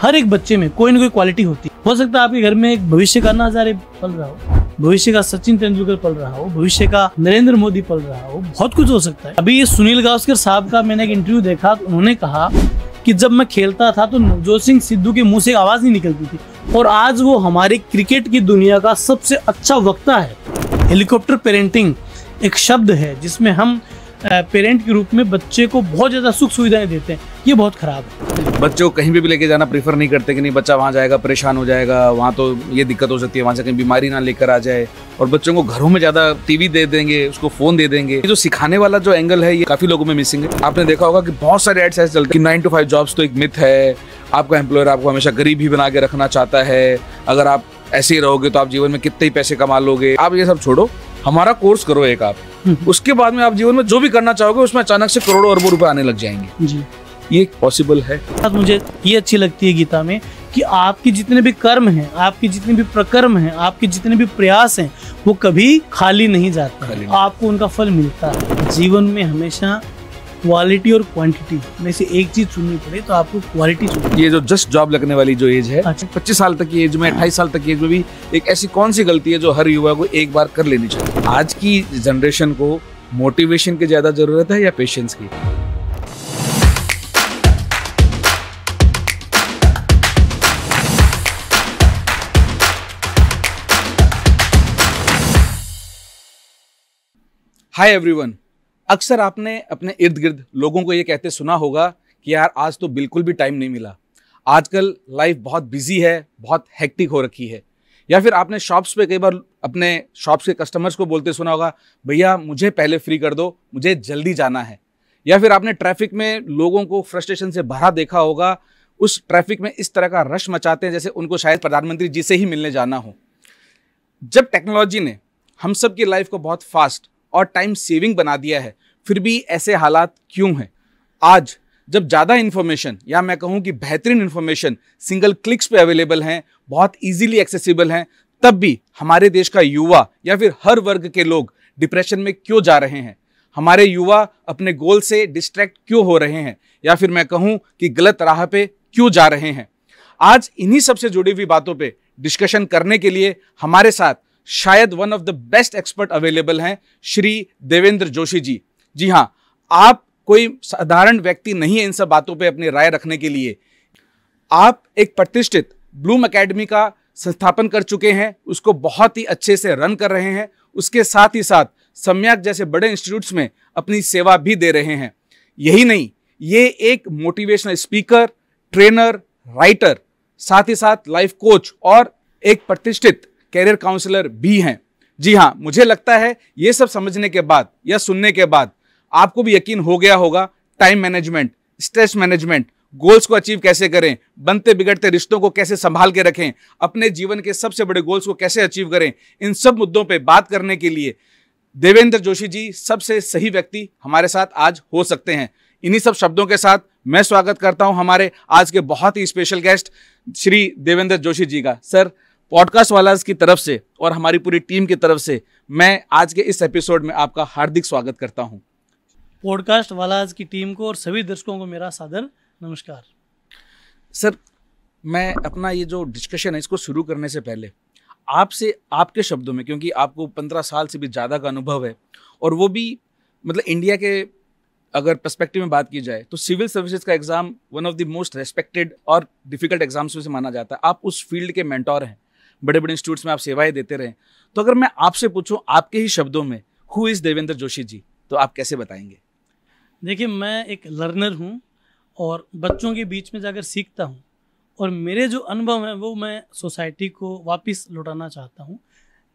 हर एक बच्चे में कोई ना कोई क्वालिटी होती है। हो सकता है आपके घर में एक भविष्य का अन्ना हजारे पल रहा हो, भविष्य का सचिन तेंदुलकर पल रहा हो, भविष्य का नरेंद्र मोदी पल रहा हो, बहुत कुछ हो सकता है। अभी ये सुनील गावस्कर साहब का मैंने एक इंटरव्यू देखा तो उन्होंने कहा कि जब मैं खेलता था तो नवजोत सिंह सिद्धू के मुंह से आवाज नहीं निकलती थी, और आज वो हमारी क्रिकेट की दुनिया का सबसे अच्छा वक्ता है। हेलीकॉप्टर पेरेंटिंग एक शब्द है जिसमें हम पेरेंट के रूप में बच्चे को बहुत ज्यादा सुख सुविधाएं देते हैं, ये बहुत खराब है। बच्चों को कहीं भी लेके जाना प्रेफर नहीं करते कि नहीं बच्चा वहाँ जाएगा परेशान हो जाएगा, वहाँ तो ये दिक्कत हो सकती है, वहाँ से कहीं बीमारी ना लेकर आ जाए, और बच्चों को घरों में ज़्यादा टीवी दे देंगे, उसको फ़ोन दे देंगे। ये जो सिखाने वाला जो एंगल है ये काफ़ी लोगों में मिसिंग है। आपने देखा होगा कि बहुत सारे एड्स ऐसे चलते हैं कि 9 to 5 जॉब्स तो एक मिथ है, आपका एम्प्लॉयर आपको हमेशा गरीब ही बना के रखना चाहता है, अगर आप ऐसे ही रहोगे तो आप जीवन में कितने ही पैसे कमा लोगे। आप ये सब छोड़ो, हमारा कोर्स करो एक आप, उसके बाद में आप जीवन में जो भी करना चाहोगे उसमें अचानक से करोड़ों अरबों रुपए आने लग जाएंगे जी। ये पॉसिबल है। मुझे ये अच्छी लगती है गीता में कि आपके जितने भी कर्म हैं, आपके जितने भी प्रकर्म हैं, आपके जितने भी प्रयास हैं, वो कभी खाली नहीं जाते, आपको उनका फल मिलता है। जीवन में हमेशा क्वालिटी और क्वांटिटी में से एक चीज चुननी पड़े तो आपको क्वालिटी चुननी। ये जो जस्ट जॉब लगने वाली जो एज है, 25 साल तक की एज में, 28 साल तक की एज में भी एक ऐसी कौन सी गलती है जो हर युवा को एक बार कर लेनी चाहिए? आज की जनरेशन को मोटिवेशन की ज्यादा जरूरत है या पेशेंस की? हाय एवरीवन, अक्सर आपने अपने इर्द गिर्द लोगों को ये कहते सुना होगा कि यार आज तो बिल्कुल भी टाइम नहीं मिला, आजकल लाइफ बहुत बिजी है, बहुत हेक्टिक हो रखी है। या फिर आपने शॉप्स पे कई बार अपने शॉप्स के कस्टमर्स को बोलते सुना होगा, भैया मुझे पहले फ्री कर दो, मुझे जल्दी जाना है। या फिर आपने ट्रैफिक में लोगों को फ्रस्ट्रेशन से भरा देखा होगा, उस ट्रैफिक में इस तरह का रश मचाते हैं जैसे उनको शायद प्रधानमंत्री जी से ही मिलने जाना हो। जब टेक्नोलॉजी ने हम सब की लाइफ को बहुत फास्ट और टाइम सेविंग बना दिया है, फिर भी ऐसे हालात क्यों हैं? आज जब ज़्यादा इन्फॉर्मेशन या मैं कहूँ कि बेहतरीन इन्फॉर्मेशन सिंगल क्लिक्स पे अवेलेबल हैं, बहुत इजीली एक्सेसिबल हैं, तब भी हमारे देश का युवा या फिर हर वर्ग के लोग डिप्रेशन में क्यों जा रहे हैं? हमारे युवा अपने गोल से डिस्ट्रैक्ट क्यों हो रहे हैं, या फिर मैं कहूँ कि गलत राह पे क्यों जा रहे हैं? आज इन्हीं सबसे जुड़ी हुई बातों पे डिस्कशन करने के लिए हमारे साथ शायद one of the best expert available हैं, श्री देवेंद्र जोशी जी। जी हाँ, आप कोई साधारण व्यक्ति नहीं है इन सब बातों पे अपनी राय रखने के लिए। आप एक प्रतिष्ठित ब्लूम एकेडमी का संस्थापन कर चुके हैं, उसको बहुत ही अच्छे से रन कर रहे हैं, उसके साथ ही साथ सम्यक जैसे बड़े इंस्टीट्यूट्स में अपनी सेवा भी दे रहे हैं। यही नहीं, ये एक मोटिवेशनल स्पीकर, ट्रेनर, राइटर, साथ ही साथ लाइफ कोच और एक प्रतिष्ठित कैरियर काउंसलर भी हैं। जी हाँ, मुझे लगता है ये सब समझने के बाद या सुनने के बाद आपको भी यकीन हो गया होगा time management, stress management, goals को अचीव कैसे करें, बनते बिगड़ते रिश्तों को कैसे संभाल के रखें, अपने जीवन के सबसे बड़े गोल्स को कैसे अचीव करें। इन सब मुद्दों पे बात करने के लिए देवेंद्र जोशी जी सबसे सही व्यक्ति हमारे साथ आज हो सकते हैं। इन्हीं सब शब्दों के साथ मैं स्वागत करता हूं हमारे आज के बहुत ही स्पेशल गेस्ट श्री देवेंद्र जोशी जी का। सर, पॉडकास्ट वालाज की तरफ से और हमारी पूरी टीम की तरफ से मैं आज के इस एपिसोड में आपका हार्दिक स्वागत करता हूं। पॉडकास्ट वालाज की टीम को और सभी दर्शकों को मेरा सादर नमस्कार। सर, मैं अपना ये जो डिस्कशन है इसको शुरू करने से पहले आपसे आपके शब्दों में, क्योंकि आपको 15 साल से भी ज़्यादा का अनुभव है और वो भी मतलब इंडिया के अगर पर्सपेक्टिव में बात की जाए तो सिविल सर्विसेज का exam one of the most respected और डिफिकल्ट एग्जाम्स में से माना जाता है। आप उस फील्ड के मेंटोर हैं, बड़े बड़े इंस्टीट्यूट्स में आप सेवाएं देते रहे। तो अगर मैं आपसे पूछूं आपके ही शब्दों में हु इज़ देवेंद्र जोशी जी, तो आप कैसे बताएंगे? देखिए, मैं एक लर्नर हूँ और बच्चों के बीच में जाकर सीखता हूँ, और मेरे जो अनुभव हैं वो मैं सोसाइटी को वापस लौटाना चाहता हूँ,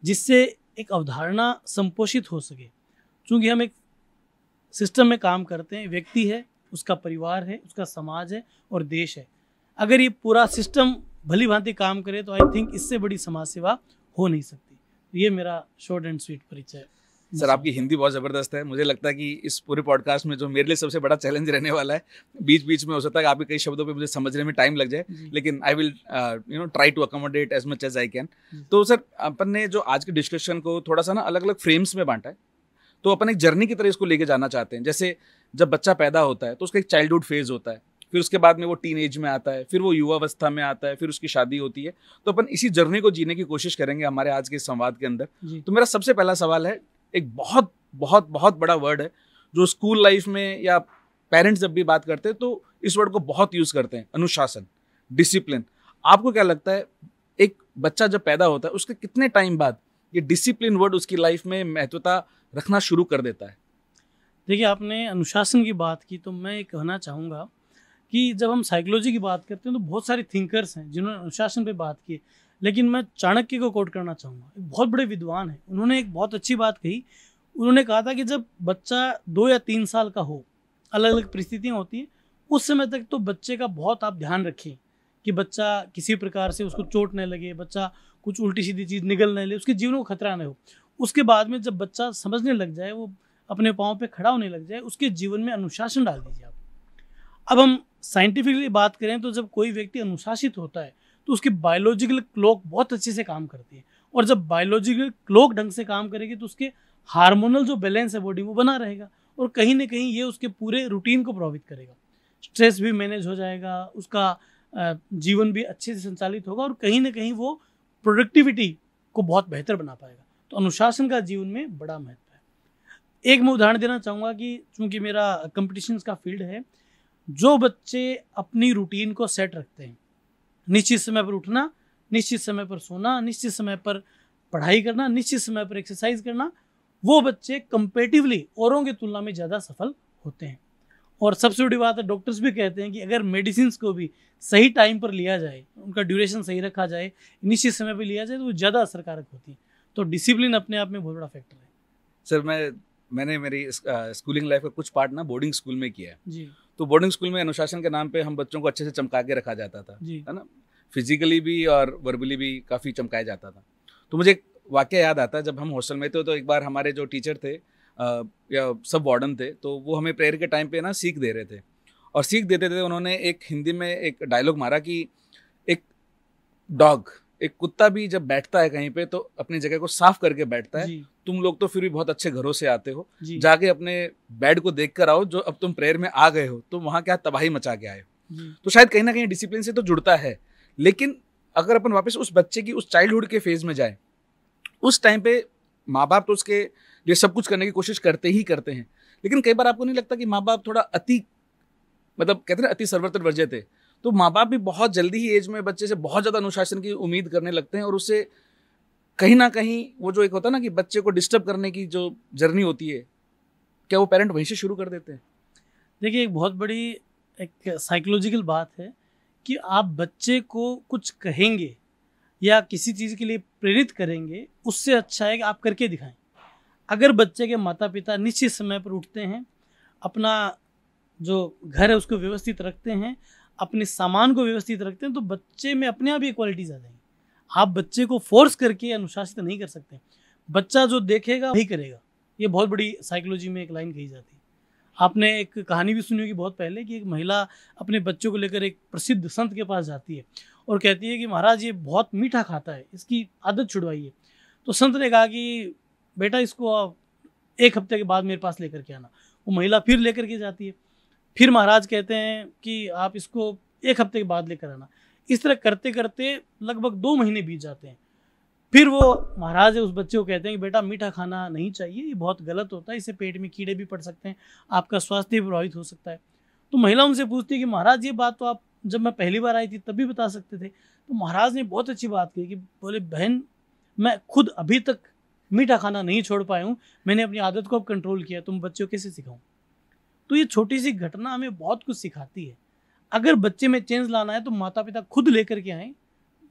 जिससे एक अवधारणा संपोषित हो सके। क्योंकि हम एक सिस्टम में काम करते हैं, व्यक्ति है, उसका परिवार है, उसका समाज है और देश है। अगर ये पूरा सिस्टम भली भांति काम करे तो आई थिंक इससे बड़ी समाज सेवा हो नहीं सकती। ये मेरा शॉर्ट एंड स्वीट परिचय है। सर, आपकी हिंदी बहुत ज़बरदस्त है। मुझे लगता है कि इस पूरे पॉडकास्ट में जो मेरे लिए सबसे बड़ा चैलेंज रहने वाला है, बीच बीच में हो सकता है कि आपके कई शब्दों पे मुझे समझने में टाइम लग जाए, लेकिन I will try to accommodate as much as I can. तो सर, अपन ने जो आज के डिस्कशन को थोड़ा सा ना अलग अलग फ्रेम्स में बांटा है, तो अपन एक जर्नी की तरह इसको लेके जाना चाहते हैं। जैसे जब बच्चा पैदा होता है तो उसका एक चाइल्डहुड फेज होता है, फिर उसके बाद में वो टीन एज में आता है, फिर वो युवावस्था में आता है, फिर उसकी शादी होती है। तो अपन इसी जर्नी को जीने की कोशिश करेंगे हमारे आज के संवाद के अंदर। तो मेरा सबसे पहला सवाल है, एक बहुत बहुत बहुत बड़ा वर्ड है जो स्कूल लाइफ में या पेरेंट्स जब भी बात करते हैं तो इस वर्ड को बहुत यूज करते हैं, अनुशासन, डिसिप्लिन। आपको क्या लगता है एक बच्चा जब पैदा होता है उसके कितने टाइम बाद ये डिसिप्लिन वर्ड उसकी लाइफ में महत्वता रखना शुरू कर देता है? देखिए, आपने अनुशासन की बात की तो मैं ये कहना चाहूँगा कि जब हम साइकोलॉजी की बात करते हैं तो बहुत सारे थिंकर्स हैं जिन्होंने अनुशासन पे बात की है, लेकिन मैं चाणक्य को कोट करना चाहूँगा। एक बहुत बड़े विद्वान हैं, उन्होंने एक बहुत अच्छी बात कही। उन्होंने कहा था कि जब बच्चा 2 या 3 साल का हो, अलग अलग परिस्थितियाँ होती हैं, उस समय तक तो बच्चे का बहुत आप ध्यान रखें कि बच्चा किसी प्रकार से उसको चोट न लगे, बच्चा कुछ उल्टी सीधी चीज़ निगल न ले, उसके जीवन को खतरा न हो। उसके बाद में जब बच्चा समझने लग जाए, वो अपने पाँव पे खड़ा होने लग जाए, उसके जीवन में अनुशासन डाल दीजिए आप। अब हम साइंटिफिकली बात करें तो जब कोई व्यक्ति अनुशासित होता है तो उसकी बायोलॉजिकल क्लॉक बहुत अच्छे से काम करती है, और जब बायोलॉजिकल क्लॉक ढंग से काम करेगी तो उसके हार्मोनल जो बैलेंस है बॉडी वो बना रहेगा, और कहीं ना कहीं ये उसके पूरे रूटीन को प्रभावित करेगा। स्ट्रेस भी मैनेज हो जाएगा, उसका जीवन भी अच्छे से संचालित होगा, और कहीं ना कहीं वो प्रोडक्टिविटी को बहुत बेहतर बना पाएगा। तो अनुशासन का जीवन में बड़ा महत्व है। एक मैं उदाहरण देना चाहूँगा कि चूँकि मेरा कंपटीशंस का फील्ड है, जो बच्चे अपनी रूटीन को सेट रखते हैं, निश्चित समय पर उठना, निश्चित समय पर सोना, निश्चित समय पर पढ़ाई करना, निश्चित समय पर एक्सरसाइज करना, वो बच्चे कंपेटिवली औरों की तुलना में ज़्यादा सफल होते हैं। और सबसे बड़ी बात है, डॉक्टर्स भी कहते हैं कि अगर मेडिसिन को भी सही टाइम पर लिया जाए, उनका ड्यूरेशन सही रखा जाए, निश्चित समय पर लिया जाए, तो वो ज़्यादा असरकारक होती है। तो डिसिप्लिन अपने आप में बहुत बड़ा फैक्टर है। सर, मैंने मेरी स्कूलिंग लाइफ का कुछ पार्ट ना बोर्डिंग स्कूल में किया है जी। तो बोर्डिंग स्कूल में अनुशासन के नाम पे हम बच्चों को अच्छे से चमका के रखा जाता था, है ना, फिजिकली भी और वर्बली भी काफ़ी चमकाया जाता था। तो मुझे एक वाकया याद आता है, जब हम हॉस्टल में थे तो एक बार हमारे जो टीचर थे या सब वार्डन थे, तो वो हमें प्रेयर के टाइम पे ना सीख दे रहे थे, और सीख देते थे उन्होंने एक हिंदी में एक डायलॉग मारा कि एक कुत्ता भी जब बैठता है कहीं पे तो अपनी जगह को साफ करके बैठता है। तुम लोग तो फिर भी बहुत अच्छे घरों से आते हो, जाके अपने बेड को देख कर आओ, जो अब तुम प्रेयर में आ गए हो तो वहाँ क्या तबाही मचा के आए हो। तो शायद कहीं ना कहीं डिसिप्लिन से तो जुड़ता है, लेकिन अगर अपन वापस उस बच्चे की उस चाइल्डहुड के फेज में जाए, उस टाइम पे माँ बाप तो उसके लिए सब कुछ करने की कोशिश करते ही करते हैं, लेकिन कई बार आपको नहीं लगता कि माँ बाप थोड़ा कहते हैं अति सर्वत्र वर्ज्यते, तो माँ बाप भी बहुत जल्दी ही एज में बच्चे से बहुत ज़्यादा अनुशासन की उम्मीद करने लगते हैं, और उससे कहीं ना कहीं वो जो एक होता है ना कि बच्चे को डिस्टर्ब करने की जो जर्नी होती है, क्या वो पेरेंट वहीं से शुरू कर देते हैं? देखिए, एक बहुत बड़ी एक साइकोलॉजिकल बात है कि आप बच्चे को कुछ कहेंगे या किसी चीज़ के लिए प्रेरित करेंगे, उससे अच्छा है कि आप करके दिखाएं। अगर बच्चे के माता पिता निश्चित समय पर उठते हैं, अपना जो घर है उसको व्यवस्थित रखते हैं, अपने सामान को व्यवस्थित रखते हैं, तो बच्चे में अपने आप ये क्वालिटीज आ जाएंगी। आप बच्चे को फोर्स करके अनुशासित नहीं कर सकते, बच्चा जो देखेगा वही करेगा। ये बहुत बड़ी साइकोलॉजी में एक लाइन कही जाती है। आपने एक कहानी भी सुनी होगी बहुत पहले कि एक महिला अपने बच्चों को लेकर एक प्रसिद्ध संत के पास जाती है और कहती है कि महाराज ये बहुत मीठा खाता है, इसकी आदत छुड़वाइए। तो संत ने कहा कि बेटा इसको आप 1 हफ्ते के बाद मेरे पास लेकर के आना। वो महिला फिर लेकर के जाती है, फिर महाराज कहते हैं कि आप इसको 1 हफ्ते के बाद लेकर आना। इस तरह करते करते लगभग 2 महीने बीत जाते हैं। फिर वो महाराज उस बच्चे को कहते हैं कि बेटा मीठा खाना नहीं चाहिए, ये बहुत गलत होता है, इससे पेट में कीड़े भी पड़ सकते हैं, आपका स्वास्थ्य भी प्रभावित हो सकता है। तो महिला उनसे पूछती है कि महाराज ये बात तो आप जब मैं पहली बार आई थी तब भी बता सकते थे। तो महाराज ने बहुत अच्छी बात कही कि बोले बहन, मैं खुद अभी तक मीठा खाना नहीं छोड़ पाया हूँ, मैंने अपनी आदत को अब कंट्रोल किया, तुम बच्चों को कैसे सिखाऊं। तो ये छोटी सी घटना हमें बहुत कुछ सिखाती है। अगर बच्चे में चेंज लाना है तो माता पिता खुद लेकर के आए,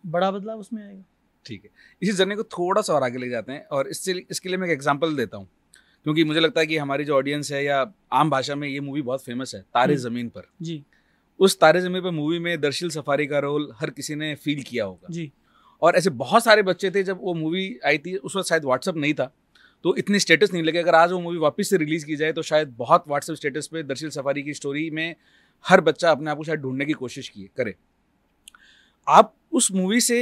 बड़ा बदलाव उसमें आएगा। ठीक है, इसी जर्नी को थोड़ा सा और आगे ले जाते हैं, और इसके लिए मैं एक एग्जांपल देता हूँ, क्योंकि मुझे लगता है कि हमारी जो ऑडियंस है या आम भाषा में ये मूवी बहुत फेमस है, तारे ज़मीन पर। जी। उस तारे ज़मीन पर मूवी में दर्शिल सफारी का रोल हर किसी ने फील किया होगा। जी। और ऐसे बहुत सारे बच्चे थे, जब वो मूवी आई थी उस वक्त शायद व्हाट्सअप नहीं था, तो इतनी स्टेटस नहीं लगे। अगर आज वो मूवी वापस से रिलीज़ की जाए तो शायद बहुत व्हाट्सएप स्टेटस पे दर्शिल सफारी की स्टोरी में हर बच्चा अपने आप को शायद ढूंढने की कोशिश करे। आप उस मूवी से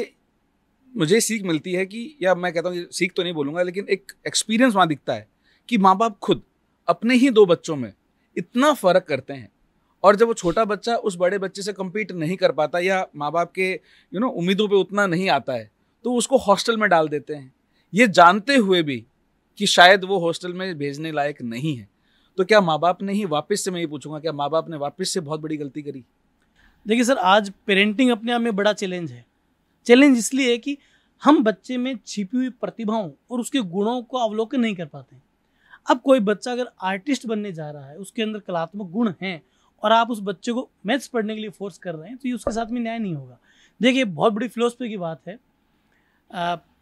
मुझे सीख मिलती है कि, या मैं कहता हूँ सीख तो नहीं बोलूँगा, लेकिन एक एक्सपीरियंस वहाँ दिखता है कि माँ बाप खुद अपने ही 2 बच्चों में इतना फ़र्क करते हैं, और जब वो छोटा बच्चा उस बड़े बच्चे से कम्पीट नहीं कर पाता या माँ बाप के उम्मीदों पे उतना नहीं आता है, तो उसको हॉस्टल में डाल देते हैं, ये जानते हुए भी कि शायद वो हॉस्टल में भेजने लायक नहीं है। तो क्या माँ बाप ने ही वापस से, मैं ये पूछूंगा, क्या माँ बाप ने वापस से बहुत बड़ी गलती करी? देखिए सर, आज पेरेंटिंग अपने आप में बड़ा चैलेंज है। चैलेंज इसलिए है कि हम बच्चे में छिपी हुई प्रतिभाओं और उसके गुणों को अवलोकन नहीं कर पाते। अब कोई बच्चा अगर आर्टिस्ट बनने जा रहा है, उसके अंदर कलात्मक गुण हैं, और आप उस बच्चे को मैथ्स पढ़ने के लिए फोर्स कर रहे हैं, तो ये उसके साथ में न्याय नहीं होगा। देखिए, बहुत बड़ी फिलोसफी की बात है।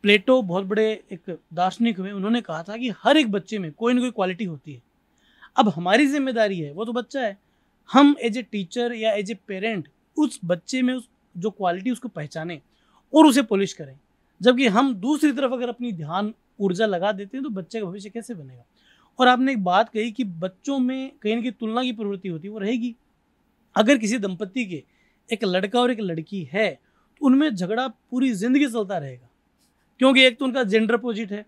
प्लेटो बहुत बड़े एक दार्शनिक हुए, उन्होंने कहा था कि हर एक बच्चे में कोई ना कोई क्वालिटी होती है। अब हमारी जिम्मेदारी है, वो तो बच्चा है, हम एज ए टीचर या एज ए पेरेंट उस बच्चे में उस जो क्वालिटी उसको पहचाने और उसे पॉलिश करें। जबकि हम दूसरी तरफ अगर अपनी ध्यान ऊर्जा लगा देते हैं तो बच्चे का भविष्य कैसे बनेगा। और आपने एक बात कही कि बच्चों में कहीं ना कहीं तुलना की प्रवृत्ति होती है, वो रहेगी। अगर किसी दंपति के एक लड़का और एक लड़की है तो उनमें झगड़ा पूरी जिंदगी चलता रहेगा, क्योंकि एक तो उनका जेंडर अपोजिट है।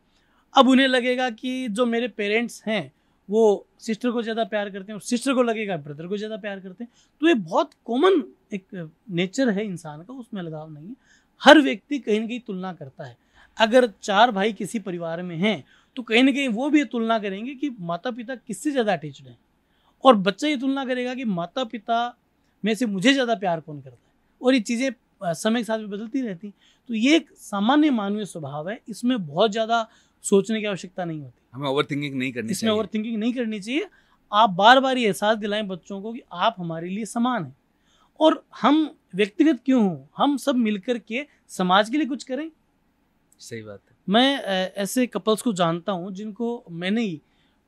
अब उन्हें लगेगा कि जो मेरे पेरेंट्स हैं वो सिस्टर को ज़्यादा प्यार करते हैं और सिस्टर को लगेगा ब्रदर को ज़्यादा प्यार करते हैं। तो ये बहुत कॉमन एक नेचर है इंसान का, उसमें अलगाव नहीं है। हर व्यक्ति कहीं ना कहीं तुलना करता है। अगर 4 भाई किसी परिवार में हैं तो कहीं ना कहीं वो भी ये तुलना करेंगे कि माता पिता किससे ज़्यादा अटैच्ड हैं, और बच्चा ये तुलना करेगा कि माता पिता में से मुझे ज़्यादा प्यार कौन करता है। और ये चीज़ें समय के साथ भी बदलती रहती हैं। तो ये एक सामान्य मानवीय स्वभाव है, इसमें बहुत ज़्यादा सोचने की आवश्यकता नहीं होती। हमें ओवर थिंकिंग नहीं करनी चाहिए। इसमें ओवर थिंकिंग नहीं करनी चाहिए। आप बार बार ये एहसास दिलाएं बच्चों को कि आप हमारे लिए समान हैं, और हम व्यक्तिगत क्यों हों, हम सब मिलकर के समाज के लिए कुछ करें। सही बात है। मैं ऐसे कपल्स को जानता हूं जिनको मैंने ही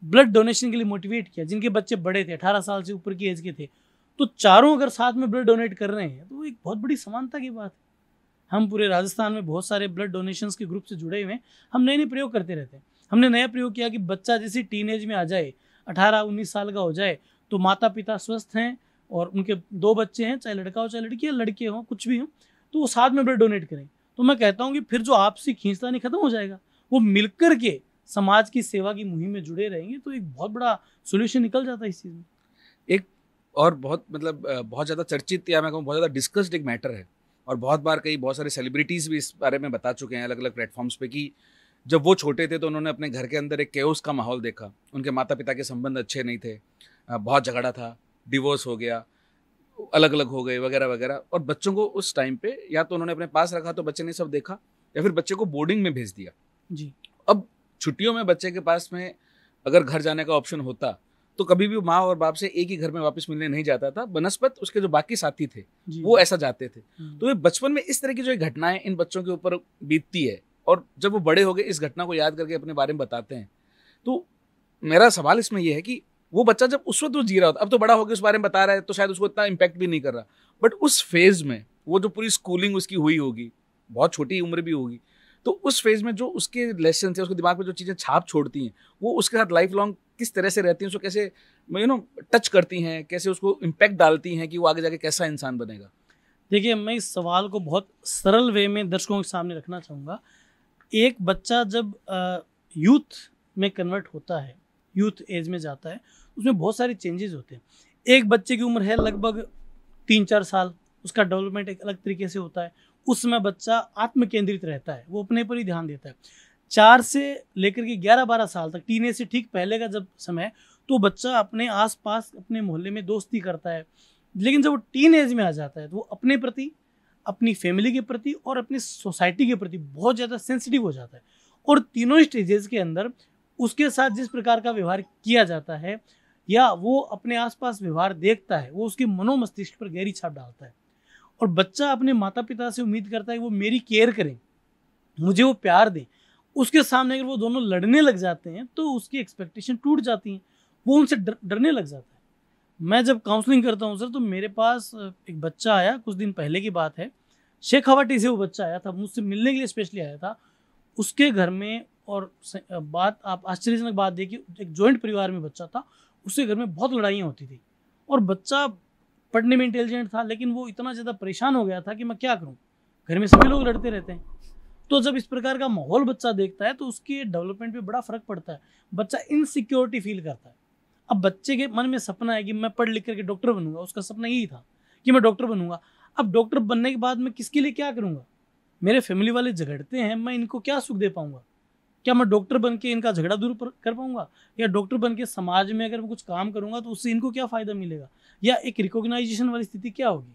ब्लड डोनेशन के लिए मोटिवेट किया, जिनके बच्चे बड़े थे, 18 साल से ऊपर की एज के थे। तो चारों अगर साथ में ब्लड डोनेट कर रहे हैं तो एक बहुत बड़ी समानता की बात है। हम पूरे राजस्थान में बहुत सारे ब्लड डोनेशंस के ग्रुप से जुड़े हुए हैं। हम नए नए प्रयोग करते रहते हैं। हमने नया प्रयोग किया कि बच्चा जैसे टीनेज में आ जाए, 18-19 साल का हो जाए, तो माता पिता स्वस्थ हैं और उनके 2 बच्चे हैं, चाहे लड़का हो चाहे लड़की, या लड़के हों, कुछ भी हो, तो वो साथ में ब्लड डोनेट करें। तो मैं कहता हूँ कि फिर जो आपसी खींचतानी खत्म हो जाएगा, वो मिलकर के समाज की सेवा की मुहिम में जुड़े रहेंगे, तो एक बहुत बड़ा सोल्यूशन निकल जाता है इस चीज़ में। एक और बहुत बहुत ज़्यादा चर्चित या मैं कहूँ बहुत ज़्यादा डिस्कस्ड एक मैटर है, और बहुत बार बहुत सारे सेलिब्रिटीज़ भी इस बारे में बता चुके हैं अलग अलग प्लेटफॉर्म्स पे कि जब वो छोटे थे तो उन्होंने अपने घर के अंदर एक केओस का माहौल देखा। उनके माता पिता के संबंध अच्छे नहीं थे, बहुत झगड़ा था, डिवोर्स हो गया, अलग अलग हो गए वगैरह वगैरह। और बच्चों को उस टाइम पे या तो उन्होंने अपने पास रखा तो बच्चे ने सब देखा, या फिर बच्चे को बोर्डिंग में भेज दिया जी। अब छुट्टियों में बच्चे के पास में अगर घर जाने का ऑप्शन होता तो कभी भी माँ और बाप से एक ही घर में वापस मिलने नहीं जाता था, बनस्पत उसके जो बाकी साथी थे वो ऐसा जाते थे। तो ये बचपन में इस तरह की जो घटनाएं इन बच्चों के ऊपर बीतती है, और जब वो बड़े हो गए इस घटना को याद करके अपने बारे में बताते हैं, तो मेरा सवाल इसमें यह है कि वो बच्चा जब उस वक्त वो जी रहा होता, अब तो बड़ा होकर उस बारे में बता रहा है तो शायद उसको इतना इम्पैक्ट भी नहीं कर रहा, बट उस फेज में वो जो पूरी स्कूलिंग उसकी हुई होगी, बहुत छोटी उम्र भी होगी, तो उस फेज में जो उसके लेसन थे, उसके दिमाग में जो चीज़ें छाप छोड़ती हैं, वो उसके साथ लाइफ लॉन्ग किस तरह से रहती हैं, उसको कैसे टच करती हैं, कैसे उसको इम्पैक्ट डालती हैं कि वो आगे जाके कैसा इंसान बनेगा। देखिए, मैं इस सवाल को बहुत सरल वे में दर्शकों के सामने रखना चाहूँगा। एक बच्चा जब यूथ में कन्वर्ट होता है, यूथ एज में जाता है, उसमें बहुत सारे चेंजेस होते हैं। एक बच्चे की उम्र है लगभग 3-4 साल, उसका डेवलपमेंट एक अलग तरीके से होता है। उस समय बच्चा आत्म केंद्रित रहता है, वो अपने पर ही ध्यान देता है। 4 से लेकर के 11-12 साल तक, टीनेज से ठीक पहले का जब समय, तो बच्चा अपने आसपास अपने मोहल्ले में दोस्ती करता है। लेकिन जब वो टीन एज में आ जाता है तो वो अपने प्रति, अपनी फैमिली के प्रति और अपनी सोसाइटी के प्रति बहुत ज़्यादा सेंसिटिव हो जाता है। और तीनों स्टेजेस के अंदर उसके साथ जिस प्रकार का व्यवहार किया जाता है या वो अपने आसपास व्यवहार देखता है, वो उसके मनोमस्तिष्क पर गहरी छाप डालता है। और बच्चा अपने माता पिता से उम्मीद करता है कि वो मेरी केयर करें, मुझे वो प्यार दें। उसके सामने अगर वो दोनों लड़ने लग जाते हैं तो उसकी एक्सपेक्टेशन टूट जाती हैं, वो उनसे डरने लग जाता है। मैं जब काउंसलिंग करता हूँ सर, तो मेरे पास एक बच्चा आया, कुछ दिन पहले की बात है, शेखावाटी से वो बच्चा आया था, मुझसे मिलने के लिए स्पेशली आया था। उसके घर में, और बात आप आश्चर्यजनक बात देखिए, एक जॉइंट परिवार में बच्चा था, उसके घर में बहुत लड़ाइयाँ होती थी। और बच्चा पढ़ने में इंटेलिजेंट था, लेकिन वो इतना ज़्यादा परेशान हो गया था कि मैं क्या करूँ, घर में सभी लोग लड़ते रहते हैं। तो जब इस प्रकार का माहौल बच्चा देखता है तो उसके डेवलपमेंट पे बड़ा फर्क पड़ता है। बच्चा इनसिक्योरिटी फील करता है। अब बच्चे के मन में सपना है कि मैं पढ़ लिख करके डॉक्टर बनूंगा, उसका सपना यही था कि मैं डॉक्टर बनूंगा। अब डॉक्टर बनने के बाद मैं किसके लिए क्या करूंगा? मेरे फैमिली वाले झगड़ते हैं, मैं इनको क्या सुख दे पाऊंगा? क्या मैं डॉक्टर बन के इनका झगड़ा दूर कर पाऊंगा? या डॉक्टर बन के समाज में अगर मैं कुछ काम करूंगा तो उससे इनको क्या फायदा मिलेगा? या एक रिकॉग्नाइजेशन वाली स्थिति क्या होगी?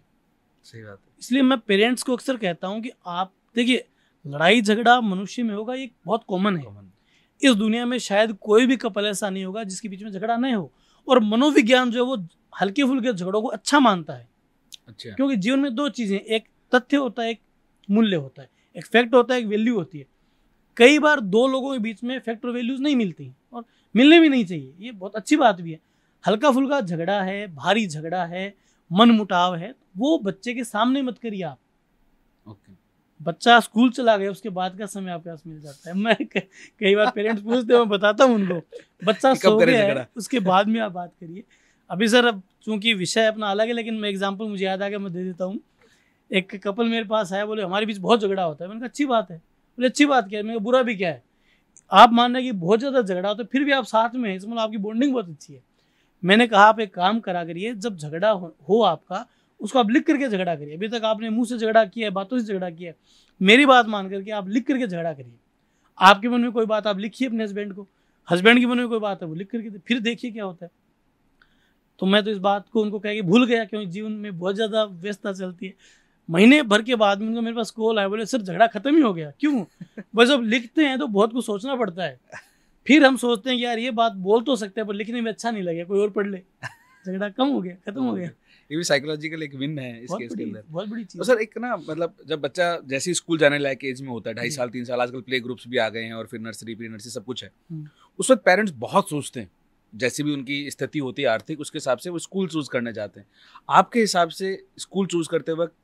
सही बात है। इसलिए मैं पेरेंट्स को अक्सर कहता हूं कि आप देखिए, लड़ाई झगड़ा मनुष्य में होगा, ये बहुत कॉमन है। इस दुनिया में शायद कोई भी कपल ऐसा नहीं होगा जिसके बीच में झगड़ा नहीं हो। और मनोविज्ञान जो है वो हल्के फुल्के झगड़ों को अच्छा मानता है। अच्छा। क्योंकि जीवन में दो चीजें, एक तथ्य होता है, एक मूल्य होता है, एक फैक्ट होता है, एक वैल्यू होती है। कई बार दो लोगों के बीच में फैक्ट और वैल्यूज नहीं मिलती और मिलने भी नहीं चाहिए, ये बहुत अच्छी बात भी है। हल्का फुल्का झगड़ा है, भारी झगड़ा है, मन मुटाव है, वो बच्चे के सामने मत करिए आप। ओके। बच्चा स्कूल चला गया, उसके बाद का समय आपके पास मिल जाता है। मैं कई बार पेरेंट्स पूछते हैं, मैं बताता हूँ उनको, बच्चा सो गया है, उसके बाद में आप बात करिए। अभी सर, अब चूंकि विषय अपना अलग है, लेकिन मैं एग्जांपल मुझे याद आ गया, मैं दे देता हूँ। एक कपल मेरे पास आया, बोले हमारे बीच बहुत झगड़ा होता है। मैंने कहा अच्छी बात है। बोले अच्छी बात क्या है? मैंने कहा बुरा भी क्या है? आप मान रहे कि बहुत ज़्यादा झगड़ा होता है, फिर भी आप साथ में हैं, इसमें आपकी बॉन्डिंग बहुत अच्छी है। मैंने कहा आप एक काम करा करिए, जब झगड़ा हो आपका, उसको आप लिख करके झगड़ा करिए। अभी तक आपने मुंह से झगड़ा किया है, बातों से झगड़ा किया है, मेरी बात मान करके आप लिख करके झगड़ा करिए। आपके मन में कोई बात आप लिखिए अपने हस्बैंड को, हस्बैंड के मन में कोई बात है वो लिख करके, फिर देखिए क्या होता है। तो मैं तो इस बात को उनको कह के भूल गया, क्योंकि जीवन में बहुत ज़्यादा व्यस्तता चलती है। महीने भर के बाद में उनको मेरे पास कॉल आया, बोले सर झगड़ा खत्म ही हो गया। क्यों? बस जब लिखते हैं तो बहुत कुछ सोचना पड़ता है, फिर हम सोचते हैं कि यार ये बात बोल तो सकते हैं पर लिखने में अच्छा नहीं लगे, कोई और पढ़ ले। झगड़ा कम हो गया, खत्म हो गया। ये भी साइकोलॉजिकल एक विन है इस केस के अंदर। बहुत बड़ी चीज। तो सर एक ना, मतलब जब बच्चा जैसे स्कूल जाने लायक एज में होता है, 2.5 साल 3 साल, आजकल प्ले ग्रुप्स भी आ गए हैं और फिर नर्सरी प्री नर्सरी सब कुछ है, उस वक्त पेरेंट्स बहुत सोचते हैं, जैसी भी उनकी स्थिति होती है आर्थिक, उसके हिसाब से वो स्कूल चूज करने जाते हैं। आपके हिसाब से स्कूल चूज करते वक्त,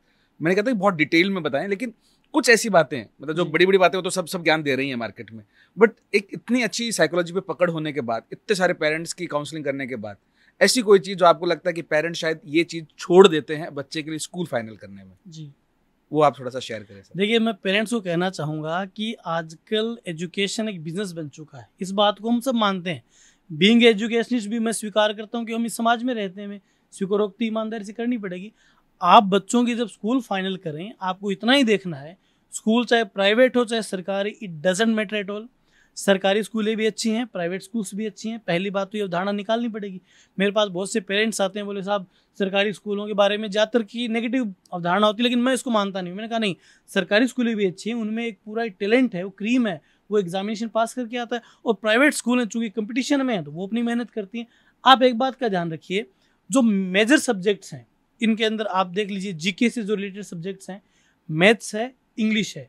मैंने कहता है बहुत डिटेल में बताएं, लेकिन कुछ ऐसी बातें हैं, मतलब जो बड़ी बड़ी बातें हो तो सब ज्ञान दे रही हैं मार्केट में, बट एक इतनी अच्छी साइकोलॉजी पे पकड़ होने के बाद, इतने सारे पेरेंट्स की काउंसलिंग करने के बाद, ऐसी कोई चीज जो आपको लगता है कि पेरेंट्स शायद ये चीज छोड़ देते हैं बच्चे के लिए स्कूल फाइनल करने में, जी वो आप थोड़ा सा शेयर करें सर। देखिए, मैं पेरेंट्स को कहना चाहूँगा कि आजकल एजुकेशन एक बिजनेस बन चुका है, इस बात को हम सब मानते हैं। बीइंग एजुकेशनिस्ट भी मैं स्वीकार करता हूँ कि हम इस समाज में रहते हैं, हमें स्वीकारोक्ति ईमानदारी से करनी पड़ेगी। आप बच्चों की जब स्कूल फाइनल करें, आपको इतना ही देखना है, स्कूल चाहे प्राइवेट हो चाहे सरकारी, it doesn't matter at all. सरकारी स्कूलें भी अच्छी हैं, प्राइवेट स्कूल्स भी अच्छी हैं। पहली बात तो ये अवधारणा निकालनी पड़ेगी। मेरे पास बहुत से पेरेंट्स आते हैं, बोले साहब सरकारी स्कूलों के बारे में ज़्यादातर की नेगेटिव अवधारणा होती है, लेकिन मैं इसको मानता नहीं। मैंने कहा नहीं, सरकारी स्कूलें भी अच्छी हैं, उनमें एक पूरा टैलेंट है, वो क्रीम है, वो एग्जामिनेशन पास करके आता है। और प्राइवेट स्कूल हैं, चूँकि कंपटीशन में है तो वो अपनी मेहनत करती हैं। आप एक बात का ध्यान रखिए, जो मेजर सब्जेक्ट्स हैं इनके अंदर आप देख लीजिए, जीके से जो रिलेटेड सब्जेक्ट्स हैं, मैथ्स है, इंग्लिश है,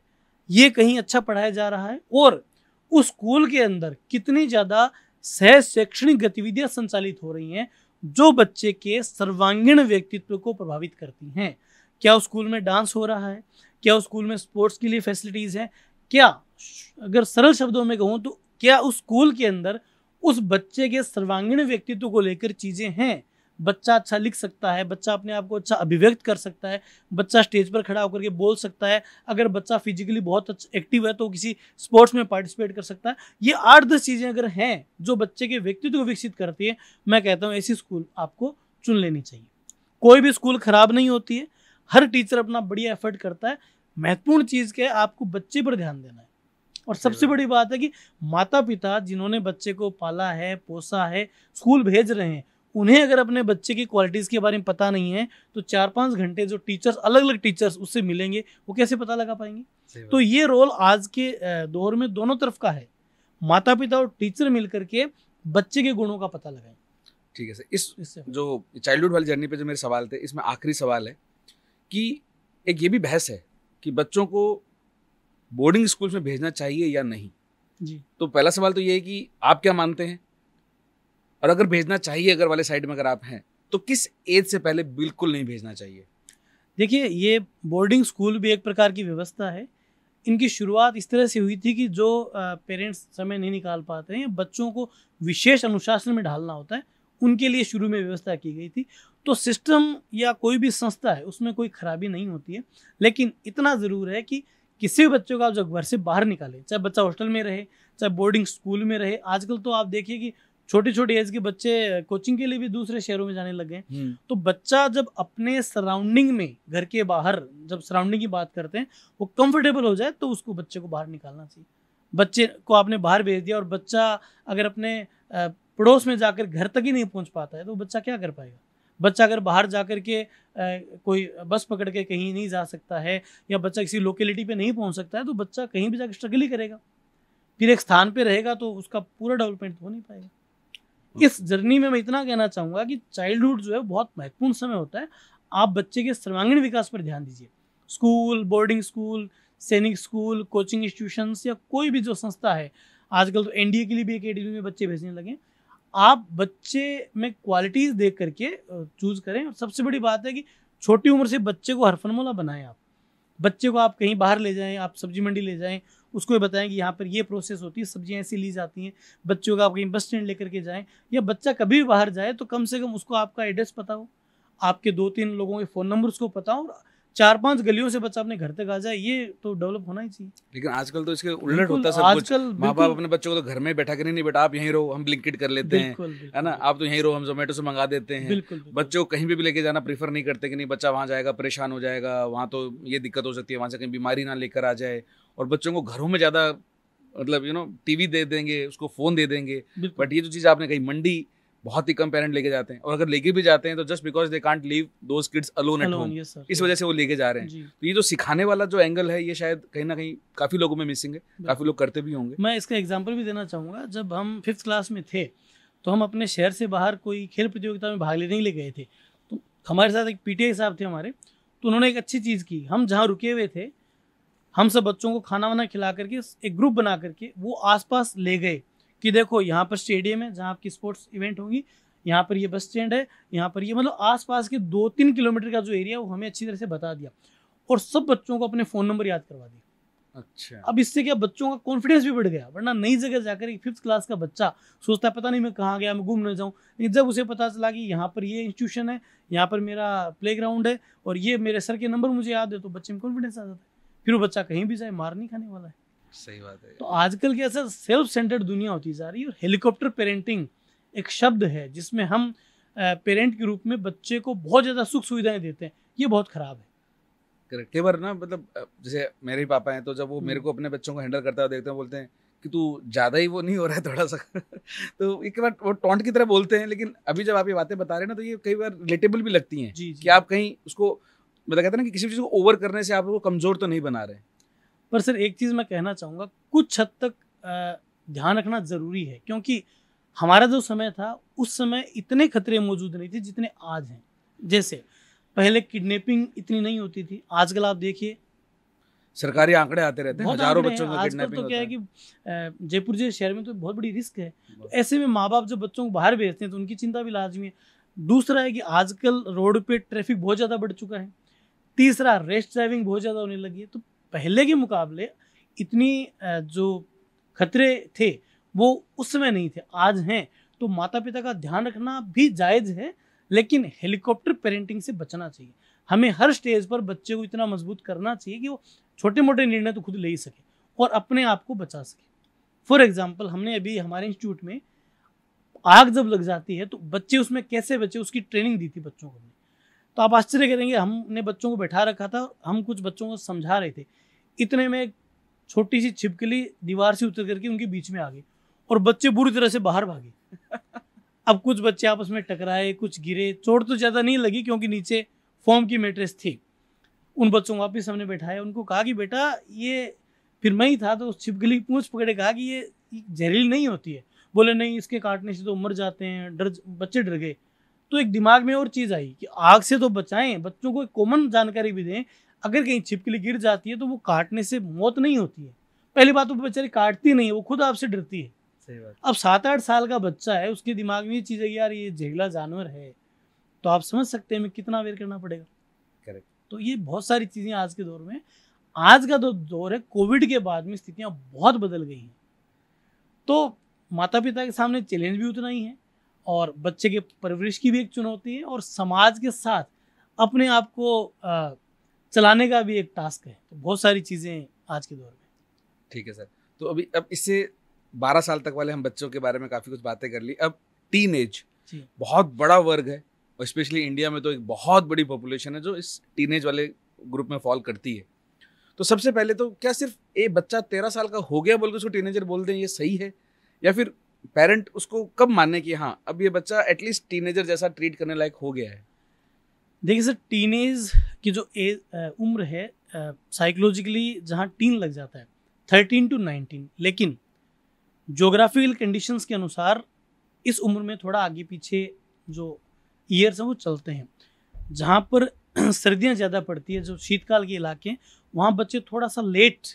ये कहीं अच्छा पढ़ाया जा रहा है। और उस स्कूल के अंदर कितनी ज़्यादा सह शैक्षणिक गतिविधियां संचालित हो रही हैं जो बच्चे के सर्वांगीण व्यक्तित्व को प्रभावित करती हैं। क्या उस स्कूल में डांस हो रहा है? क्या उस स्कूल में स्पोर्ट्स के लिए फैसिलिटीज़ हैं? क्या, अगर सरल शब्दों में कहूँ तो, क्या उस स्कूल के अंदर उस बच्चे के सर्वांगीण व्यक्तित्व को लेकर चीज़ें हैं? बच्चा अच्छा लिख सकता है, बच्चा अपने आप को अच्छा अभिव्यक्त कर सकता है, बच्चा स्टेज पर खड़ा होकर के बोल सकता है, अगर बच्चा फिजिकली बहुत एक्टिव है तो किसी स्पोर्ट्स में पार्टिसिपेट कर सकता है। ये 8-10 चीज़ें अगर हैं जो बच्चे के व्यक्तित्व को विकसित करती है, मैं कहता हूँ ऐसी स्कूल आपको चुन लेनी चाहिए। कोई भी स्कूल खराब नहीं होती है, हर टीचर अपना बढ़िया एफर्ट करता है। महत्वपूर्ण चीज़ क्या है, आपको बच्चे पर ध्यान देना है। और सबसे बड़ी बात है कि माता पिता जिन्होंने बच्चे को पाला है, पोसा है, स्कूल भेज रहे हैं, उन्हें अगर अपने बच्चे की क्वालिटीज़ के बारे में पता नहीं है तो 4-5 घंटे जो टीचर्स, अलग अलग टीचर्स उससे मिलेंगे, वो कैसे पता लगा पाएंगे? तो ये रोल आज के दौर में दोनों तरफ का है, माता पिता और टीचर मिलकर के बच्चे के गुणों का पता लगाएं। ठीक है सर। इस जो चाइल्डहुड वाली जर्नी पे जो मेरे सवाल थे, इसमें आखिरी सवाल है कि एक ये भी बहस है कि बच्चों को बोर्डिंग स्कूल में भेजना चाहिए या नहीं जी। तो पहला सवाल तो ये है कि आप क्या मानते हैं, और अगर भेजना चाहिए, अगर वाले साइड में अगर आप हैं, तो किस एज से पहले बिल्कुल नहीं भेजना चाहिए? देखिए, ये बोर्डिंग स्कूल भी एक प्रकार की व्यवस्था है। इनकी शुरुआत इस तरह से हुई थी कि जो पेरेंट्स समय नहीं निकाल पाते हैं, बच्चों को विशेष अनुशासन में ढालना होता है, उनके लिए शुरू में व्यवस्था की गई थी। तो सिस्टम या कोई भी संस्था है उसमें कोई खराबी नहीं होती है, लेकिन इतना ज़रूर है कि किसी भी बच्चों को आप जब घर से बाहर निकालें, चाहे बच्चा हॉस्टल में रहे, चाहे बोर्डिंग स्कूल में रहे, आजकल तो आप देखिए कि छोटी छोटी एज के बच्चे कोचिंग के लिए भी दूसरे शहरों में जाने लगे हैं। तो बच्चा जब अपने सराउंडिंग में, घर के बाहर जब सराउंडिंग की बात करते हैं, वो कंफर्टेबल हो जाए तो उसको बच्चे को बाहर निकालना चाहिए। बच्चे को आपने बाहर भेज दिया और बच्चा अगर अपने पड़ोस में जाकर घर तक ही नहीं पहुंच पाता है तो बच्चा क्या कर पाएगा। बच्चा अगर बाहर जाकर के कोई बस पकड़ के कहीं नहीं जा सकता है, या बच्चा किसी लोकेलिटी पे नहीं पहुंच सकता है, तो बच्चा कहीं भी जाकर स्ट्रगल ही करेगा, फिर एक स्थान पे रहेगा तो उसका पूरा डेवलपमेंट हो नहीं पाएगा। इस जर्नी में मैं इतना कहना चाहूँगा कि चाइल्डहुड जो है बहुत महत्वपूर्ण समय होता है। आप बच्चे के सर्वांगीण विकास पर ध्यान दीजिए। स्कूल, बोर्डिंग स्कूल, सैनिक स्कूल, कोचिंग इंस्टीट्यूशंस या कोई भी जो संस्था है, आजकल तो एनडीए के लिए भी एकेडमी में बच्चे भेजने लगे। आप बच्चे में क्वालिटीज़ देख करके चूज़ करें। और सबसे बड़ी बात है कि छोटी उम्र से बच्चे को हरफनमौला बनाएं। आप बच्चे को आप कहीं बाहर ले जाएं, आप सब्जी मंडी ले जाएं, उसको ये बताएं कि यहाँ पर ये प्रोसेस होती है, सब्जियाँ ऐसी ली जाती हैं। बच्चों का आप कहीं बस स्टैंड लेकर के जाएं, या बच्चा कभी भी बाहर जाए तो कम से कम उसको आपका एड्रेस पता हो, आपके 2-3 लोगों के फ़ोन नंबर उसको पता हो, 4-5 गलियों से बच्चा अपने घर तक आ जाए। ये तो डेवलप होना ही चाहिए। लेकिन आजकल तो इसके उलट होता है सब कुछ। माँ बाप अपने बच्चों को तो घर में बैठा कर नहीं, बेटा आप यहीं रहो, हम ब्लिंकिट कर लेते हैं, है ना, आप तो यहीं रहो, हम जोमेटो से मंगा देते हैं। बच्चों को कहीं भी लेके जाना प्रीफर नहीं करते कि नहीं बच्चा वहाँ जाएगा परेशान हो जाएगा, वहाँ तो ये दिक्कत हो सकती है, वहाँ से कहीं बीमारी ना लेकर आ जाए। और बच्चों को घरों में ज़्यादा मतलब टीवी दे देंगे, उसको फ़ोन दे देंगे। बट ये जो चीज़ आपने कही, मंडी बहुत ही कम पेरेंट लेके जाते हैं, और अगर लेके भी जाते हैं तो just because they can't leave those kids alone at home, इस वजह से वो लेके जा रहे हैं। तो ये जो सिखाने वाला जो एंगल है, ये शायद कहीं ना कहीं काफ़ी लोगों में मिसिंग है, काफ़ी लोग करते भी होंगे। मैं इसका एग्जांपल भी देना चाहूँगा। जब हम 5th क्लास में थे तो हम अपने शहर से बाहर कोई खेल प्रतियोगिता में भाग लेने के लिए गए थे। तो हमारे साथ एक पीटीआई साहब थे हमारे, तो उन्होंने एक अच्छी चीज़ की। हम जहाँ रुके हुए थे, हम सब बच्चों को खाना वाना खिला करके एक ग्रुप बना करके वो आसपास ले गए कि देखो यहाँ पर स्टेडियम है जहाँ आपकी स्पोर्ट्स इवेंट होंगी, यहाँ पर ये बस स्टैंड है, यहाँ पर ये, मतलब आसपास के 2-3 किलोमीटर का जो एरिया वो हमें अच्छी तरह से बता दिया, और सब बच्चों को अपने फ़ोन नंबर याद करवा दिया। अच्छा। अब इससे क्या बच्चों का कॉन्फिडेंस भी बढ़ गया। वरना नई जगह जाकर एक 5th क्लास का बच्चा सोचता है पता नहीं मैं कहाँ गया, मैं घूम न जाऊँ। लेकिन जब उसे पता चला कि यहाँ पर ये इंस्टीट्यूशन है, यहाँ पर मेरा प्लेग्राउंड है और ये मेरे सर के नंबर मुझे याद है, तो बच्चे में कॉन्फिडेंस आ जाता है। फिर वो बच्चा कहीं भी जाए मार नहीं खाने वाला है। सही बात है। तो आजकल की ऐसा सेल्फ सेंटर्ड दुनिया होती जा रही है, और हेलीकॉप्टर पेरेंटिंग एक शब्द है जिसमें हम पेरेंट के रूप में बच्चे को बहुत ज़्यादा सुख सुविधाएं देते हैं। ये बहुत ख़राब है। करेक्ट। कई बार ना, मतलब जैसे मेरे ही पापा हैं, तो जब वो मेरे को अपने बच्चों को हैंडल करता हुआ देखते हैं, बोलते हैं कि तू ज़्यादा ही वो नहीं हो रहा है थोड़ा सा तो एक बार वो टॉन्ट की तरह बोलते हैं। लेकिन अभी जब आप ये बातें बता रहे हैं ना, तो ये कई बार रिलेटेबल भी लगती हैं कि आप कहीं उसको, मतलब कहते हैं ना कि किसी चीज़ को ओवर करने से आप लोग को कमज़ोर तो नहीं बना रहे। पर सर एक चीज़ मैं कहना चाहूँगा, कुछ हद तक ध्यान रखना ज़रूरी है, क्योंकि हमारा जो समय था उस समय इतने खतरे मौजूद नहीं थे जितने आज हैं। जैसे पहले किडनैपिंग इतनी नहीं होती थी, आजकल आप देखिए सरकारी आंकड़े आते रहते हैं, हजारों बच्चों का किडनैपिंग तो क्या है कि जयपुर जैसे शहर में तो बहुत बड़ी रिस्क है। तो ऐसे में माँ बाप जब बच्चों को बाहर भेजते हैं तो उनकी चिंता भी लाजमी है। दूसरा है कि आजकल रोड पे ट्रैफिक बहुत ज़्यादा बढ़ चुका है। तीसरा, रेश ड्राइविंग बहुत ज़्यादा होने लगी है। तो पहले के मुकाबले इतनी जो खतरे थे वो उस समय नहीं थे, आज हैं। तो माता पिता का ध्यान रखना भी जायज़ है, लेकिन हेलीकॉप्टर पेरेंटिंग से बचना चाहिए। हमें हर स्टेज पर बच्चे को इतना मजबूत करना चाहिए कि वो छोटे मोटे निर्णय तो खुद ले ही सके और अपने आप को बचा सके। फॉर एग्जाम्पल, हमने अभी हमारे इंस्टीट्यूट में आग जब लग जाती है तो बच्चे उसमें कैसे बचे, उसकी ट्रेनिंग दी थी बच्चों को। तो आप आश्चर्य करेंगे, हमने बच्चों को बैठा रखा था, हम कुछ बच्चों को समझा रहे थे, इतने में एक छोटी सी छिपकली दीवार से उतर करके उनके बीच में आ गई और बच्चे बुरी तरह से बाहर भागे। अब कुछ बच्चे आपस में टकराए, कुछ गिरे, चोट तो ज़्यादा नहीं लगी क्योंकि नीचे फोम की मैट्रेस थी। उन बच्चों को वापिस हमने बैठाया, उनको कहा कि बेटा ये, फिर मैं ही था तो उस छिपकली पूंछ पकड़े कहा कि ये जहरीली नहीं होती है। बोले नहीं, इसके काटने से तो मर जाते हैं। बच्चे डर गए। तो एक दिमाग में और चीज़ आई कि आग से तो बचाएं, बच्चों को एक कॉमन जानकारी भी दें। अगर कहीं छिपकली गिर जाती है तो वो काटने से मौत नहीं होती है। पहली बात तो बेचारी काटती नहीं है, वो खुद आपसे डरती है। सही बात। अब 7-8 साल का बच्चा है, उसके दिमाग में ये चीज़ है यार ये जहरीला जानवर है, तो आप समझ सकते हैं हमें कितना अवेयर करना पड़ेगा। करेक्ट। तो ये बहुत सारी चीज़ें आज के दौर में, आज का जो दौर है कोविड के बाद में स्थितियाँ बहुत बदल गई हैं। तो माता पिता के सामने चैलेंज भी उतना ही है और बच्चे के परवरिश की भी एक चुनौती है और समाज के साथ अपने आप को चलाने का भी एक टास्क है। तो बहुत सारी चीज़ें आज के दौर में। ठीक है सर। तो अब इससे 12 साल तक वाले हम बच्चों के बारे में काफ़ी कुछ बातें कर ली। अब टीन एज जी। बहुत बड़ा वर्ग है, और स्पेशली इंडिया में तो एक बहुत बड़ी पॉपुलेशन है जो इस टीनेज वाले ग्रुप में फॉल करती है। तो सबसे पहले तो क्या सिर्फ एक बच्चा 13 साल का हो गया बोल के उसको टीनेजर बोल दें, ये सही है? या फिर पेरेंट उसको कब माने कि हाँ अब ये बच्चा एटलीस्ट टीनेजर जैसा ट्रीट करने लायक हो गया है? देखिए सर, टीनेज की जो उम्र है साइकोलॉजिकली जहाँ टीन लग जाता है 13 to 19, लेकिन ज्योग्राफिकल कंडीशंस के अनुसार इस उम्र में थोड़ा आगे पीछे जो ईयर्स हैं वो चलते हैं। जहाँ पर सर्दियाँ ज़्यादा पड़ती है, जो शीतकाल के इलाके हैं, वहाँ बच्चे थोड़ा सा लेट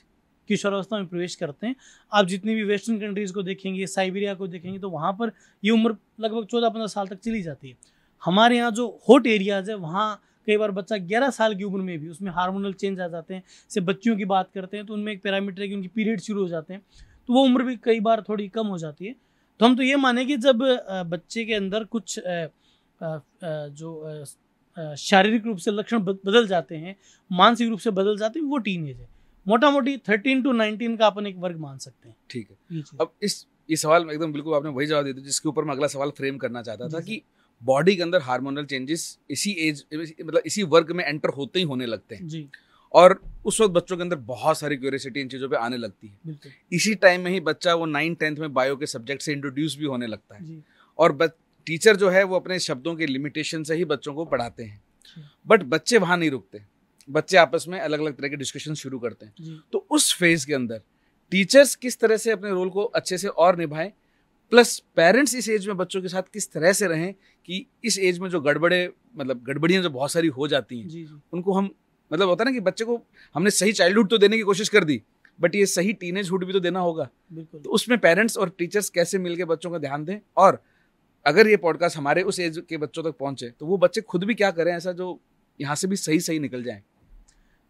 किशोरावस्था में प्रवेश करते हैं। आप जितनी भी वेस्टर्न कंट्रीज़ को देखेंगे, साइबेरिया को देखेंगे, तो वहाँ पर ये उम्र लगभग 14-15 साल तक चली जाती है। हमारे यहाँ जो हॉट एरियाज़ है वहाँ कई बार बच्चा 11 साल की उम्र में भी उसमें हार्मोनल चेंज आ जाते हैं। जैसे बच्चियों की बात करते हैं तो उनमें एक पैरामीटर है कि उनकी पीरियड शुरू हो जाते हैं, तो वो उम्र भी कई बार थोड़ी कम हो जाती है। तो हम तो ये माने कि जब बच्चे के अंदर कुछ जो शारीरिक रूप से लक्षण बदल जाते हैं, मानसिक रूप से बदल जाते हैं, वो टीन एज है। मोटा मोटी 13 to 19 का अपन एक वर्ग मान सकते हैं। ठीक है। अब इस सवाल में एकदम बिल्कुल आपने वही जवाब दे दिया जिसके ऊपर मैं अगला सवाल फ्रेम करना चाहता था कि बॉडी के अंदर हार्मोनल चेंजेस इसी एज मतलब इसी वर्ग में एंटर होते ही होने लगते हैं जी। और उस वक्त बच्चों के अंदर बहुत सारी क्यूरियोसिटी इन चीज़ों पे आने लगती है। बिल्कुल। इसी टाइम में ही बच्चा वो 9th-10th में बायो के सब्जेक्ट से इंट्रोड्यूस भी होने लगता है जी। और टीचर जो है वो अपने शब्दों के लिमिटेशन से ही बच्चों को पढ़ाते हैं। बट बच्चे वहाँ नहीं रुकते, बच्चे आपस में अलग अलग तरह के डिस्कशन शुरू करते हैं। जी। तो उस फेज के अंदर टीचर्स किस तरह से अपने रोल को अच्छे से और निभाएं, प्लस पेरेंट्स इस एज में बच्चों के साथ किस तरह से रहें कि इस एज में जो गड़बड़ियाँ जो बहुत सारी हो जाती हैं, जी। जी। उनको हम मतलब होता है ना कि बच्चे को हमने सही चाइल्डहुड तो देने की कोशिश कर दी, बट ये सही टीनेजहुड भी तो देना होगा। बिल्कुल। तो उसमें पेरेंट्स और टीचर्स कैसे मिलके बच्चों का ध्यान दें, और अगर ये पॉडकास्ट हमारे उस एज के बच्चों तक पहुंचे तो वो बच्चे खुद भी क्या करें ऐसा जो यहाँ से भी सही निकल जाए?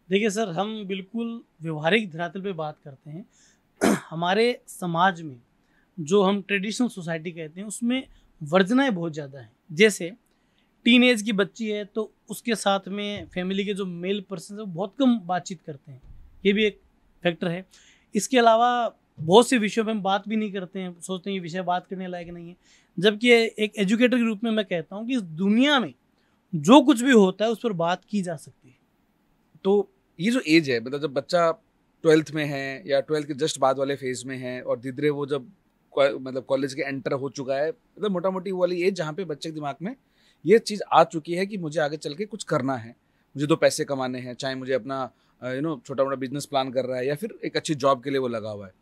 देखिए सर, हम बिल्कुल व्यवहारिक धरातल पे बात करते हैं। हमारे समाज में जो हम ट्रेडिशनल सोसाइटी कहते हैं उसमें वर्जनाएं बहुत ज़्यादा हैं। जैसे टीन एज की बच्ची है तो उसके साथ में फैमिली के जो मेल पर्सन है वो बहुत कम बातचीत करते हैं, ये भी एक फैक्टर है। इसके अलावा बहुत से विषयों पे हम बात भी नहीं करते हैं, सोचते हैं ये विषय बात करने लायक नहीं है। जबकि एक एजुकेटर के रूप में मैं कहता हूँ कि इस दुनिया में जो कुछ भी होता है उस पर बात की जा सकती है। तो ये जो एज है, मतलब जब बच्चा 12th में है या 12th के जस्ट बाद वाले फेज में है और धीरे वो जब मतलब कॉलेज के एंटर हो चुका है, मतलब मोटा मोटी वो वाली एज जहाँ पे बच्चे के दिमाग में ये चीज़ आ चुकी है कि मुझे आगे चल के कुछ करना है, मुझे तो पैसे कमाने हैं, चाहे मुझे अपना छोटा मोटा बिजनेस प्लान कर रहा है या फिर एक अच्छी जॉब के लिए वो लगा हुआ है।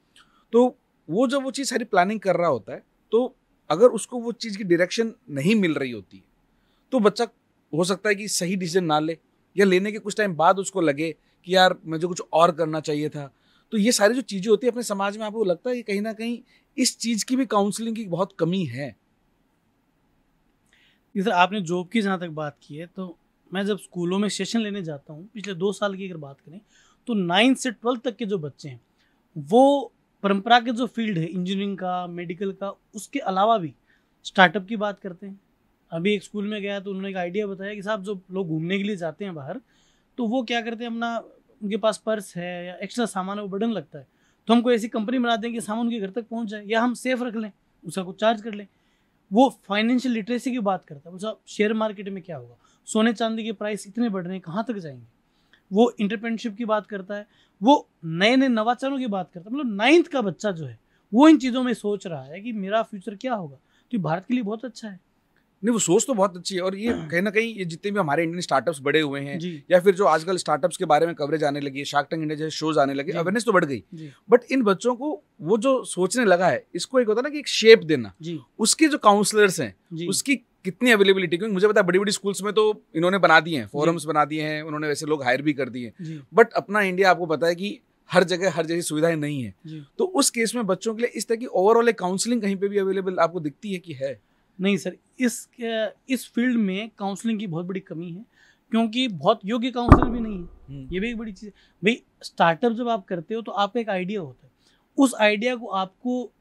तो वो जब वो चीज़ सारी प्लानिंग कर रहा होता है, तो अगर उसको वो चीज़ की डायरेक्शन नहीं मिल रही होती है तो बच्चा हो सकता है कि सही डिसीजन ना ले, या लेने के कुछ टाइम बाद उसको लगे कि यार मुझे कुछ और करना चाहिए था। तो ये सारी जो चीज़ें होती है अपने समाज में, आपको लगता है कि कहीं ना कहीं इस चीज़ की भी काउंसलिंग की बहुत कमी है? सर, आपने जॉब की जहाँ तक बात की है, तो मैं जब स्कूलों में सेशन लेने जाता हूँ, पिछले 2 साल की अगर बात करें तो 9 से 12 तक के जो बच्चे हैं वो परंपरा के जो फील्ड है इंजीनियरिंग का, मेडिकल का, उसके अलावा भी स्टार्टअप की बात करते हैं। अभी एक स्कूल में गया तो उन्होंने एक आइडिया बताया कि साहब जो लोग घूमने के लिए जाते हैं बाहर, तो वो क्या करते हैं, अपना उनके पास पर्स है या एक्स्ट्रा सामान है वो बर्डन लगता है, तो हमको ऐसी कंपनी बना दें कि सामान उनके घर तक पहुंच जाए या हम सेफ रख लें, उसका कुछ चार्ज कर लें। वो फाइनेंशियल लिटरेसी की बात करता है, साहब शेयर मार्केट में क्या होगा, सोने चांदी के प्राइस इतने बढ़ रहे हैं, कहाँ तक जाएंगे। वो एंटरप्रेन्योरशिप की बात करता है, वो नए नए नवाचारों की बात करता है। मतलब 9th का बच्चा जो है वो इन चीज़ों में सोच रहा है कि मेरा फ्यूचर क्या होगा, तो भारत के लिए बहुत अच्छा है। नहीं, वो सोच तो बहुत अच्छी है, और ये कहीं ना कहीं ये जितने भी हमारे इंडियन स्टार्टअप्स बड़े हुए हैं जी। या फिर जो आजकल स्टार्टअप्स के बारे में कवरेज आने लगी है, शार्क टैंक इंडिया जैसे शोज आने लगे, अवेयरनेस तो बढ़ गई, बट इन बच्चों को वो जो सोचने लगा है, इसको एक होता है ना कि एक शेप देना, उसके जो काउंसलर्स हैं उसकी कितनी अवेलेबिलिटी, क्योंकि मुझे पता है बड़ी बड़ी स्कूल्स में तो इन्होंने बना दिए हैं, फोरम्स बना दिए हैं, उन्होंने वैसे लोग हायर भी कर दिए, बट अपना इंडिया आपको पता है कि हर जगह हर जैसी सुविधाएं नहीं है। तो उस केस में बच्चों के लिए इस तरह की ओवरऑल एक काउंसलिंग कहीं पे भी अवेलेबल आपको दिखती है कि है? नहीं सर, इस फील्ड में काउंसलिंग की बहुत बड़ी कमी है, क्योंकि बहुत योग्य काउंसलर भी नहीं है। ये भी एक बड़ी चीज़ है भाई। स्टार्टअप जब आप करते हो तो आपका एक आइडिया होता है, उस आइडिया को आपको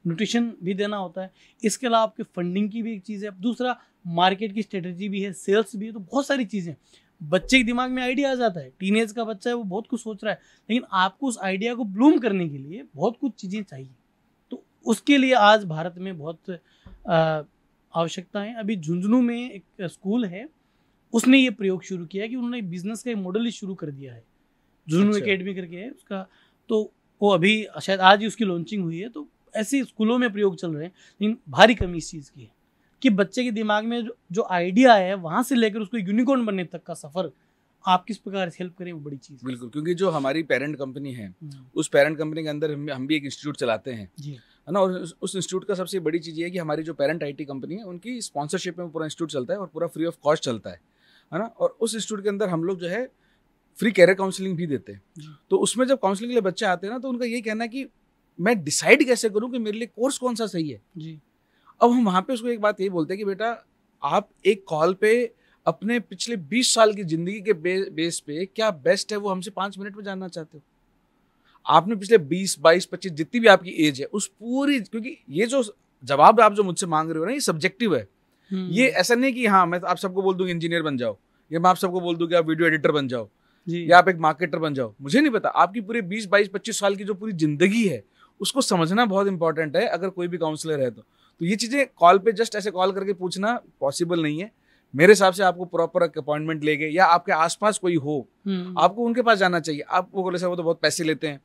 न्यूट्रिशन भी देना होता है, इसके अलावा आपके फंडिंग की भी एक चीज़ है, दूसरा मार्केट की स्ट्रेटजी भी है, सेल्स भी है, तो बहुत सारी चीज़ें। बच्चे के दिमाग में आइडिया आ जाता है, टीनेज का बच्चा है वो बहुत कुछ सोच रहा है, लेकिन आपको उस आइडिया को ब्लूम करने के लिए बहुत कुछ चीज़ें चाहिए। उसके लिए आज भारत में बहुत आवश्यकता है। अभी झुंझुनू में एक स्कूल है, उसने ये प्रयोग शुरू किया है कि उन्होंने बिजनेस का एक मॉडल ही शुरू कर दिया है, झुंझुनू अच्छा। एकेडमी करके है उसका। तो वो अभी शायद आज ही उसकी लॉन्चिंग हुई है। तो ऐसे स्कूलों में प्रयोग चल रहे हैं, लेकिन भारी कमी इस चीज़ की है कि बच्चे के दिमाग में जो आइडिया है वहाँ से लेकर उसको यूनिकॉर्न बनने तक का सफ़र आप किस प्रकार से हेल्प करें, वो बड़ी चीज़ है। बिल्कुल, क्योंकि जो हमारी पेरेंट कंपनी है, उस पेरेंट कंपनी के अंदर हम भी एक इंस्टीट्यूट चलाते हैं, जी है ना। और उस इंस्टीट्यूट का सबसे बड़ी चीज़ ये है कि हमारी जो पेरेंट आईटी कंपनी है, उनकी स्पॉन्सरशिप में पूरा इंस्टीट्यूट चलता है और पूरा फ्री ऑफ कॉस्ट चलता है ना। और उस इंस्टीट्यूट के अंदर हम लोग जो है फ्री कैरियर काउंसलिंग भी देते हैं। जी। तो उसमें जब काउंसलिंग के लिए बच्चे आते हैं ना, तो उनका यही कहना है कि मैं डिसाइड कैसे करूँ कि मेरे लिए कोर्स कौन सा सही है। जी अब हम वहाँ पे उसको एक बात यही बोलते हैं कि बेटा, आप एक कॉल पे अपने पिछले 20 साल की जिंदगी के बेस पे क्या बेस्ट है वो हमसे 5 मिनट में जानना चाहते हो। आपने पिछले 20, 22, 25 जितनी भी आपकी एज है उस पूरी, क्योंकि ये जो जवाब आप जो मुझसे मांग रहे हो ना, ये सब्जेक्टिव है। ये ऐसा नहीं कि हाँ मैं आप सबको बोल दूं इंजीनियर बन जाओ, या मैं आप सबको बोल दूं कि आप वीडियो एडिटर बन जाओ, जी या आप एक मार्केटर बन जाओ। मुझे नहीं पता, आपकी पूरी 20, 22, 25 साल की जो पूरी जिंदगी है उसको समझना बहुत इंपॉर्टेंट है अगर कोई भी काउंसलर है तो ये चीज़ें कॉल पे जस्ट ऐसे कॉल करके पूछना पॉसिबल नहीं है। मेरे हिसाब से आपको प्रॉपर अपॉइंटमेंट लेके, या आपके आसपास कोई हो, आपको उनके पास जाना चाहिए। आप वो बोले सर वो तो बहुत पैसे लेते हैं,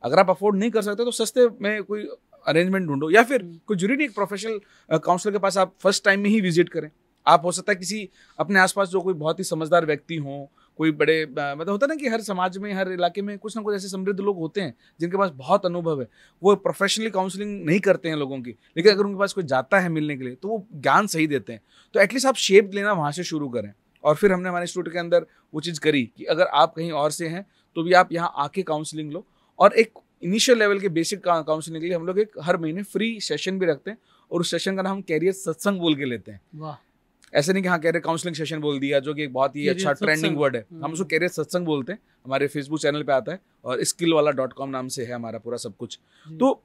अगर आप अफोर्ड नहीं कर सकते तो सस्ते में कोई अरेंजमेंट ढूंढो, या फिर कोई जरूरी नहीं एक प्रोफेशनल काउंसलर के पास आप फर्स्ट टाइम में ही विजिट करें। आप हो सकता है किसी अपने आसपास जो कोई बहुत ही समझदार व्यक्ति हो, कोई बड़े मतलब होता है ना कि हर समाज में, हर इलाके में कुछ ना कुछ ऐसे समृद्ध लोग होते हैं जिनके पास बहुत अनुभव है। वो प्रोफेशनली काउंसलिंग नहीं करते हैं लोगों की, लेकिन अगर उनके पास कोई जाता है मिलने के लिए तो वो ज्ञान सही देते हैं। तो एटलीस्ट आप शेप लेना वहाँ से शुरू करें। और फिर हमने हमारे इंस्टीट्यूट के अंदर वो चीज़ करी कि अगर आप कहीं और से हैं तो भी आप यहाँ आके काउंसलिंग लो। और एक इनिशियल लेवल के बेसिक काउंसलिंग के लिए हम लोग एक हर महीने फ्री सेशन भी रखते हैं, और उस सेशन का नाम कैरियर सत्संग बोल के लेते हैं। वाह, ऐसे नहीं कि हाँ कैरियर काउंसलिंग सेशन बोल दिया, जो कि एक बहुत ही अच्छा ट्रेंडिंग वर्ड है। हम उसको कैरियर सत्संग बोलते हैं। हमारे फेसबुक चैनल पे आता है और skillwala.com नाम से है हमारा पूरा सब कुछ। तो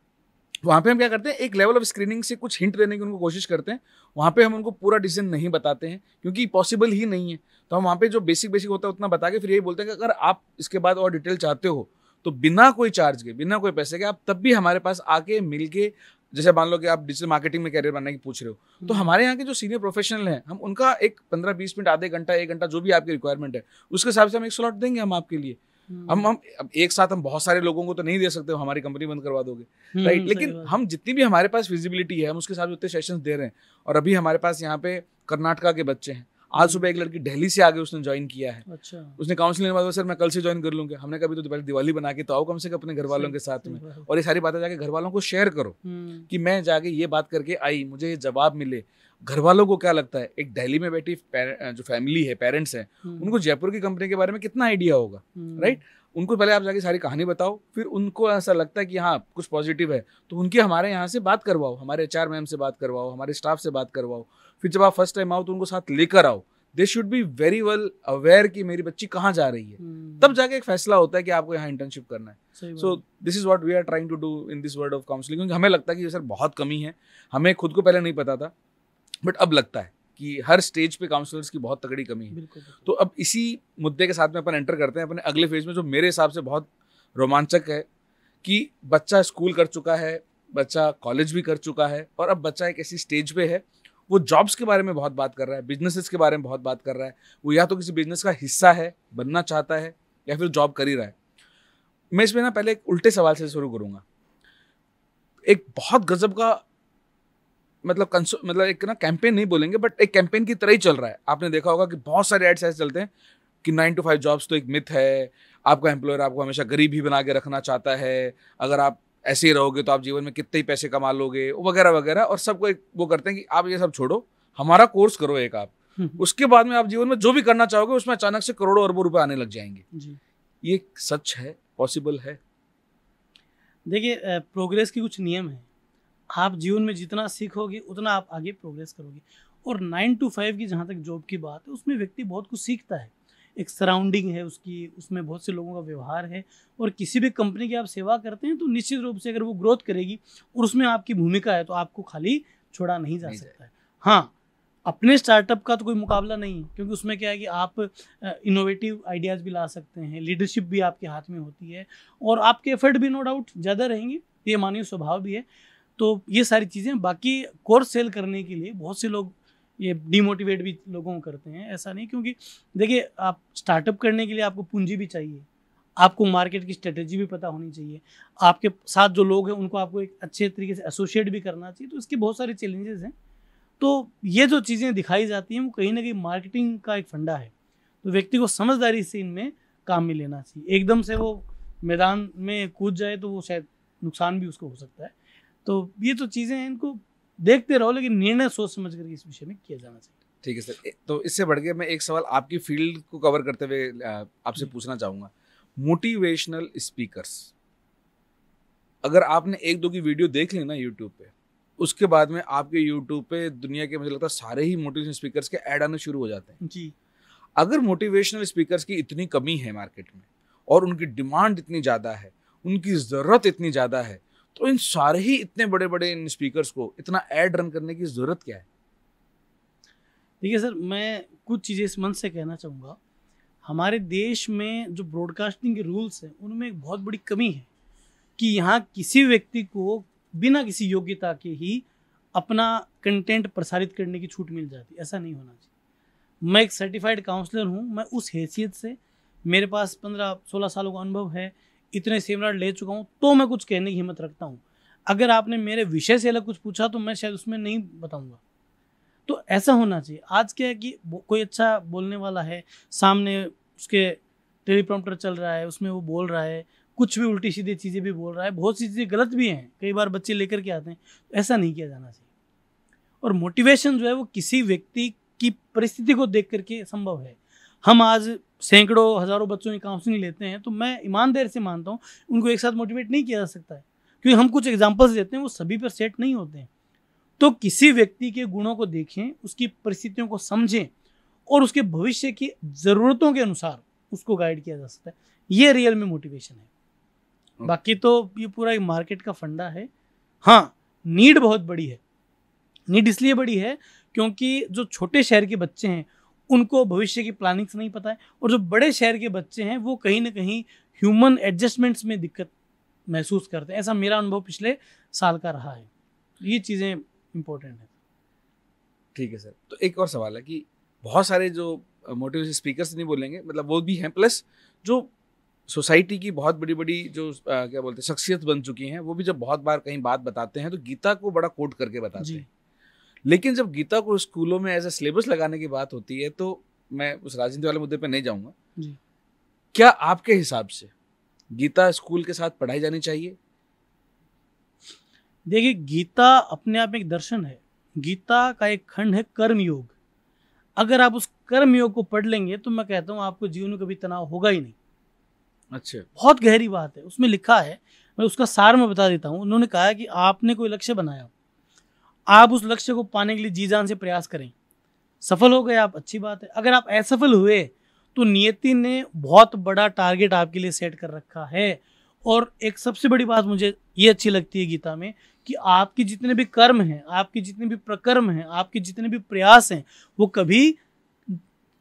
वहाँ पे हम क्या करते हैं, एक लेवल ऑफ स्क्रीनिंग से कुछ हिंट देने की उनको कोशिश करते हैं। वहाँ पे हम उनको पूरा डिसीजन नहीं बताते हैं क्योंकि पॉसिबल ही नहीं है। तो हम वहाँ पे जो बेसिक होता है उतना बता के फिर यही बोलते हैं कि अगर आप इसके बाद और डिटेल चाहते हो तो बिना कोई चार्ज के, बिना कोई पैसे के, आप तब भी हमारे पास आके मिल के, जैसे मान लो कि आप डिजिटल मार्केटिंग में कैरियर बनने की पूछ रहे हो, तो हमारे यहाँ के जो सीनियर प्रोफेशनल हैं, हम उनका एक 15-20 मिनट, आधे घंटा, 1 घंटा, जो भी आपकी रिक्वायरमेंट है उसके हिसाब से हम एक स्लॉट देंगे हम आपके लिए। हम अब एक साथ हम बहुत सारे लोगों को तो नहीं दे सकते, हमारी कंपनी बंद करवा दोगे, राइट। लेकिन हम जितनी भी हमारे पास विजिबिलिटी है हम उसके हिसाब से उतने सेशंस दे रहे हैं। और अभी हमारे पास यहाँ पे कर्नाटका के बच्चे हैं। आज सुबह एक लड़की दिल्ली से आगे उसने ज्वाइन किया है। अच्छा। उसने काउंसलिंग के बाद सर मैं कल से ज्वाइन कर लूंगा। हमने कभी तो पहले दिवाली बना के तो आओ कम से कम अपने घर वालों के साथ में, और ये सारी बातें जाके घर वालों को शेयर करो कि मैं जाके ये बात करके आई, मुझे ये जवाब मिले। घर वालों को क्या लगता है, एक दिल्ली में बैठी जो फैमिली है, पेरेंट्स हैं, उनको जयपुर की कंपनी के बारे में कितना आइडिया होगा, राइट। उनको पहले आप जाके सारी कहानी बताओ, फिर उनको ऐसा लगता है कि हाँ कुछ पॉजिटिव है तो उनकी हमारे यहाँ से बात करवाओ, हमारे HR मैम से बात करवाओ, हमारे स्टाफ से बात करवाओ। फिर जब आप फर्स्ट टाइम आओ तो उनको साथ लेकर आओ। They should be very well aware कि मेरी बच्ची कहाँ जा रही है, तब जाके एक फैसला होता है कि आपको यहाँ इंटर्नशिप करना है। So this is what we are trying to do in this world of counselling. क्योंकि हमें लगता है कि सर बहुत कमी है, हमें खुद को पहले नहीं पता था, बट अब लगता है कि हर स्टेज पे काउंसलर्स की बहुत तगड़ी कमी है। तो अब इसी मुद्दे के साथ में अपन एंटर करते हैं अपने अगले फेज में, जो मेरे हिसाब से बहुत रोमांचक है कि बच्चा स्कूल कर चुका है, बच्चा कॉलेज भी कर चुका है, और अब बच्चा एक ऐसी स्टेज पे है वो जॉब्स के बारे में बहुत बात कर रहा है, बिजनेसेस के बारे में बहुत बात कर रहा है। वो या तो किसी बिजनेस का हिस्सा है, बनना चाहता है, या फिर जॉब कर ही रहा है। मैं इसमें ना पहले एक उल्टे सवाल से शुरू करूंगा। एक बहुत गजब का मतलब एक ना कैंपेन नहीं बोलेंगे, बट एक कैंपेन की तरह ही चल रहा है। आपने देखा होगा कि बहुत सारे एड्स ऐसे चलते हैं कि 9 to 5 जॉब्स तो एक मिथ है, आपका एम्प्लॉयर आपको हमेशा गरीब ही बना के रखना चाहता है, अगर आप ऐसे ही रहोगे तो आप जीवन में कितने ही पैसे कमा लोगे, वगैरह वगैरह। और सबको एक वो करते हैं कि आप ये सब छोड़ो, हमारा कोर्स करो एक आप, उसके बाद में आप जीवन में जो भी करना चाहोगे उसमें अचानक से करोड़ों अरबों रुपए आने लग जाएंगे जी। ये सच है, पॉसिबल है? देखिए, प्रोग्रेस के कुछ नियम है। आप जीवन में जितना सीखोगे उतना आप आगे प्रोग्रेस करोगे। और 9 to 5 की जहाँ तक जॉब की बात है, उसमें व्यक्ति बहुत कुछ सीखता है। एक सराउंडिंग है उसकी, उसमें बहुत से लोगों का व्यवहार है, और किसी भी कंपनी की आप सेवा करते हैं तो निश्चित रूप से अगर वो ग्रोथ करेगी और उसमें आपकी भूमिका है तो आपको खाली छोड़ा नहीं जा सकता है। हाँ, अपने स्टार्टअप का तो कोई मुकाबला नहीं है, क्योंकि उसमें क्या है कि आप इनोवेटिव आइडियाज़ भी ला सकते हैं, लीडरशिप भी आपके हाथ में होती है, और आपके एफर्ट भी नो डाउट ज़्यादा रहेंगे, ये मानवीय स्वभाव भी है। तो ये सारी चीज़ें, बाकी कोर्स सेल करने के लिए बहुत से लोग ये डिमोटिवेट भी लोगों को करते हैं, ऐसा नहीं, क्योंकि देखिए आप स्टार्टअप करने के लिए आपको पूंजी भी चाहिए, आपको मार्केट की स्ट्रेटेजी भी पता होनी चाहिए, आपके साथ जो लोग हैं उनको आपको एक अच्छे तरीके से एसोसिएट भी करना चाहिए, तो इसके बहुत सारे चैलेंजेस हैं। तो ये जो चीज़ें दिखाई जाती हैं वो कहीं ना कहीं मार्केटिंग का एक फंडा है, तो व्यक्ति को समझदारी से इनमें काम में लेना चाहिए। एकदम से वो मैदान में कूद जाए तो वो शायद नुकसान भी उसको हो सकता है। तो ये तो चीज़ें हैं, इनको देखते रहो, लेकिन निर्णय सोच समझ करके इस विषय में किया जाना चाहिए। ठीक है सर, तो इससे बढ़ के मैं एक सवाल आपकी फील्ड को कवर करते हुए आपसे पूछना चाहूँगा। मोटिवेशनल स्पीकर्स, अगर आपने एक दो की वीडियो देख ली ना यूट्यूब पे, उसके बाद में आपके यूट्यूब पे दुनिया के मुझे लगता है सारे ही मोटिवेशनल स्पीकर्स के ऐड आने शुरू हो जाते हैं जी। अगर मोटिवेशनल स्पीकर्स की इतनी कमी है मार्केट में और उनकी डिमांड इतनी ज़्यादा है, उनकी ज़रूरत इतनी ज़्यादा है, तो इन सारे ही इतने बड़े बड़े इन स्पीकर्स को इतना ऐड रन करने की ज़रूरत क्या है? देखिए सर, मैं कुछ चीज़ें इस मन से कहना चाहूँगा। हमारे देश में जो ब्रॉडकास्टिंग के रूल्स हैं उनमें एक बहुत बड़ी कमी है कि यहाँ किसी व्यक्ति को बिना किसी योग्यता के ही अपना कंटेंट प्रसारित करने की छूट मिल जाती है। ऐसा नहीं होना चाहिए। मैं एक सर्टिफाइड काउंसलर हूँ, मैं उस हैसियत से, मेरे पास 15-16 सालों का अनुभव है, इतने सेमिनार ले चुका हूँ, तो मैं कुछ कहने की हिम्मत रखता हूँ। अगर आपने मेरे विषय से अलग कुछ पूछा तो मैं शायद उसमें नहीं बताऊँगा। तो ऐसा होना चाहिए। आज क्या है कि कोई अच्छा बोलने वाला है, सामने उसके टेलीप्रॉम्प्टर चल रहा है, उसमें वो बोल रहा है, कुछ भी उल्टी सीधी चीज़ें भी बोल रहा है, बहुत सी चीज़ें गलत भी हैं, कई बार बच्चे लेकर के आते हैं। तो ऐसा नहीं किया जाना चाहिए। और मोटिवेशन जो है वो किसी व्यक्ति की परिस्थिति को देख करके संभव है। हम आज सैकड़ों हज़ारों बच्चों की काउंसलिंग लेते हैं, तो मैं ईमानदारी से मानता हूँ उनको एक साथ मोटिवेट नहीं किया जा सकता है, क्योंकि हम कुछ एग्जाम्पल्स देते हैं वो सभी पर सेट नहीं होते हैं। तो किसी व्यक्ति के गुणों को देखें, उसकी परिस्थितियों को समझें और उसके भविष्य की ज़रूरतों के अनुसार उसको गाइड किया जा सकता है। ये रियल में मोटिवेशन है। बाकी तो ये पूरा एक मार्केट का फंडा है। हाँ, नीड बहुत बड़ी है। नीड इसलिए बड़ी है क्योंकि जो छोटे शहर के बच्चे हैं उनको भविष्य की प्लानिंग से नहीं पता है, और जो बड़े शहर के बच्चे हैं वो कहीं ना कहीं ह्यूमन एडजस्टमेंट्स में दिक्कत महसूस करते हैं। ऐसा मेरा अनुभव पिछले साल का रहा है। ये चीज़ें इम्पोर्टेंट है। ठीक है सर, तो एक और सवाल है कि बहुत सारे जो मोटिवेशन स्पीकर्स नहीं बोलेंगे, मतलब वो भी हैं, प्लस जो सोसाइटी की बहुत बड़ी बड़ी जो क्या बोलते हैं शख्सियत बन चुकी हैं, वो भी जब बहुत बार कहीं बात बताते हैं तो गीता को बड़ा कोट करके बताते हैं। लेकिन जब गीता को स्कूलों में एज ए सिलेबस लगाने की बात होती है, तो मैं उस राजनीति वाले मुद्दे पर नहीं जाऊंगा। क्या आपके हिसाब से गीता स्कूल के साथ पढ़ाई जानी चाहिए? देखिए, गीता अपने आप में एक दर्शन है। गीता का एक खंड है कर्म योग। अगर आप उस कर्म योग को पढ़ लेंगे तो मैं कहता हूँ आपको जीवन में कभी तनाव होगा ही नहीं। अच्छा, बहुत गहरी बात है। उसमें लिखा है, मैं उसका सार में बता देता हूँ। उन्होंने कहा है कि आपने कोई लक्ष्य बनाया, आप उस लक्ष्य को पाने के लिए जी जान से प्रयास करें। सफल हो गए आप, अच्छी बात है। अगर आप असफल हुए तो नियति ने बहुत बड़ा टारगेट आपके लिए सेट कर रखा है। और एक सबसे बड़ी बात मुझे ये अच्छी लगती है गीता में कि आपके जितने भी कर्म हैं, आपके जितने भी प्रकर्म हैं, आपके जितने भी प्रयास हैं, वो कभी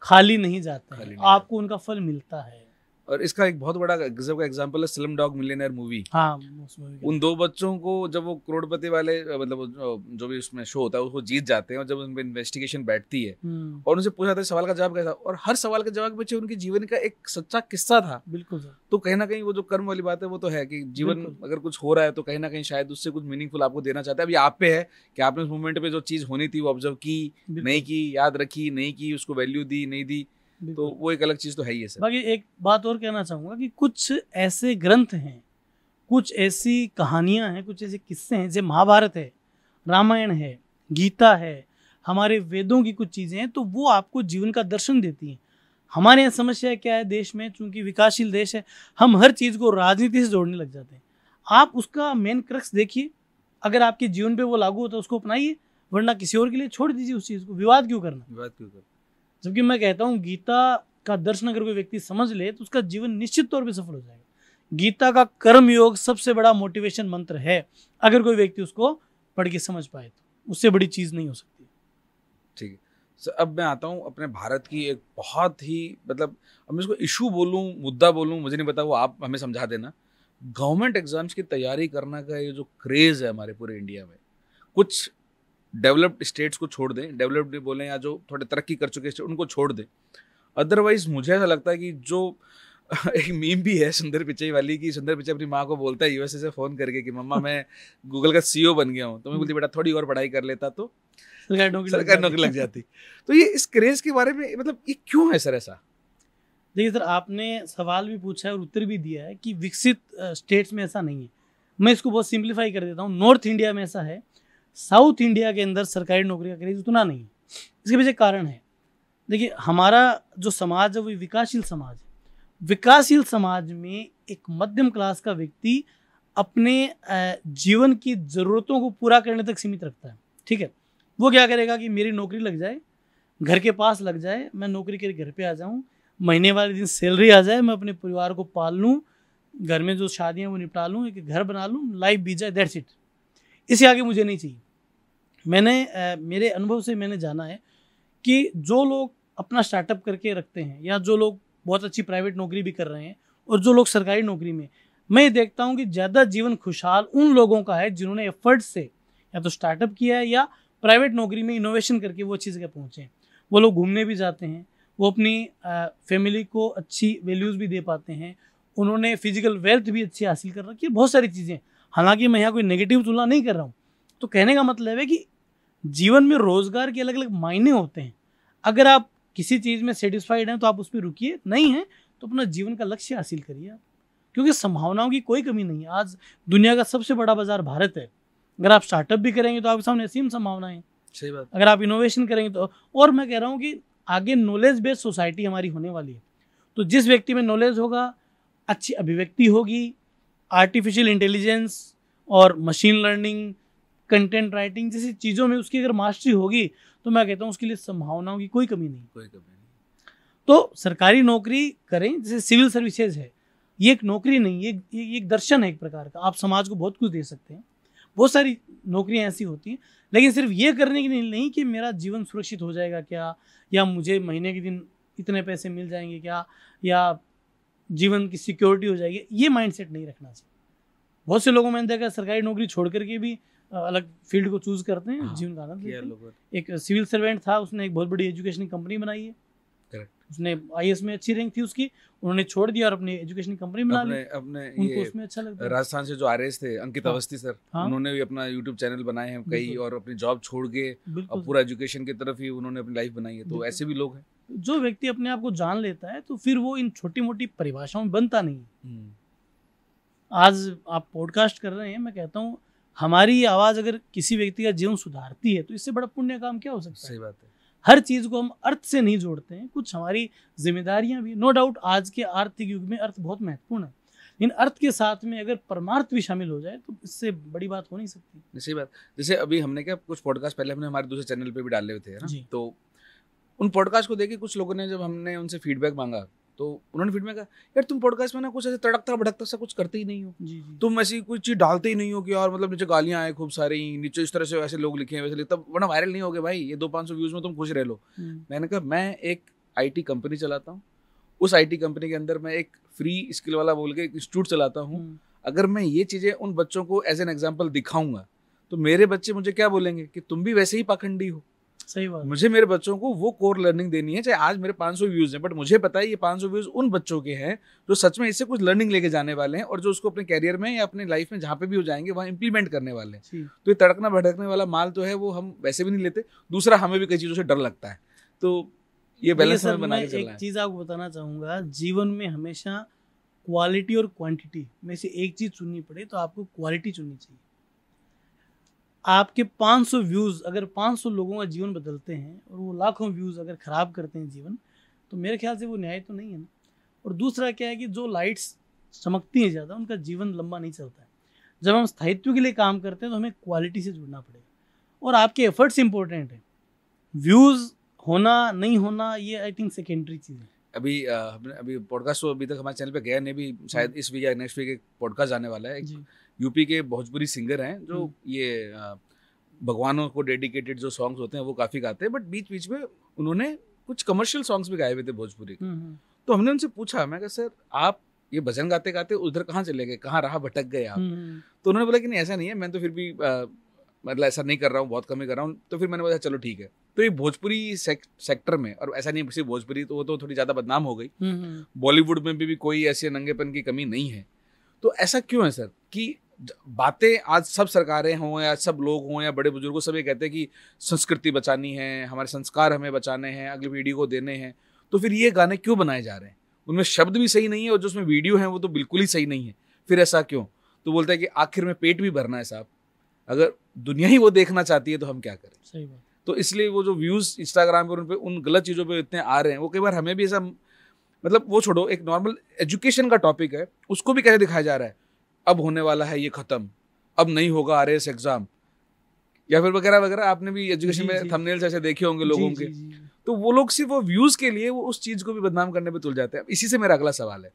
खाली नहीं जाते हैं, आपको उनका फल मिलता है। और इसका एक बहुत बड़ा गजब का एग्जांपल है स्लम डॉग मिलियनेयर मूवी। हाँ, उन दो बच्चों को जब वो करोड़पति वाले मतलब जो भी उसमें शो होता है उसको जीत जाते हैं, और जब उन पे इन्वेस्टिगेशन बैठती है और उनसे पूछा जाता है सवाल का जवाब क्या था, और हर सवाल के जवाब के पीछे उनके जीवन का एक सच्चा किस्सा था। बिल्कुल सर। तो कहीं ना कहीं वो जो कर्म वाली बात है वो तो है कि जीवन अगर कुछ हो रहा है तो कहीं ना कहीं शायद उससे कुछ मीनिंगफुल आपको देना चाहता है। अभी आप पे है कि आपने उस मोमेंट पे जो चीज होनी थी वो ऑब्जर्व की, नहीं की, याद रखी, नहीं की, उसको वैल्यू दी, नहीं दी, तो वो एक अलग चीज तो है ही है सर। बाकी एक बात और कहना चाहूंगा कि कुछ ऐसे ग्रंथ हैं, कुछ ऐसी कहानियां हैं, कुछ ऐसे किस्से हैं, जैसे महाभारत है, रामायण है, गीता है, हमारे वेदों की कुछ चीजें हैं, तो वो आपको जीवन का दर्शन देती हैं। हमारे यहाँ समस्या क्या है देश में, चूंकि विकासशील देश है, हम हर चीज को राजनीति से जोड़ने लग जाते हैं। आप उसका मेन क्रक्स देखिए, अगर आपके जीवन पे वो लागू होता है उसको अपनाइए, वरना किसी और के लिए छोड़ दीजिए उस चीज को। विवाद क्यों करना? जबकि मैं कहता हूँ गीता का दर्शन अगर कोई व्यक्ति समझ ले तो उसका जीवन निश्चित तौर पे सफल हो जाएगा। गीता का कर्म योग सबसे बड़ा मोटिवेशन मंत्र है। अगर कोई व्यक्ति उसको पढ़ के समझ पाए तो उससे बड़ी चीज नहीं हो सकती। ठीक है सर, अब मैं आता हूँ अपने भारत की एक बहुत ही मतलब, अब मैं इसको इशू बोलूँ, मुद्दा बोलूँ, मुझे नहीं पता, वो आप हमें समझा देना। गवर्नमेंट एग्जाम्स की तैयारी करने का ये जो क्रेज है हमारे पूरे इंडिया में, कुछ डेवलप्ड स्टेट्स को छोड़ दें, डेवलप्ड बोलें या जो थोड़े तरक्की कर चुके स्टेट उनको छोड़ दें, अदरवाइज मुझे ऐसा लगता है कि जो एक मीम भी है सुंदर पिचाई वाली कि सुंदर पिचाई अपनी माँ को बोलता है यूएसए से फोन करके कि मम्मा मैं गूगल का सीईओ बन गया हूँ, तो मैं बोलती बेटा थोड़ी और पढ़ाई कर लेता तो सरकारी नौकरी लग जाती। तो ये इस क्रेज के बारे में मतलब ये क्यों है सर ऐसा? देखिए सर, आपने सवाल भी पूछा है और उत्तर भी दिया है कि विकसित स्टेट्स में ऐसा नहीं है। मैं इसको बहुत सिंप्लीफाई कर देता हूँ। नॉर्थ इंडिया में ऐसा है, साउथ इंडिया के अंदर सरकारी नौकरी का क्रेज उतना नहीं है। इसके पीछे कारण है, देखिए हमारा जो समाज है वो विकासशील समाज है। विकासशील समाज में एक मध्यम क्लास का व्यक्ति अपने जीवन की ज़रूरतों को पूरा करने तक सीमित रखता है। ठीक है, वो क्या करेगा कि मेरी नौकरी लग जाए, घर के पास लग जाए, मैं नौकरी के घर पे आ जाऊँ, महीने वाले दिन सैलरी आ जाए, मैं अपने परिवार को पाल लूँ, घर में जो शादियाँ वो निपटा लूँ, एक घर बना लूँ, लाइफ बीत जाए, दैट्स इट। इससे आगे मुझे नहीं चाहिए। मैंने मेरे अनुभव से मैंने जाना है कि जो लोग अपना स्टार्टअप करके रखते हैं या जो लोग बहुत अच्छी प्राइवेट नौकरी भी कर रहे हैं और जो लोग सरकारी नौकरी में, मैं ये देखता हूँ कि ज़्यादा जीवन खुशहाल उन लोगों का है जिन्होंने एफर्ट से या तो स्टार्टअप किया है या प्राइवेट नौकरी में इनोवेशन करके वो अच्छी जगह पहुँचे हैं। वो लोग घूमने भी जाते हैं, वो अपनी फैमिली को अच्छी वैल्यूज़ भी दे पाते हैं, उन्होंने फिजिकल वेल्थ भी अच्छी हासिल कर रखी है, बहुत सारी चीज़ें। हालांकि मैं यहाँ कोई नेगेटिव तुलना नहीं कर रहा हूँ। तो कहने का मतलब है कि जीवन में रोज़गार के अलग अलग मायने होते हैं। अगर आप किसी चीज़ में सेटिस्फाइड हैं तो आप उस पर रुकिए, नहीं है तो अपना जीवन का लक्ष्य हासिल करिए आप, क्योंकि संभावनाओं की कोई कमी नहीं है। आज दुनिया का सबसे बड़ा बाजार भारत है। अगर आप स्टार्टअप भी करेंगे तो आपके सामने असीम संभावनाएं हैं। सही बात। अगर आप इनोवेशन करेंगे तो, और मैं कह रहा हूँ कि आगे नॉलेज बेस्ड सोसाइटी हमारी होने वाली है। तो जिस व्यक्ति में नॉलेज होगा, अच्छी अभिव्यक्ति होगी, आर्टिफिशियल इंटेलिजेंस और मशीन लर्निंग, कंटेंट राइटिंग जैसी चीज़ों में उसकी अगर मास्टरी होगी तो मैं कहता हूँ उसके लिए संभावनाओं की कोई कमी नहीं। तो सरकारी नौकरी करें, जैसे सिविल सर्विसेज है, ये एक नौकरी नहीं, ये एक दर्शन है एक प्रकार का। आप समाज को बहुत कुछ दे सकते हैं, बहुत सारी नौकरियां ऐसी होती हैं, लेकिन सिर्फ ये करने की नहीं कि मेरा जीवन सुरक्षित हो जाएगा क्या, या मुझे महीने के दिन इतने पैसे मिल जाएंगे क्या, या जीवन की सिक्योरिटी हो जाएगी, ये माइंडसेट नहीं रखना चाहिए। बहुत से लोगों में देखा सरकारी नौकरी छोड़ करके भी अलग फील्ड को चूज करते हैं। हाँ, जीवन का आनंद लेते हैं। एक सिविल सर्वेंट था, उसने एक बहुत बड़ी एजुकेशन कंपनी बनाई है। करेक्ट। उसने आईएएस में अच्छी रैंक थी उसकी, उन्होंने छोड़ दिया और अपनी एजुकेशन कंपनी बना ली। उनको उसमें अच्छा लगता है। राजस्थान से जो आरएएस थे अंकित अवस्थी सर, उन्होंने भी अपना यूट्यूब चैनल बनाए हैं कई, और अपनी जॉब छोड़ के अब पूरा एजुकेशन की तरफ ही उन्होंने अपनी लाइफ बनाई है। तो ऐसे भी लोग हैं। जो व्यक्ति अपने आप को जान लेता है तो फिर वो इन छोटी मोटी परिभाषाओं में बनता नहीं। आज आप पॉडकास्ट कर रहे हैं, मैं कहता हूँ हमारी आवाज़ अगर किसी व्यक्ति का जीवन सुधारती है तो इससे बड़ा पुण्य काम क्या हो सकता है। सही बात है। हर चीज़ को हम अर्थ से नहीं जोड़ते हैं, कुछ हमारी जिम्मेदारियां भी। नो डाउट आज के आर्थिक युग में अर्थ बहुत महत्वपूर्ण है, लेकिन अर्थ के साथ में अगर परमार्थ भी शामिल हो जाए तो इससे बड़ी बात हो नहीं सकती। सही बात। जैसे अभी हमने क्या कुछ पॉडकास्ट पहले हमने हमारे दूसरे चैनल पे भी डाले हुए थे ना, तो उन पॉडकास्ट को देखे कुछ लोगों ने, जब हमने उनसे फीडबैक मांगा तो उन्होंने फीडबैक कहा, यार तुम पॉडकास्ट में ना कुछ ऐसे तड़कता भड़कता सा कुछ करते ही नहीं हो। जी। तुम ऐसी कोई चीज डालते ही नहीं हो कि यार मतलब नीचे गालियां आए खूब सारी, नीचे इस तरह से ऐसे लोग लिखे हैं वैसे, तब वरना वायरल नहीं हो गए भाई, ये 200-500 व्यूज में तुम खुश रह लो। मैंने कहा मैं एक आईटी कंपनी चलाता हूँ, उस आईटी कंपनी के अंदर मैं एक फ्री स्किल वाला बोल के इंस्टीट्यूट चलाता हूँ। अगर मैं ये चीजें उन बच्चों को एज एन एग्जाम्पल दिखाऊंगा तो मेरे बच्चे मुझे क्या बोलेंगे कि तुम भी वैसे ही पाखंडी हो। सही बात। मुझे मेरे बच्चों को वो कोर लर्निंग देनी है, चाहे आज मेरे 500 व्यूज हैं, बट मुझे पता है ये 500 व्यूज उन बच्चों के हैं जो सच में इससे कुछ लर्निंग लेके जाने वाले हैं और जो उसको अपने कैरियर में या अपने लाइफ में जहाँ पे भी हो जाएंगे वहाँ इंप्लीमेंट करने वाले हैं। तो ये तड़कना भड़कने वाला माल तो है वो हम वैसे भी नहीं लेते। दूसरा, हमें भी कई चीज़ों से डर लगता है, तो ये बैलेंस हमें बना के चलना है। एक चीज़ आपको बताना चाहूँगा, जीवन में हमेशा क्वालिटी और क्वांटिटी में से एक चीज़ चुननी पड़े तो आपको क्वालिटी चुननी चाहिए। आपके 500 व्यूज़ अगर 500 लोगों का जीवन बदलते हैं और वो लाखों व्यूज़ अगर ख़राब करते हैं जीवन, तो मेरे ख्याल से वो न्याय तो नहीं है ना। और दूसरा क्या है कि जो लाइट्स चमकती हैं ज़्यादा उनका जीवन लंबा नहीं चलता है। जब हम स्थायित्व के लिए काम करते हैं तो हमें क्वालिटी से जुड़ना पड़ेगा और आपके एफर्ट्स इंपॉर्टेंट हैं। व्यूज़ होना नहीं होना ये आई थिंक सेकेंडरी चीज़ है। अभी पॉडकास्ट तो अभी तक हमारे चैनल पे गया नहीं, भी शायद इस वीक या नेक्स्ट वीक एक पॉडकास्ट आने वाला है। यूपी के भोजपुरी सिंगर हैं जो ये भगवानों को डेडिकेटेड जो सॉन्ग्स होते हैं वो काफ़ी गाते हैं, बट बीच बीच में उन्होंने कुछ कमर्शियल सॉन्ग्स भी गाए हुए थे भोजपुरी के। तो हमने उनसे पूछा, मैं कहा सर आप ये भजन गाते गाते उधर कहाँ चले गए, कहाँ राह भटक गए आप। हम्म, तो उन्होंने बोला कि नहीं ऐसा नहीं है, मैं तो फिर भी मतलब ऐसा नहीं कर रहा हूँ, बहुत कम ही कर रहा हूँ। तो फिर मैंने बोला चलो ठीक है। तो ये भोजपुरी सेक्टर में, और ऐसा नहीं सिर्फ भोजपुरी, तो वो तो थोड़ी ज़्यादा बदनाम हो गई, बॉलीवुड में भी कोई ऐसे नंगेपन की कमी नहीं है। तो ऐसा क्यों है सर कि बातें आज सब सरकारें हों या सब लोग हों या बड़े बुजुर्गों, सब ये कहते हैं कि संस्कृति बचानी है, हमारे संस्कार हमें बचाने हैं, अगली पीढ़ी को देने हैं, तो फिर ये गाने क्यों बनाए जा रहे हैं? उनमें शब्द भी सही नहीं है और जो उसमें वीडियो है वो तो बिल्कुल ही सही नहीं है, फिर ऐसा क्यों? तो बोलता है कि आखिर में पेट भी भरना है साहब, अगर दुनिया ही वो देखना चाहती है तो हम क्या करें। सही बात। तो इसलिए वो जो व्यूज़ इंस्टाग्राम पर उन पे उन गलत चीज़ों पे इतने आ रहे हैं, वो कई बार हमें भी ऐसा, मतलब वो छोड़ो, एक नॉर्मल एजुकेशन का टॉपिक है उसको भी कैसे दिखाया जा रहा है, अब होने वाला है ये खत्म, अब नहीं होगा आरएएस एग्जाम, या फिर वगैरह वगैरह। आपने भी एजुकेशन में थंबनेल्स ऐसे देखे होंगे लोगों के। तो वो लोग सिर्फ वो व्यूज के लिए वो उस चीज को भी बदनाम करने पे तुल जाते हैं। इसी से मेरा अगला सवाल है,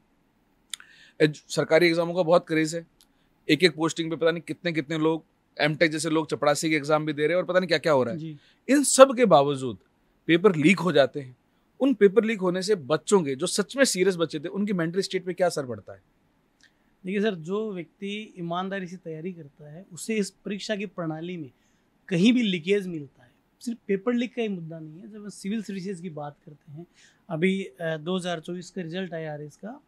सरकारी एग्जामों का बहुत क्रेज है, एक एक पोस्टिंग पे पता नहीं कितने कितने लोग, एमटेक जैसे लोग चपरासी के एग्जाम भी दे रहे हैं और पता नहीं क्या क्या हो रहा है। इन सब के बावजूद पेपर लीक हो जाते हैं। उन पेपर लीक होने से बच्चों के, जो सच में सीरियस बच्चे थे, उनकी मेंटल स्टेट पे क्या असर पड़ता है? देखिए सर, जो व्यक्ति ईमानदारी से तैयारी करता है उसे इस परीक्षा की प्रणाली में कहीं भी लीकेज मिलता है। सिर्फ पेपर लीक का ही मुद्दा नहीं है। जब हम सिविल सर्विसेज की बात करते हैं, अभी 2024 का रिजल्ट आया है इसका,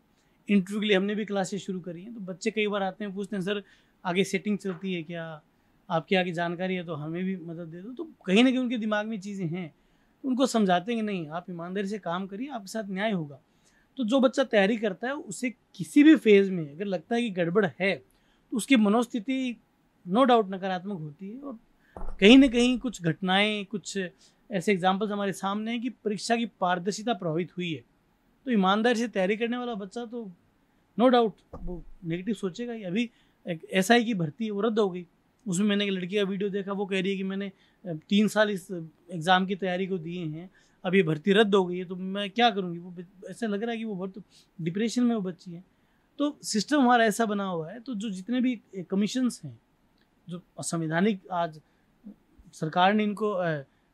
इंटरव्यू के लिए हमने भी क्लासेस शुरू करी हैं। तो बच्चे कई बार आते हैं, पूछते हैं सर आगे सेटिंग चलती है क्या, आपकी आगे जानकारी है तो हमें भी मदद दे दो। तो कहीं ना कहीं उनके दिमाग में चीज़ें हैं, उनको समझाते हैं कि नहीं, आप ईमानदारी से काम करिए, आपके साथ न्याय होगा। तो जो बच्चा तैयारी करता है उसे किसी भी फेज़ में अगर लगता है कि गड़बड़ है तो उसकी मनोस्थिति नो डाउट नकारात्मक होती है। और कहीं ना कहीं कुछ घटनाएं, कुछ ऐसे एग्जाम्पल्स हमारे सामने हैं कि परीक्षा की पारदर्शिता प्रभावित हुई है। तो ईमानदारी से तैयारी करने वाला बच्चा तो नो डाउट वो नेगेटिव सोचेगा ही। अभी एक SI की भर्ती है, वो रद्द हो गई। उसमें मैंने एक लड़की का वीडियो देखा, वो कह रही है कि मैंने 3 साल इस एग्ज़ाम की तैयारी को दिए हैं, अब ये भर्ती रद्द हो गई है तो मैं क्या करूँगी। वो ऐसा लग रहा है कि वो बहुत डिप्रेशन में वो बच्ची है। तो सिस्टम हमारा ऐसा बना हुआ है। तो जो जितने भी कमीशंस हैं, जो संवैधानिक, आज सरकार ने इनको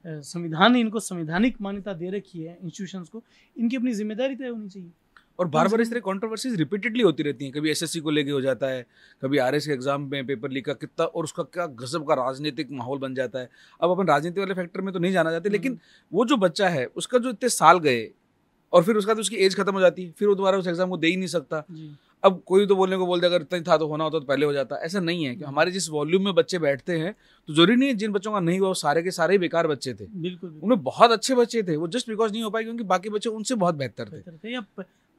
संविधान ने इनको संवैधानिक मान्यता दे रखी है इंस्टीट्यूशंस को, इनकी अपनी जिम्मेदारी तय होनी चाहिए। और बार बार इस तरह कंट्रोवर्सीज रिपीटेडली होती रहती हैं। कभी SSC को लेके हो जाता है, कभी RS के एग्जाम में पेपर लीक का कितना, और उसका क्या गजब का राजनीतिक माहौल बन जाता है। अब अपन राजनीति वाले फैक्टर में तो नहीं जाना चाहते, लेकिन वो जो बच्चा है उसका जो इतने साल गए और फिर उसका तो उसकी एज खत्म हो जाती है, फिर वो दोबारा उस एग्जाम को दे ही नहीं सकता। अब कोई तो बोलने को बोलते अगर इतना था तो होना होता तो पहले हो जाता। ऐसा नहीं है कि हमारे जिस वॉल्यूम में बच्चे बैठते हैं, तो जरूरी नहीं है जिन बच्चों का नहीं हुआ वो सारे के सारे ही बेकार बच्चे थे। बिल्कुल, उनमें बहुत अच्छे बच्चे थे, वो जस्ट बिकॉज नहीं हो पाए क्योंकि बाकी बच्चे उनसे बहुत बेहतर थे। या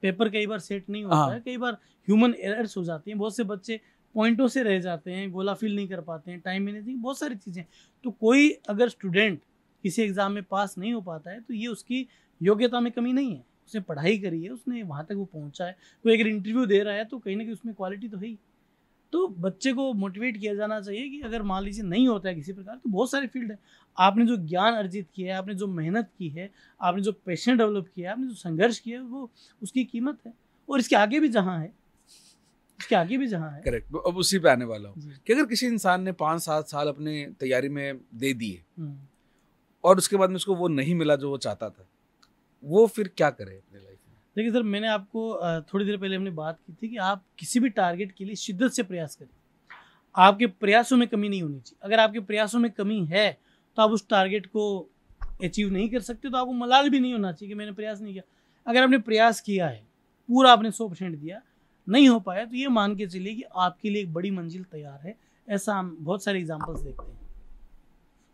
पेपर कई बार सेट नहीं होता है, कई बार ह्यूमन एरर्स हो जाती हैं, बहुत से बच्चे पॉइंटों से रह जाते हैं, गोला फिल नहीं कर पाते हैं, टाइम मैनेजिंग, बहुत सारी चीज़ें। तो कोई अगर स्टूडेंट किसी एग्ज़ाम में पास नहीं हो पाता है तो ये उसकी योग्यता में कमी नहीं है, उसने पढ़ाई करी है, उसने वहाँ तक वो पहुँचा है। कोई अगर इंटरव्यू दे रहा है तो कहीं ना कहीं उसमें क्वालिटी तो है ही। तो बच्चे को मोटिवेट किया जाना चाहिए कि अगर मान लीजिए नहीं होता है किसी प्रकार, तो बहुत सारे फील्ड है। आपने जो ज्ञान अर्जित किया है, आपने जो मेहनत की है, आपने जो पैशन डेवलप किया है, आपने जो संघर्ष किया है, वो उसकी कीमत है। और इसके आगे भी जहाँ है, इसके आगे भी जहाँ है। करेक्ट। अब उसी पे आने वाला हूँ कि अगर किसी इंसान ने 5-7 साल अपने तैयारी में दे दिए और उसके बाद में उसको वो नहीं मिला जो वो चाहता था, वो फिर क्या करे अपने लाइफ में? देखिए सर, मैंने आपको थोड़ी देर पहले हमने बात की थी कि आप किसी भी टारगेट के लिए शिद्दत से प्रयास करें। आपके प्रयासों में कमी नहीं होनी चाहिए। अगर आपके प्रयासों में कमी है तो आप उस टारगेट को अचीव नहीं कर सकते, तो आपको मलाल भी नहीं होना चाहिए कि मैंने प्रयास नहीं किया। अगर आपने प्रयास किया है, पूरा आपने 100% दिया, नहीं हो पाया, तो ये मान के चलिए कि आपके लिए एक बड़ी मंजिल तैयार है। ऐसा हम बहुत सारे एग्जाम्पल्स देखते हैं।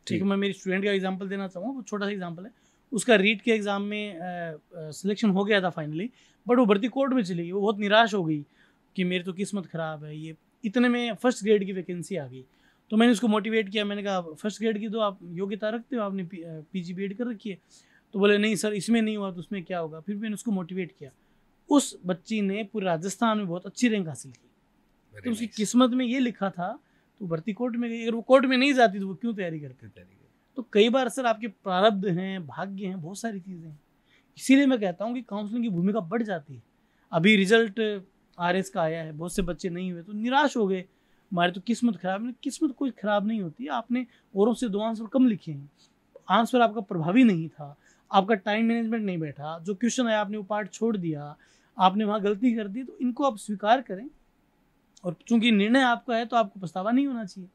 ठीक है, मैं मेरी स्टूडेंट का एग्जाम्पल देना चाहूँगा, वो छोटा सा एग्जाम्पल है। उसका रीट के एग्ज़ाम में सिलेक्शन हो गया था फाइनली, बट वो भर्ती कोर्ट में चली गई। वो बहुत निराश हो गई कि मेरी तो किस्मत ख़राब है, ये इतने में फर्स्ट ग्रेड की वैकेंसी आ गई। तो मैंने उसको मोटिवेट किया, मैंने कहा फर्स्ट ग्रेड की तो आप योग्यता रखते हो, आपने PG BEd कर रखी है। तो बोले नहीं सर, इसमें नहीं हुआ तो उसमें क्या होगा। फिर मैंने उसको मोटिवेट किया। उस बच्ची ने पूरे राजस्थान में बहुत अच्छी रैंक हासिल की। तो उसकी किस्मत में ये लिखा था, तो भर्ती कोर्ट में गई। अगर वो कोर्ट में नहीं जाती तो वो क्यों तैयारी करती? तो कई बार सर आपके प्रारब्ध हैं, भाग्य हैं, बहुत सारी चीज़ें हैं। इसीलिए मैं कहता हूँ कि काउंसलिंग की भूमिका बढ़ जाती है। अभी रिजल्ट RS का आया है, बहुत से बच्चे नहीं हुए तो निराश हो गए, हमारी तो किस्मत खराब है। किस्मत कोई खराब नहीं होती। आपने औरों से 2 आंसर कम लिखे हैं, आंसर आपका प्रभावी नहीं था, आपका टाइम मैनेजमेंट नहीं बैठा, जो क्वेश्चन आया आपने वो पार्ट छोड़ दिया, आपने वहाँ गलती कर दी, तो इनको आप स्वीकार करें। और चूंकि निर्णय आपका है तो आपको पछतावा नहीं होना चाहिए।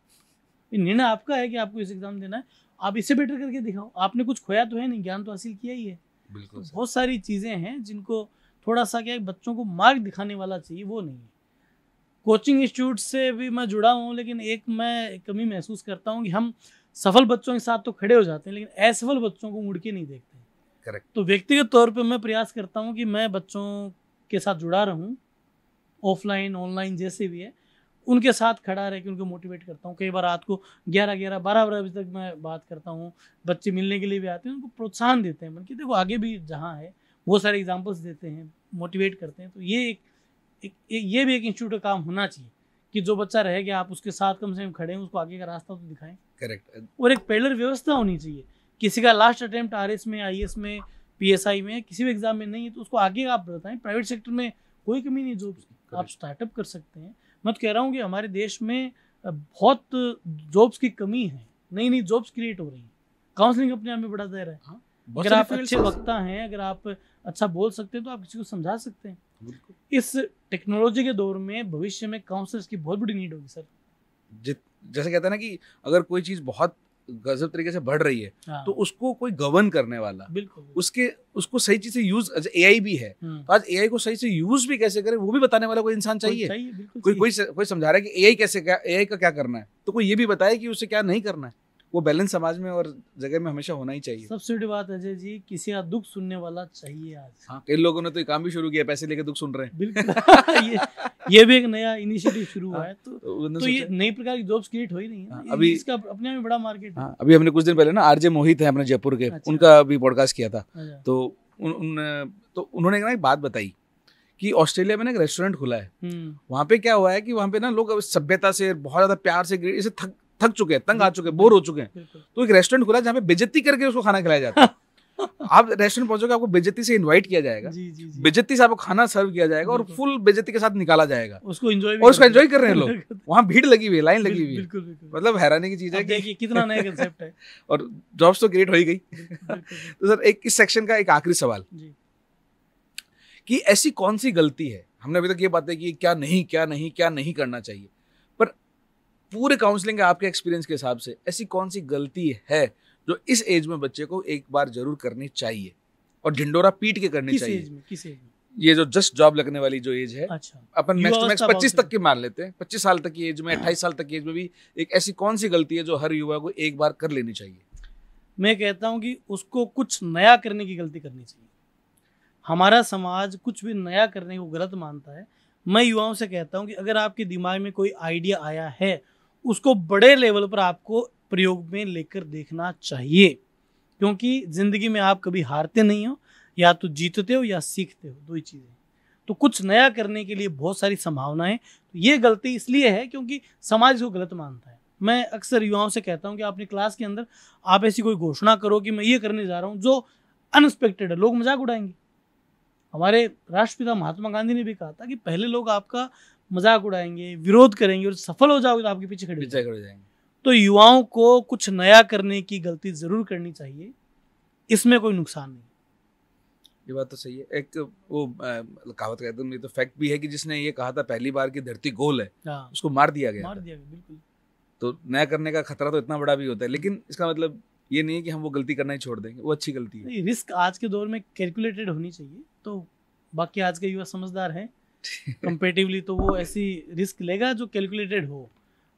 ये निर्णय आपका है कि आपको इस एग्जाम देना है, आप इससे बेटर करके दिखाओ। आपने कुछ खोया तो है नहीं, ज्ञान तो हासिल किया ही है। बिल्कुल तो बहुत सारी चीज़ें हैं जिनको थोड़ा सा क्या है, बच्चों को मार्ग दिखाने वाला चाहिए, वो नहीं है। कोचिंग इंस्टीट्यूट से भी मैं जुड़ा हूँ, लेकिन एक मैं कमी महसूस करता हूँ कि हम सफल बच्चों के साथ तो खड़े हो जाते हैं, लेकिन असफल बच्चों को मुड़ के नहीं देखते। करेक्ट। तो व्यक्तिगत तौर पे मैं प्रयास करता हूँ कि मैं बच्चों के साथ जुड़ा रहूँ, ऑफलाइन ऑनलाइन जैसे भी है, उनके साथ खड़ा रह के उनको मोटिवेट करता हूँ। कई बार रात को 11-11, 12 बजे तक मैं बात करता हूँ। बच्चे मिलने के लिए भी आते हैं, उनको प्रोत्साहन देते हैं, बल्कि देखो आगे भी जहाँ है बहुत सारे एग्जाम्पल्स देते हैं, मोटिवेट करते हैं। तो ये ये भी एक इंस्टीट्यूट का काम होना चाहिए कि जो बच्चा रह गया आप उसके साथ कम से कम खड़े हैं, उसको आगे का रास्ता तो दिखाएं। करेक्ट। और एक पैरेलल व्यवस्था होनी चाहिए। किसी का लास्ट अटेम्प्ट आरएस में, आईएएस में, पीएसआई में, किसी भी एग्जाम में नहीं है तो उसको आगे आप बताएं। प्राइवेट सेक्टर में कोई कमी नहीं, जॉब्स की आप स्टार्टअप कर सकते हैं। मैं तो कह रहा हूँ कि हमारे देश में बहुत जॉब्स की कमी है, नई नई जॉब्स क्रिएट हो रही हैं। काउंसलिंग अपने आप में बड़ा दायरा है। अगर आप अच्छे वक्ता हैं, अगर आप अच्छा बोल सकते हैं तो आप किसी को समझा सकते हैं। इस टेक्नोलॉजी के दौर में भविष्य में काउंसलर्स की बहुत बड़ी नीड होगी सर। जैसे कहते हैं ना कि अगर कोई चीज बहुत गजब तरीके से बढ़ रही है तो उसको कोई गवर्न करने वाला, बिल्कुल उसको सही चीज से यूज, एआई भी है तो आज एआई को सही से यूज भी कैसे करें वो भी बताने वाला कोई इंसान चाहिए। कोई समझा रहा है कि एआई का क्या करना है, तो कोई ये भी बताए कि उसे क्या नहीं करना है। वो बैलेंस समाज में और जगह में हमेशा होना ही चाहिए। सबसे बड़ी बात अजय जी, किसी का दुख सुनने वाला चाहिए आज। हाँ, कई लोगों ने तो ये काम भी शुरू किया, पैसे लेके दुख सुन रहे हैं। बिल्कुल ये भी एक नया इनिशिएटिव शुरू हुआ है। तो ये नई प्रकार की जॉब्स क्रिएट हो ही नहीं है। अभी इसका अपने में बड़ा मार्केट है। अभी हमने कुछ दिन पहले ना आरजे मोहित है अपने जयपुर के, उनका भी पॉडकास्ट किया था। तो उन्होंने ना एक बात बताई कि ऑस्ट्रेलिया में ना एक रेस्टोरेंट खुला है। वहाँ पे क्या हुआ है कि वहाँ पे ना लोग सभ्यता से बहुत ज्यादा प्यार से इसे थक चुके हैं, तंग आ चुके हैं, बोर हो चुके हैं। तो एक रेस्टोरेंट खुला जहाँ पे बेइज्जती करके उसको खाना खिलाया जाता है। आप रेस्टोरेंट पहुंचोगे, आपको बेइज्जती से इनवाइट किया जाएगा, बेइज्जती से आपको खाना सर्व किया जाएगा और फुल बेइज्जती के साथ निकाला जाएगा। उसको एंजॉय कर रहे हैं लोग। वहाँ भीड़ लगी हुई है, लाइन लगी हुई है। मतलब हैरानी की चीज है कि कितना नया कांसेप्ट है। और जॉब्स तो क्रिएट हो ही गई। तो सर एक इस सेक्शन का एक आखिरी सवाल कि ऐसी कौन सी गलती है, हमने अभी तक ये बातें की क्या नहीं करना चाहिए, पर पूरे काउंसलिंग के आपके एक्सपीरियंस के हिसाब से ऐसी कौन सी गलती है जो इस एज में बच्चे को एक बार जरूर करनी चाहिए और ढिंडोरा पीट के करनी चाहिए? किस एज में? ये जो जस्ट जॉब लगने वाली जो एज है, अच्छा, अपन मैक्स 25 तक की मान लेते हैं, 25 साल तक की एज में, 28 साल तक की एज में भी एक ऐसी कौन सी गलती है जो हर युवा को एक बार कर लेनी चाहिए? मैं कहता हूं कि उसको कुछ नया करने की गलती करनी चाहिए। हमारा समाज कुछ भी नया करने को गलत मानता है। मैं युवाओं से कहता हूं कि अगर आपके दिमाग में कोई आइडिया आया है, उसको बड़े लेवल पर आपको प्रयोग में लेकर देखना चाहिए, क्योंकि जिंदगी में आप कभी हारते नहीं हो, या तो जीतते हो या सीखते हो, दो ही चीजें। तो कुछ नया करने के लिए बहुत सारी संभावनाएं। तो ये गलती इसलिए है क्योंकि समाज इसको गलत मानता है। मैं अक्सर युवाओं से कहता हूं कि अपनी क्लास के अंदर आप ऐसी कोई घोषणा करो कि मैं ये करने जा रहा हूं जो अनएक्सपेक्टेड है, लोग मजाक उड़ाएंगे। हमारे राष्ट्रपिता महात्मा गांधी ने भी कहा था कि पहले लोग आपका मजाक उड़ाएंगे, विरोध करेंगे, और सफल हो जाओगे तो आपके पीछे खड़े हो जाएंगे। तो युवाओं को कुछ नया करने की गलती जरूर करनी चाहिए, इसमें कोई नुकसान नहीं। ये बात तो सही है। एक वो कहावत कहते हैं, ये तो फैक्ट भी है कि जिसने ये कहा था पहली बार की धरती गोल है, उसको मार दिया गया। बिल्कुल। तो नया करने का खतरा तो इतना बड़ा भी होता है, लेकिन इसका मतलब ये नहीं है कि हम वो गलती करना ही छोड़ देंगे, वो अच्छी गलती है। रिस्क आज के दौर में कैलकुलेटेड होनी चाहिए। तो बाकी आज के युवा समझदार है कंपैरेटिवली, तो वो ऐसी रिस्क लेगा जो कैलकुलेटेड हो।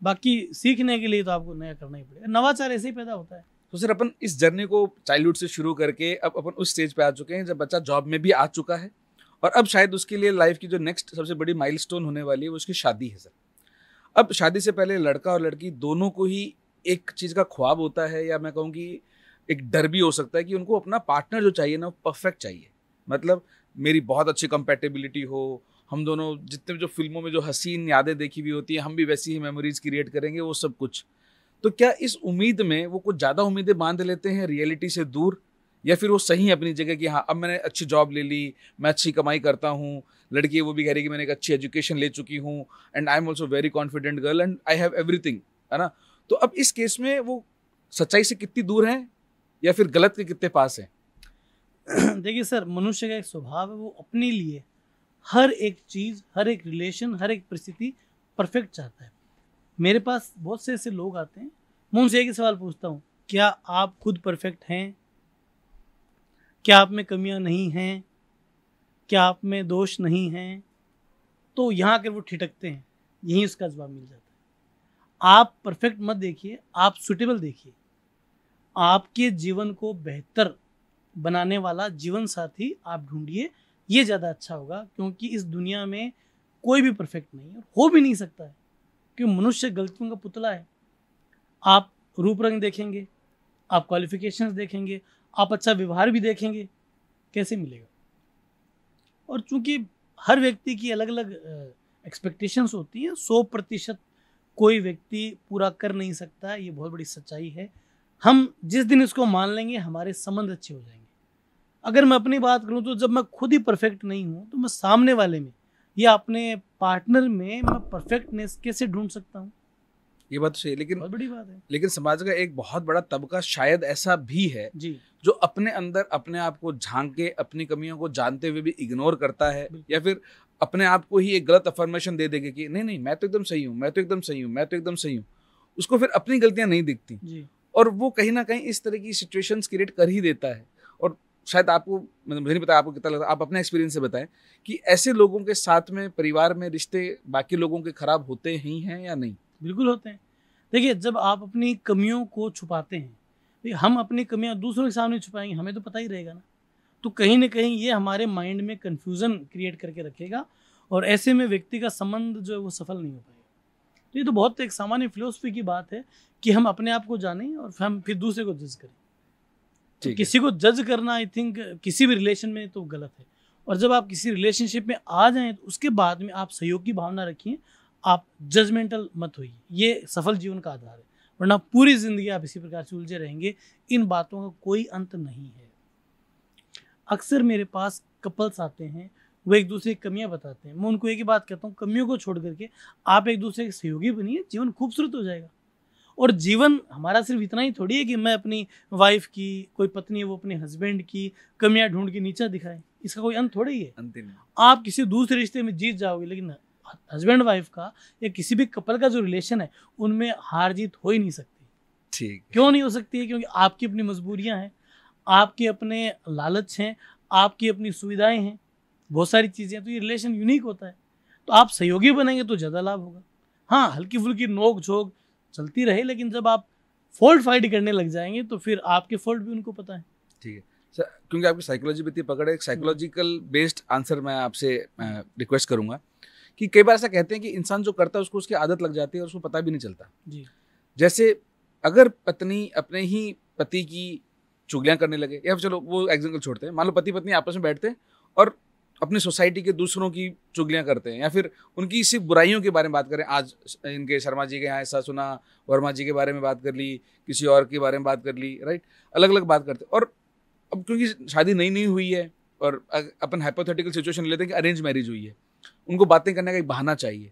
बाकी सीखने के लिए तो आपको नया करना ही पड़ेगा। नवाचार ऐसे ही पैदा होता है। तो सर अपन इस जर्नी को चाइल्डहुड से शुरू करके अब अपन उस स्टेज पे आ चुके हैं जब बच्चा जॉब में भी आ चुका है, और अब शायद उसके लिए लाइफ की जो नेक्स्ट सबसे बड़ी माइलस्टोन होने वाली है वो उसकी शादी है। सर अब शादी से पहले लड़का और लड़की दोनों को ही एक चीज़ का ख्वाब होता है, या मैं कहूँ कि एक डर भी हो सकता है कि उनको अपना पार्टनर जो चाहिए ना वो परफेक्ट चाहिए। मतलब मेरी बहुत अच्छी कंपैटिबिलिटी हो, हम दोनों जितने जो फिल्मों में जो हसीन यादें देखी हुई होती है हम भी वैसी ही मेमोरीज क्रिएट करेंगे, वो सब कुछ। तो क्या इस उम्मीद में वो कुछ ज़्यादा उम्मीदें बांध लेते हैं रियलिटी से दूर, या फिर वो सही है अपनी जगह कि हाँ अब मैंने अच्छी जॉब ले ली, मैं अच्छी कमाई करता हूँ, लड़की है वो भी कह रही है कि मैंने एक अच्छी एजुकेशन ले चुकी हूँ, and I am also very confident girl and I have everything, है ना? तो अब इस केस में वो सच्चाई से कितनी दूर हैं या फिर गलत के कितने पास हैं? देखिए सर, मनुष्य का एक स्वभाव है, वो अपने लिए हर एक चीज़, हर एक रिलेशन, हर एक परिस्थिति परफेक्ट चाहता है। मेरे पास बहुत से ऐसे लोग आते हैं, मैं उनसे एक ही सवाल पूछता हूँ, क्या आप खुद परफेक्ट हैं? क्या आप में कमियां नहीं हैं? क्या आप में दोष नहीं हैं? तो यहाँ आकर वो ठिठकते हैं, यहीं उसका जवाब मिल जाता है। आप परफेक्ट मत देखिए, आप सुटेबल देखिए। आपके जीवन को बेहतर बनाने वाला जीवन साथी आप ढूंढिए, ये ज़्यादा अच्छा होगा, क्योंकि इस दुनिया में कोई भी परफेक्ट नहीं है और हो भी नहीं सकता है, क्योंकि मनुष्य गलतियों का पुतला है। आप रूप रंग देखेंगे, आप क्वालिफिकेशंस देखेंगे, आप अच्छा व्यवहार भी देखेंगे, कैसे मिलेगा? और चूंकि हर व्यक्ति की अलग अलग एक्सपेक्टेशंस होती हैं, 100% कोई व्यक्ति पूरा कर नहीं सकता, ये बहुत बड़ी सच्चाई है। हम जिस दिन इसको मान लेंगे, हमारे संबंध अच्छे हो जाएंगे। अगर मैं अपनी बात करूं तो जब मैं खुद ही परफेक्ट नहीं हूं, तो मैं सामने वाले में या अपने पार्टनर में मैं परफेक्टनेस कैसे ढूंढ सकता हूं? ये बात तो सही है, लेकिन बहुत बड़ी बात है। लेकिन समाज का एक बहुत बड़ा तबका शायद ऐसा भी है जी, जो अपने अंदर अपने आप को झांक के अपनी कमियों को जानते हुए भी इग्नोर करता है, बिल्कुल। या फिर अपने आप को ही एक गलत अफर्मेशन दे देगा कि नहीं नहीं, मैं तो एकदम सही हूँ, मैं तो एकदम सही हूँ, मैं तो एकदम सही हूँ। उसको फिर अपनी गलतियां नहीं दिखती जी, और वो कहीं ना कहीं इस तरह की सिचुएशंस क्रिएट कर ही देता है। और शायद आपको, मतलब मुझे नहीं पता आपको कितना लगता है, आप अपने एक्सपीरियंस से बताएं कि ऐसे लोगों के साथ में परिवार में रिश्ते बाकी लोगों के खराब होते ही हैं या नहीं? बिल्कुल होते हैं। देखिए, जब आप अपनी कमियों को छुपाते हैं, तो हम अपनी कमियां दूसरों के सामने छुपाएंगे, हमें तो पता ही रहेगा ना। तो कहीं ना कहीं ये हमारे माइंड में कन्फ्यूज़न क्रिएट करके रखेगा, और ऐसे में व्यक्ति का संबंध जो है वो सफल नहीं हो पाएगा। तो ये तो बहुत एक सामान्य फिलोसफी की बात है कि हम अपने आप को जानें और हम फिर दूसरे को जज करें। तो ठीक है। किसी को जज करना, आई थिंक, किसी भी रिलेशन में तो गलत है। और जब आप किसी रिलेशनशिप में आ जाएं, तो उसके बाद में आप सहयोग की भावना रखिए, आप जजमेंटल मत होइए। ये सफल जीवन का आधार है, वरना पूरी जिंदगी आप इसी प्रकार से उलझे रहेंगे। इन बातों का कोई अंत नहीं है। अक्सर मेरे पास कपल्स आते हैं, वो एक दूसरे की कमियां बताते हैं। मैं उनको एक ही बात कहता हूँ, कमियों को छोड़ करके आप एक दूसरे के सहयोगी बनिए, जीवन खूबसूरत हो जाएगा। और जीवन हमारा सिर्फ इतना ही थोड़ी है कि मैं अपनी वाइफ की, कोई पत्नी है वो अपने हस्बैंड की कमियां ढूंढ के नीचा दिखाए, इसका कोई अंत थोड़ा ही है। अंतिम। आप किसी दूसरे रिश्ते में जीत जाओगे, लेकिन हस्बैंड वाइफ का या किसी भी कपल का जो रिलेशन है, उनमें हार जीत हो ही नहीं सकती। ठीक। क्यों नहीं हो सकती है? क्योंकि आपकी अपनी मजबूरियां हैं, आपके अपने लालच हैं, आपकी अपनी सुविधाएं हैं, बहुत सारी चीज़ें हैं। तो ये रिलेशन यूनिक होता है। तो आप सहयोगी बनेंगे तो ज़्यादा लाभ होगा। हाँ, हल्की फुल्की नोक झोंक चलती रहे, लेकिन जब आप फॉल्ट फाइंड करने लग जाएंगे तो फिर आपके फॉल्ट भी उनको पता है। ठीक है सर, क्योंकि आपकी साइकोलॉजी पे इतनी पकड़ है, एक साइकोलॉजिकल बेस्ड आंसर मैं आपसे रिक्वेस्ट करूंगा कि कई बार ऐसा कहते हैं कि इंसान जो करता है उसको उसकी आदत लग जाती है और उसको पता भी नहीं चलता। जी, जैसे अगर पत्नी अपने ही पति की चुगलियां करने लगे, या चलो वो एग्जाम्पल छोड़ते हैं, मान लो पति पत्नी आपस में बैठते हैं और अपनी सोसाइटी के दूसरों की चुगलियां करते हैं, या फिर उनकी सिर्फ बुराइयों के बारे में बात करें। आज इनके शर्मा जी के यहाँ ऐसा सुना, वर्मा जी के बारे में बात कर ली, किसी और के बारे में बात कर ली, राइट, अलग अलग बात करते हैं। और अब क्योंकि शादी नई नई हुई है और अपन हाइपोथेटिकल सिचुएशन लेते हैं कि अरेंज मैरिज हुई है, उनको बातें करने का एक बहाना चाहिए।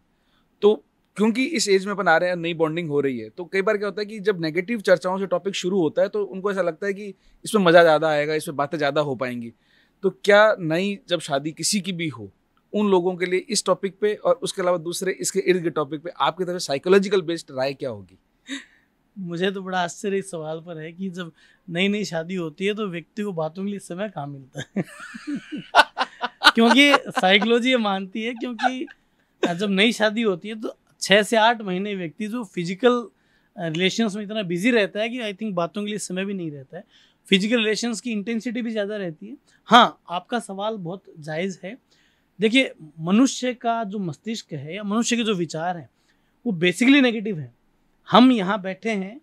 तो क्योंकि इस एज में अपन आ रहे हैं, नई बॉन्डिंग हो रही है, तो कई बार क्या होता है कि जब नेगेटिव चर्चाओं से टॉपिक शुरू होता है तो उनको ऐसा लगता है कि इसमें मज़ा ज़्यादा आएगा, इसमें बातें ज़्यादा हो पाएंगी। तो क्या नई जब शादी किसी की भी हो, उन लोगों के लिए इस टॉपिक पे और उसके अलावा दूसरे इसके इर्द गिर्द टॉपिक पे आपकी तरफ साइकोलॉजिकल बेस्ड राय क्या होगी? मुझे तो बड़ा आश्चर्य इस सवाल पर है कि जब नई नई शादी होती है तो व्यक्ति को बातों के लिए समय कहाँ मिलता है। क्योंकि साइकोलॉजी ये मानती है, क्योंकि जब नई शादी होती है तो 6 से 8 महीने व्यक्ति जो फिजिकल रिलेशंस में इतना बिजी रहता है कि आई थिंक बातों के लिए समय भी नहीं रहता है। फिजिकल रिलेशंस की इंटेंसिटी भी ज़्यादा रहती है। हाँ, आपका सवाल बहुत जायज़ है। देखिए, मनुष्य का जो मस्तिष्क है या मनुष्य के जो विचार हैं वो बेसिकली नेगेटिव है। हम यहाँ बैठे हैं,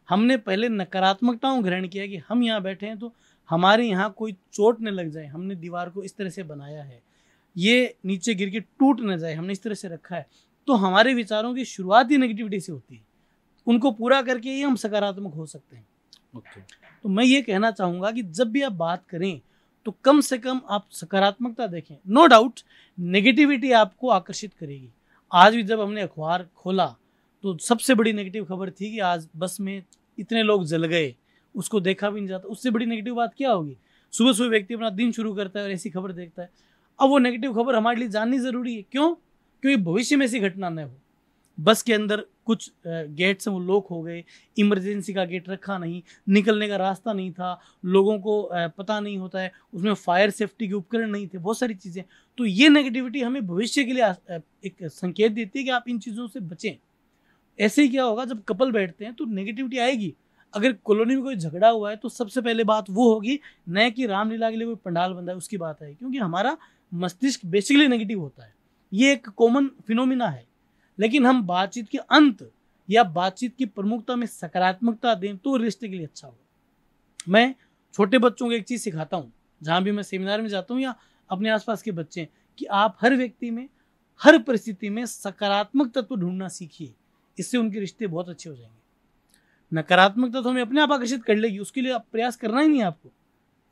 हमने पहले नकारात्मकताओं ग्रहण किया कि हम यहाँ बैठे हैं तो हमारे यहाँ कोई चोट न लग जाए, हमने दीवार को इस तरह से बनाया है, ये नीचे गिर के टूट न जाए, हमने इस तरह से रखा है। तो हमारे विचारों की शुरुआत ही नेगेटिविटी से होती है। उनको पूरा करके ही हम सकारात्मक हो सकते हैं। ओके। तो मैं ये कहना चाहूँगा कि जब भी आप बात करें तो कम से कम आप सकारात्मकता देखें। नो डाउट नेगेटिविटी आपको आकर्षित करेगी। आज भी जब हमने अखबार खोला तो सबसे बड़ी नेगेटिव खबर थी कि आज बस में इतने लोग जल गए, उसको देखा भी नहीं जाता। उससे बड़ी नेगेटिव बात क्या होगी? सुबह सुबह व्यक्ति अपना दिन शुरू करता है और ऐसी खबर देखता है। अब वो नेगेटिव खबर हमारे लिए जाननी जरूरी है। क्यों? क्योंकि भविष्य में ऐसी घटना न हो। बस के अंदर कुछ गेट्स हैं वो लॉक हो गए, इमरजेंसी का गेट रखा नहीं, निकलने का रास्ता नहीं था, लोगों को पता नहीं होता है, उसमें फायर सेफ्टी के उपकरण नहीं थे, बहुत सारी चीज़ें। तो ये नेगेटिविटी हमें भविष्य के लिए एक संकेत देती है कि आप इन चीज़ों से बचें। ऐसे ही क्या होगा, जब कपल बैठते हैं तो नेगेटिविटी आएगी। अगर कॉलोनी में कोई झगड़ा हुआ है तो सबसे पहले बात वो होगी, न कि रामलीला के लिए कोई पंडाल बंधा है उसकी बात है, क्योंकि हमारा मस्तिष्क बेसिकली नेगेटिव होता है। ये एक कॉमन फिनोमिना है। लेकिन हम बातचीत के अंत या बातचीत की प्रमुखता में सकारात्मकता दें तो रिश्ते के लिए अच्छा होगा। मैं छोटे बच्चों को एक चीज़ सिखाता हूँ, जहाँ भी मैं सेमिनार में जाता हूँ या अपने आसपास के बच्चे, कि आप हर व्यक्ति में, हर परिस्थिति में सकारात्मक तत्व ढूंढना सीखिए। इससे उनके रिश्ते बहुत अच्छे हो जाएंगे। नकारात्मक तत्व हमें अपने आप आकर्षित कर लेगी, उसके लिए आप प्रयास करना ही नहीं है आपको।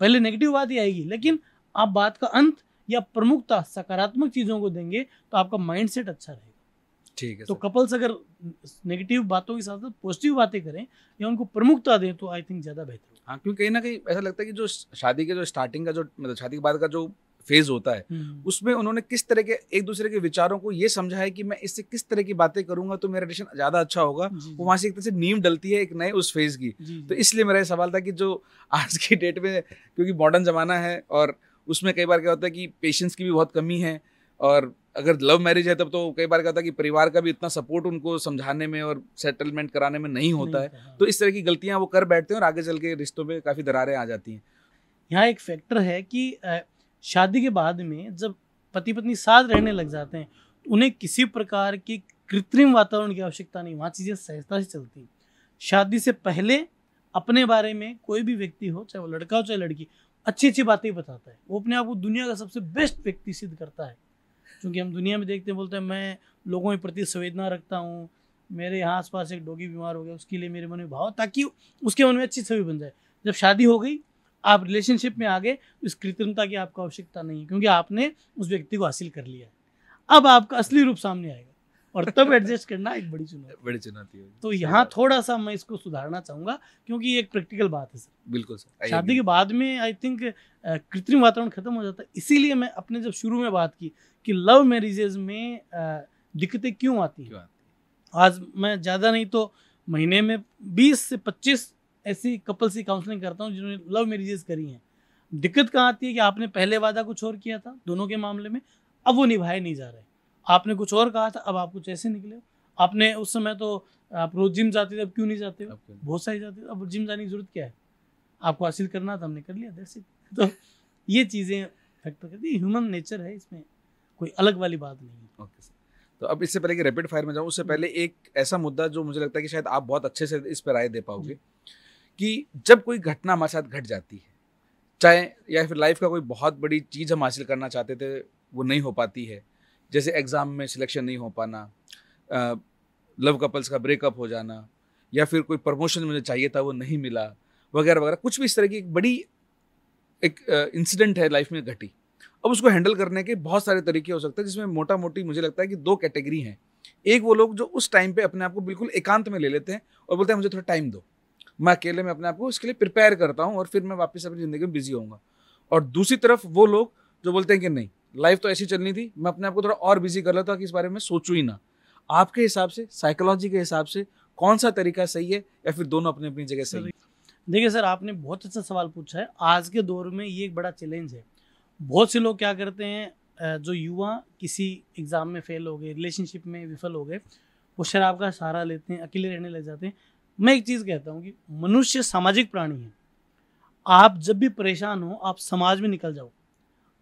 पहले नेगेटिव बात ही आएगी, लेकिन आप बात का अंत या प्रमुखता सकारात्मक चीज़ों को देंगे तो आपका माइंडसेट अच्छा रहेगा। ठीक है। तो कपल्स अगर नेगेटिव बातों के साथ साथ पॉजिटिव बातें करें या उनको प्रमुखता दें तो आई थिंक ज़्यादा बेहतर होगा। हाँ, क्योंकि कहीं ना कहीं ऐसा लगता है कि जो शादी के जो स्टार्टिंग का जो मतलब शादी के बाद का जो फेज होता है, उसमें उन्होंने किस तरह के एक दूसरे के विचारों को ये समझा है कि मैं इससे किस तरह की बातें करूंगा तो मेरा रिलेशन ज्यादा अच्छा होगा। वो वहां से एक तरह से नींव डलती है एक नए उस फेज की। तो इसलिए मेरा ये सवाल था कि जो आज की डेट में, क्योंकि मॉडर्न जमाना है और उसमें कई बार क्या होता है कि पेशेंस की भी बहुत कमी है, और अगर लव मैरिज है तब तो कई बार क्या होता है कि परिवार का भी इतना सपोर्ट उनको समझाने में और सेटलमेंट कराने में नहीं होता है। तो इस तरह की गलतियां वो कर बैठते हैं और आगे चल के रिश्तों में काफी दरारें आ जाती हैं। यहाँ एक फैक्टर है कि शादी के बाद में जब पति पत्नी साथ रहने लग जाते हैं तो उन्हें किसी प्रकार की कृत्रिम वातावरण की आवश्यकता नहीं, वहाँ चीज़ें सहजता से चलती हैं। शादी से पहले अपने बारे में कोई भी व्यक्ति हो, चाहे वो लड़का हो चाहे लड़की, अच्छी अच्छी बातें बताता है। वो अपने आप को दुनिया का सबसे बेस्ट व्यक्ति सिद्ध करता है। क्योंकि हम दुनिया में देखते हैं, बोलते हैं मैं लोगों के प्रति संवेदना रखता हूँ, मेरे यहाँ आसपास एक डॉगी बीमार हो गया उसके लिए मेरे मन में भाव, ताकि उसके मन में अच्छी छवि बन जाए। जब शादी हो गई, आप रिलेशनशिप में आ गए, तो इस कृत्रिमता की आपको आवश्यकता नहीं है, क्योंकि आपने उस व्यक्ति को हासिल कर लिया है। अब आपका असली रूप सामने आएगा और तब एडजस्ट करना एक बड़ी चुनौती है। तो यहाँ थोड़ा सा मैं इसको सुधारना चाहूँगा, क्योंकि ये एक प्रैक्टिकल बात है सर। बिल्कुल सर। शादी के बाद में आई थिंक कृत्रिम वातावरण खत्म हो जाता है। इसीलिए मैं अपने जब शुरू में बात की कि लव मैरिजेज में दिक्कतें क्यों आती हैं, आज मैं ज़्यादा नहीं तो महीने में 20 से 25 ऐसी कपल्स की काउंसलिंग करता हूँ जिन्होंने लव मैरिजेस करी हैं। दिक्कत कहाँ आती है कि आपने पहले वादा कुछ और किया था दोनों के मामले में, अब वो निभाए नहीं जा रहे। आपने कुछ और कहा था, अब आप कुछ ऐसे निकले हो। आपने उस समय तो आप रोज जिम जाते थे, अब क्यों नहीं जाते हो? बहुत सारी जाते थे, अब जिम जाने की जरूरत क्या है? आपको हासिल करना था, हमने कर लिया, दैट्स इट। तो ये चीज़ें फैक्टर करती है, ह्यूमन नेचर है, इसमें कोई अलग वाली बात नहीं है। Okay sir. तो अब इससे पहले कि रैपिड फायर में जाऊँ, उससे पहले एक ऐसा मुद्दा जो मुझे लगता है कि शायद आप बहुत अच्छे से इस पर राय दे पाओगे, कि जब कोई घटना हमारे साथ घट जाती है, चाहे या फिर लाइफ का कोई बहुत बड़ी चीज़ हम हासिल करना चाहते थे वो नहीं हो पाती है, जैसे एग्ज़ाम में सिलेक्शन नहीं हो पाना, लव कपल्स का ब्रेकअप हो जाना, या फिर कोई प्रमोशन मुझे चाहिए था वो नहीं मिला, वगैरह वगैरह, कुछ भी इस तरह की एक बड़ी इंसिडेंट है लाइफ में घटी। अब उसको हैंडल करने के बहुत सारे तरीके हो सकते हैं, जिसमें मोटा मोटी मुझे लगता है कि 2 कैटेगरी हैं। एक वो लोग जो उस टाइम पे अपने आप को बिल्कुल एकांत में ले लेते हैं और बोलते हैं मुझे थोड़ा टाइम दो, मैं अकेले में अपने आप को इसके लिए प्रिपेयर करता हूँ और फिर मैं वापस अपनी ज़िंदगी में बिजी होऊंगा। और दूसरी तरफ वो लोग जो बोलते हैं कि नहीं, लाइफ तो ऐसी चलनी थी, मैं अपने आप को थोड़ा और बिजी कर लेता हूँ कि इस बारे में सोचूं ही ना। आपके हिसाब से, साइकोलॉजी के हिसाब से कौन सा तरीका सही है, या फिर दोनों अपनी अपनी जगह सही है? देखिए सर, आपने बहुत अच्छा सवाल पूछा है। आज के दौर में ये एक बड़ा चैलेंज है। बहुत से लोग क्या करते हैं, जो युवा किसी एग्ज़ाम में फेल हो गए, रिलेशनशिप में विफल हो गए, वो शराब का सहारा लेते हैं, अकेले रहने लग जाते हैं। मैं एक चीज़ कहता हूँ कि मनुष्य सामाजिक प्राणी है। आप जब भी परेशान हो, आप समाज में निकल जाओ।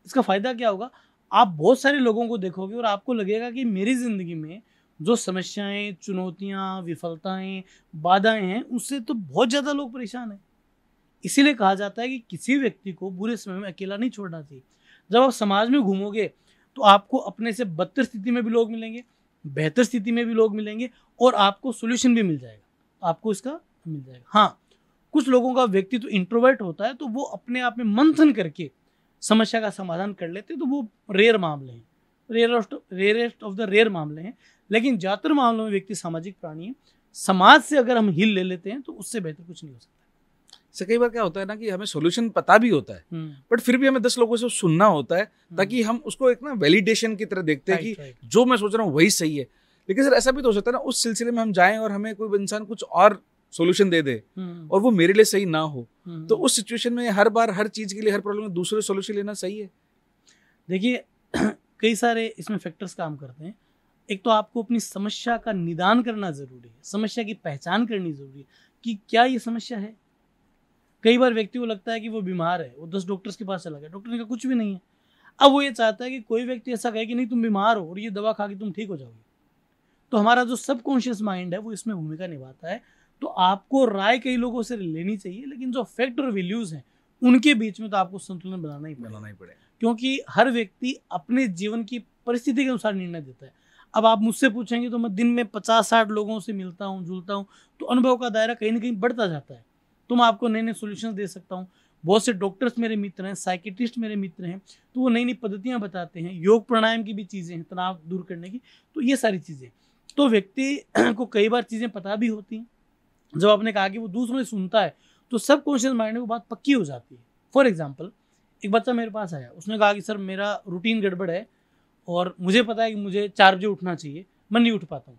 इसका फ़ायदा क्या होगा, आप बहुत सारे लोगों को देखोगे और आपको लगेगा कि मेरी ज़िंदगी में जो समस्याएं, चुनौतियां, विफलताएं, बाधाएं हैं, उससे तो बहुत ज़्यादा लोग परेशान हैं। इसीलिए कहा जाता है कि किसी व्यक्ति को बुरे समय में अकेला नहीं छोड़ना चाहिए। जब आप समाज में घूमोगे तो आपको अपने से बदतर स्थिति में भी लोग मिलेंगे, बेहतर स्थिति में भी लोग मिलेंगे, और आपको सोल्यूशन भी मिल जाएगा, आपको इसका मिल जाएगा। हाँ, कुछ लोगों का व्यक्तित्व इंट्रोवर्ट होता है, तो वो अपने आप में मंथन करके समस्या का समाधान कर लेते हैं, तो वो रेयर मामले हैं, रेयरेस्ट ऑफ द रेयर मामले हैं। लेकिन ज़्यादातर मामलों में व्यक्ति सामाजिक प्राणी है। समाज से अगर हम हिल ले लेते हैं तो उससे बेहतर कुछ नहीं हो सकता। से कई बार क्या होता है ना कि हमें सॉल्यूशन पता भी होता है, बट फिर भी हमें 10 लोगों से सुनना होता है ताकि हम उसको एक ना वैलिडेशन की तरह देखते हैं कि जो मैं सोच रहा हूँ वही सही है। लेकिन सर ऐसा भी तो हो सकता है ना उस सिलसिले में हम जाएं और हमें कोई इंसान कुछ और सॉल्यूशन दे दे और वो मेरे लिए सही ना हो, तो उस सिचुएशन में हर बार हर चीज के लिए हर प्रॉब्लम में दूसरे सॉल्यूशन लेना सही है? देखिए कई सारे इसमें फैक्टर्स काम करते हैं। एक तो आपको अपनी समस्या का निदान करना जरूरी है, समस्या की पहचान करनी जरूरी है कि क्या ये समस्या है। कई बार व्यक्ति को लगता है कि वो बीमार है, वो 10 डॉक्टर्स के पास चला गया, डॉक्टर ने कहा कुछ भी नहीं है। अब वो ये चाहता है कि कोई व्यक्ति ऐसा कहे कि नहीं तुम बीमार हो और ये दवा खा के तुम ठीक हो जाओगे। तो हमारा जो सबकॉन्शियस माइंड है वो इसमें भूमिका निभाता है। तो आपको राय कई लोगों से लेनी चाहिए, लेकिन जो फैक्ट और वैल्यूज हैं उनके बीच में तो आपको संतुलन बनाना ही पड़ेगा, क्योंकि हर व्यक्ति अपने जीवन की परिस्थिति के अनुसार निर्णय देता है। अब आप मुझसे पूछेंगे तो मैं दिन में 50-60 लोगों से मिलता हूँ, जुलता हूँ, तो अनुभव का दायरा कहीं ना कहीं बढ़ता जाता है। तो मैं आपको नए नए सोल्यूशन दे सकता हूँ। बहुत से डॉक्टर्स मेरे मित्र हैं, साइकेट्रिस्ट मेरे मित्र हैं, तो वो नई नई पद्धतियाँ बताते हैं। योग प्राणायाम की भी चीज़ें हैं तनाव दूर करने की, तो ये सारी चीज़ें। तो व्यक्ति को कई बार चीज़ें पता भी होती हैं। जब आपने कहा कि वो दूसरों से सुनता है तो सबकॉन्शियस माइंड में वो बात पक्की हो जाती है। फॉर एग्जाम्पल, एक बच्चा मेरे पास आया, उसने कहा कि सर मेरा रूटीन गड़बड़ है और मुझे पता है कि मुझे 4 बजे उठना चाहिए, मैं नहीं उठ पाता हूँ।